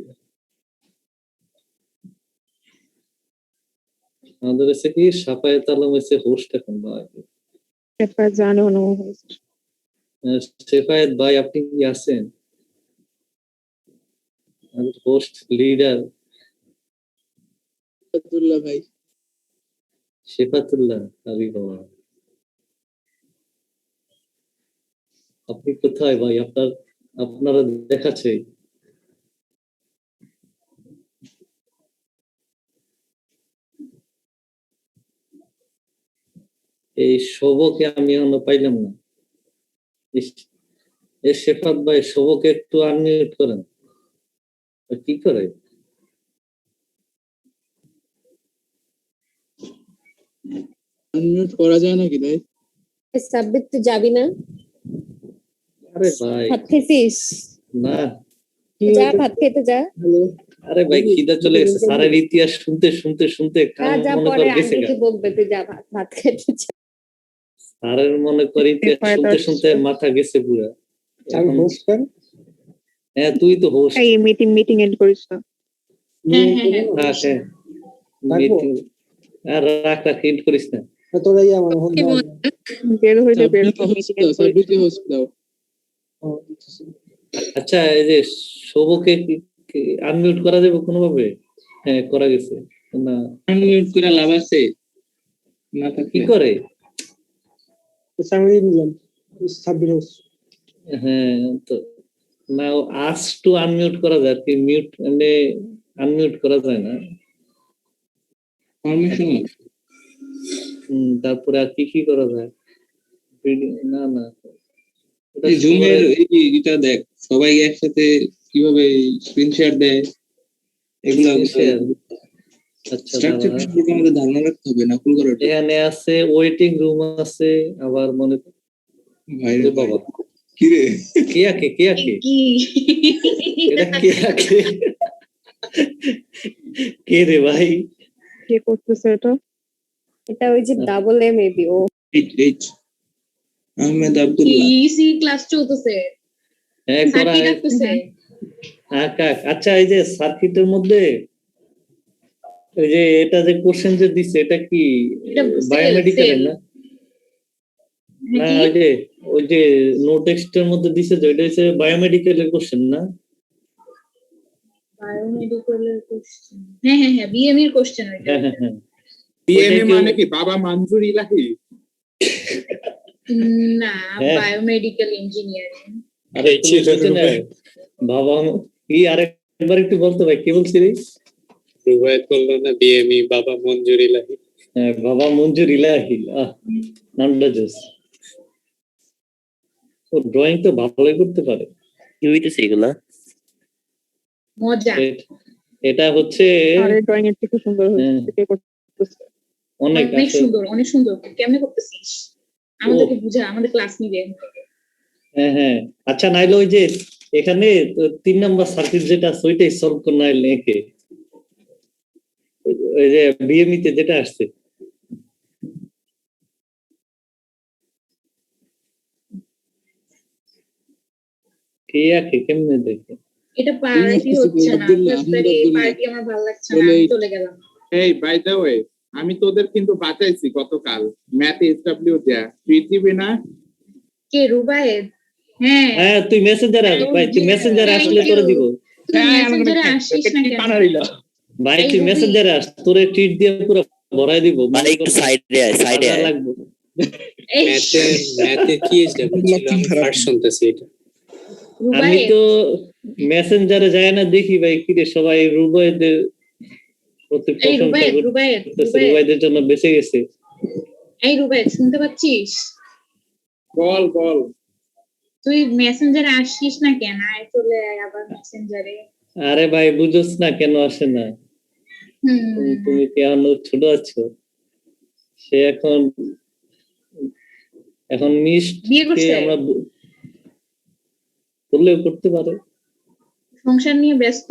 আমাদের কাছে কি সাফায়েত আলম এসে হোস্ট এখন ভাই। জানো না host। সাফায়েত ভাই আপনি কি আছেন? আমাদের হোস্ট লিডার আব্দুল্লাহ ভাই। শেফাতুল্লাহ, আরে বাবা আপনি কোথায় ভাই? আপনারা দেখাচ্ছে এই শোভকে আমি এখনো পাইলাম না। এই শেফাত ভাই শোভকে একটু আনমিউট করেন। কি করে? আনমিউট করা যায় নাকি ভাই? সাব্বির তুই যাবি না? আরে ভাই ভাত খেয়েছিস? না, যা ভাত খেতে যা। আরে ভাই খিদা চলে গেছে। স্যারের ইতিহাস শুনতে শুনতে শুনতে কান যা মনে পরে কর গেছে আন্টি কি বকবে, তুই যা ভাত খেতে যা। স্যারের মনে কর ইতিহাস শুনতে শুনতে মাথা গেছে পুরা। আমি হোস্ট কর। হ্যাঁ তুই তো হোস্ট। এই মিটিং এন্ড করিস না। মিটিং আর রাখ এন্ড করিস না। তোরাই আমার বের হইলে বের হ, মিটিং এন্ড করিস না। হোস্ট দাও। আচ্ছা এই যে শোভকে আনমিউট করা যাবে কোনোভাবে? হ্যাঁ করা গেছে না। আনমিউট করে লাভ আছে না? কি করে? হ্যাঁ তো না, আস টু আনমিউট করা যায় কি, মিউট মানে আনমিউট করা যায় না। পারমিশন তারপরে আর কি করা যায়? না না এই জুমের এইটা দেখ, সবাই একসাথে কিভাবে স্ক্রিন শেয়ার দেয় এগুলো। আচ্ছা স্ট্রাকচার সম্পর্কে আমাদের ধারণা রাখতে হবে না কুল করার। এখানে আছে ওয়েটিং রুম আছে, আবার মনে ভাই বাবা কি রে কে আকে এটা কে আকে কে রে ভাই? কে করতেছে এটা? এটা ওই যে double A maybe O H Ahmed Abdullah. ইসি ক্লাস চলতেছে, হ্যাঁ করা ডাকতেছে। আচ্ছা এই যে সার্কিটের মধ্যে ওই যে এটা যে কোশ্চেন যে দিছে এটা কি বায়োমেডিক্যাল না? না ওই যে নোট টেক্সটের মধ্যে দিছে যে এটা হচ্ছে বায়োমেডিক্যালের কোশ্চেন না? বায়োমেডিক্যালের কোশ্চেন, হ্যাঁ বিএমই এর কোশ্চেন ওইটা। হ্যাঁ বিএমএ মানে কি বাবা মঞ্জুর ইলাহি? না, বায়োমেডিক্যাল ইঞ্জিনিয়ারিং। আরে বাবা কি আরেকবার একটু বলতো ভাই, কি বলছিস? রুবায়েত বললো না বিএমই বাবা মঞ্জুর ইলাহি। হ্যাঁ বাবা মঞ্জুর ইলাহি। নামটা জোস। ও ড্রয়িং তো ভালোই করতে পারে। কি হইতেছে এগুলা? মজা। এটা হচ্ছে আরে ড্রয়িং এর থেকে সুন্দর হচ্ছে, কে করতেছে? অনেক সুন্দর। কেমনে করতেছিস? আমাদেরকে বুঝা, আমাদের ক্লাস নিবে। হ্যাঁ আচ্ছা নাইলে ওই যে এখানে 3 নাম্বার সার্কিট যেটা আছে ওইটাই সলভ করে নাইলে একে ওই যে বিএমই তে যেটা আসছে। কে আকে কেমনে দেখে এটা পার্টি হচ্ছে না, পার্টি আমার ভালো লাগছে না, আমি চলে গেলাম। এই বাই দ্য ওয়ে, আমি তোদের কিন্তু বাঁচাইছি গতকাল ম্যাথ এসডব্লিউ দেয়া, তুই দিবি না? কে রুবায়েত? হ্যাঁ তুই মেসেঞ্জারে আস ভাই, তুই মেসেঞ্জারে আসলে তোরে দিব। মেসেঞ্জারে আসিস না কেন ভাই? তুই মেসেঞ্জারে আস, তোরে ট্রিট দিয়ে পুরো ভরাই দিব। মানে একটু সাইডে লাগবে। ম্যাথে কি এসডব্লিউ ছিল? আমি ফার্স্ট শুনতেছি এটা। আমি তো মেসেঞ্জারে যায় না দেখি ভাই কি রে সবাই রুবাইদের প্রতি প্রশংসা করতেছে, রুবাইদের জন্য বেঁচে গেছে। এই রুবাই শুনতে পাচ্ছিস? বল বল। তুই মেসেঞ্জারে আসিস না কেন? আয় চলে আয় আবার মেসেঞ্জারে। আরে ভাই বুঝোস না কেন আসে না? তুমি কি এখন ছোট আছো? সে এখন মিশকে আমরা বললেও করতে পারে। সংসার নিয়ে ব্যস্ত।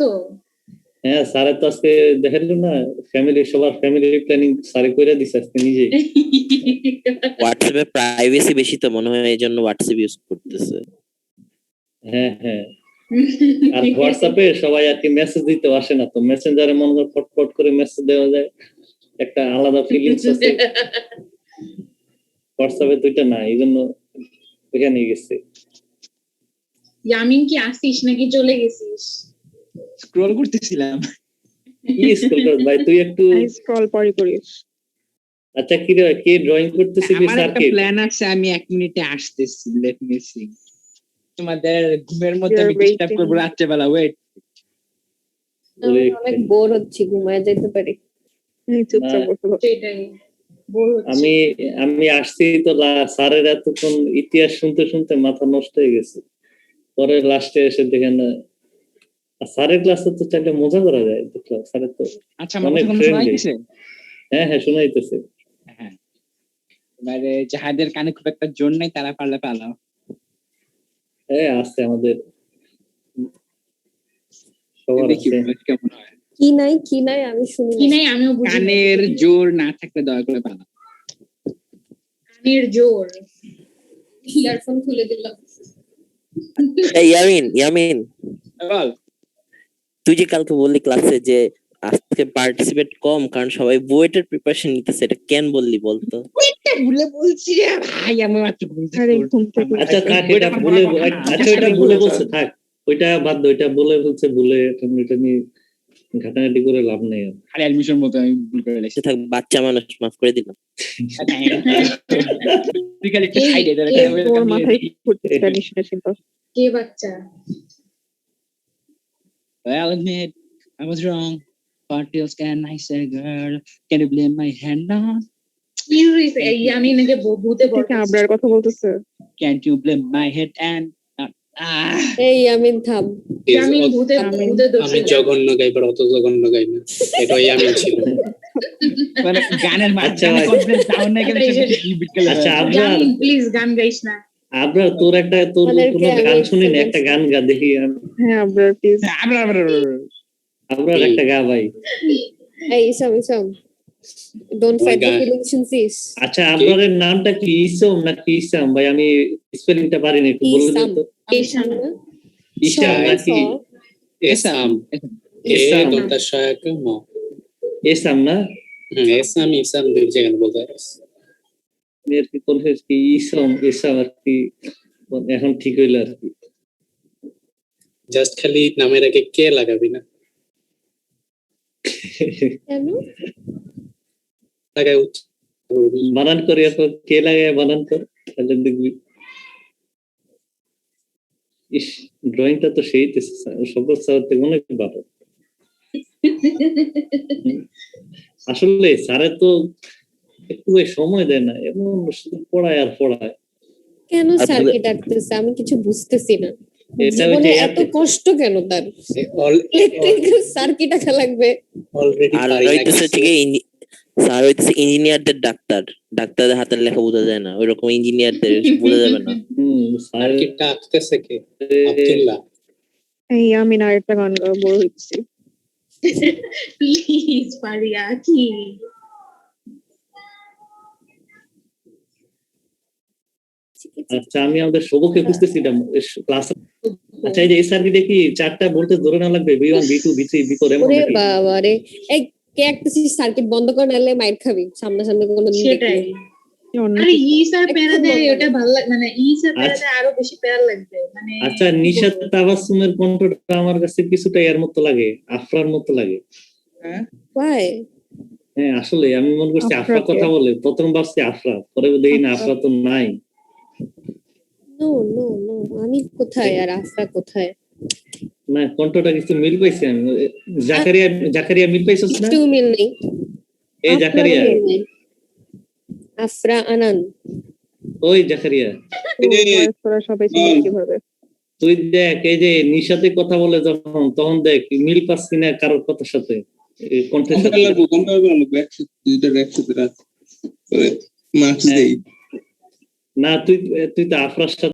হ্যাঁ, স্যারের তো আজকে দেখালো না সবার ফ্যামিলি প্ল্যানিং স্যারে কইরা দিছে আজকে নিজে। হোয়াটসঅ্যাপে প্রাইভেসি বেশি তো মনে হয় এইজন্য হোয়াটসঅ্যাপ ইউজ করতেছে। হ্যাঁ হ্যাঁ, আর হোয়াটসঅ্যাপে সবাই আর কি মেসেজ দিতে আসে না, তো মেসেঞ্জারে মনে হয় ফটফট করে মেসেজ দেওয়া যায়, একটা আলাদা ফিলিংস আছে। হোয়াটসঅ্যাপে দুইটা না, এইজন্য ওখানে গেছে। ইয়ামিন কি আসিস নাকি চলে গেছিস? স্ক্রল করতেছিলাম। কি স্ক্রল কর ভাই, তুই একটু স্ক্রল পরে করিস। আচ্ছা কি রে, কে ড্রয়িং করতেছিস? আমার একটা প্ল্যান আছে, আমি 1 মিনিটে আসতেছি। Let me see. তোমাদের ঘুমের মধ্যে আমি ডিস্টার্ব করব রাতে বেলা। ওয়েট, আমি অনেক বোর হচ্ছি, ঘুমায় যেতে পারি। চুপচাপ বসে সেটাই বোর হচ্ছি। আমি আসছি তো স্যারের এতক্ষণ ইতিহাস শুনতে শুনতে মাথা নষ্ট হয়ে গেছে। পরে লাস্টে এসে দেখেন স্যারের ক্লাসে তো চাইলে মজা করা যায়, দেখলাম স্যারের তো আচ্ছা অনেক শোনাইতেছে। হ্যাঁ হ্যাঁ শোনাইতেছে। হ্যাঁ, এবারে যাহাদের কানে খুব একটা জোর নেই তারা পারলে পালাও। হ্যাঁ আছে আমাদের সবার আছে। কেমন হয়? কি নাই আমি শুনি কি নাই আমিও বুঝি। কানের জোর না থাকলে দয়া করে পালাও। কানের জোর। ইয়ারফোন খুলে দিলাম। এই ইয়ামিন বল। তুই যে কালকে বললি ক্লাসে যে আজকে পার্টিসিপেট কম কারণ সবাই বুয়েটের প্রিপারেশন নিতেছে, এটা কেন বললি বলতো? ওইটা ভুলে বলছি রে ভাই, আমি মাত্র ঘুম থেকে আচ্ছা থাক, এটা ভুলে এটা ভুলে বলছে, থাক ওইটা বাদ দে, ওইটা বলে বলছে ভুলে, এটা নিয়ে ঘাটাঘাটি করে লাভ নেই। আরে অ্যাডমিশন মতো আমি ভুল করে লেছি। থাক, বাচ্চা মানুষ, মাফ করে দিলাম। তুই খালি একটা সাইডে দাঁড়া, ওর মাথায় ঘুরতে স্প্যানিশটা ছিল। কে বাচ্চা? Well, admit I was wrong. What else can I say, girl? Can you blame my hand on? কি হইছে? ইয়ামিন নাকি ভূতে বলছে। আবরার কথা বলতেছে। Can't you blame my head and এই ইয়ামিন থাম। ইয়ামিন ভূতে দোষ। আমি জঘন্য গাইবার অত জঘন্য গাই না, এটাই আমি ছিল। মানে গানের মাঝখানে কনফিডেন্স ডাউন না গেলে কি বিটকেল। আচ্ছা আবরার, ইয়ামিন প্লিজ গান গাইস না। আবরার তোর কোনো গান শুনি না, একটা গান গা দেখি। হ্যাঁ আবরার প্লিজ। আবরার একটা গা ভাই। এই Isam don't fight the feelings sis. আচ্ছা আবরারের নামটা কি, ইসম নাকি ইসাম ভাই? আমি স্পেলিংটা পারি না, একটু বলে দাও তো। ইসাম নাকি এসাম? এ দন্তা সহায়ক ম এসাম না? ইসাম দুই জায়গায় বলতে হয়। এর কি কনফিউজ কি ইসাম আর কি এখন ঠিক হইলো আর কি। জাস্ট খালি নামের আগে কে লাগাবি না? কেন লাগাই বানান করে এত কে লাগায় বানান কর, তাহলে দেখবি। ইস, ড্রয়িংটা তো সেই সকল স্যারতে অনেক ভালো। আসলে স্যারের তো একটু সময় দেয় না, এমন শুধু পড়ায় আর পড়ায়। কেন স্যারকে ডাকতেছে আমি কিছু বুঝতেছি না। এটা জীবনে এত কষ্ট কেন তার? স্যার কি টাকা লাগবে? আর হইতেছে ঠিক স্যার হইতেছে ইঞ্জিনিয়ারদের ডাক্তার, ডাক্তারদের হাতের লেখা বোঝা যায় না, ওইরকম ইঞ্জিনিয়ারদের বোঝা যাবে না। স্যার কি ডাকতেছে কে? আব্দুল্লাহ। এই আমি না একটা গান বল হইছি। প্লিজ পারিয়া কি আচ্ছা আমি আমাদের সবকে খুঁজতেছি ক্লাস। আচ্ছা এই যে এই স্যার কি দেখি 4টা বলতে ধরে না লাগবে, B1 B2 B3 B4 এমন ওরে নাকি? বাবা রে, এই কে একটা সার্কিট বন্ধ করে নালে মাইর খাবি সামনাসামনি কোনো দিন। সেটাই। আরে ই স্যার প্যারা দেয়, ওটা ভালো লাগে মানে ই স্যার প্যারা দেয় আরো বেশি প্যারা লাগবে মানে। আচ্ছা নিশাত তাবাসসুমের কণ্ঠটা আমার কাছে কিছুটা এর মতো লাগে, আফরার মতো লাগে। Why? হ্যাঁ আসলে আমি মনে করছি আফরা কথা বলে, প্রথম ভাবছি আফরা, পরে দেখি না আফরা তো নাই। নো নো নো, আমি কোথায় আর আফরা কোথায়? না কণ্ঠটা কিছু মিল পাইছি আমি। জাকারিয়া জাকারিয়া মিল পাইছস না? একটু মিল নেই। এই জাকারিয়া, আফরা আনান। ওই জাকারিয়া, ভয়েস করা সবাই চিনে কিভাবে? তুই দেখ এই যে নিশাতে কথা বলে যখন, তখন দেখ মিল পাচ্ছি না কারোর কথার সাথে, এই কণ্ঠের সাথে। মার্কস দেই না তুই তো আফরার সাথে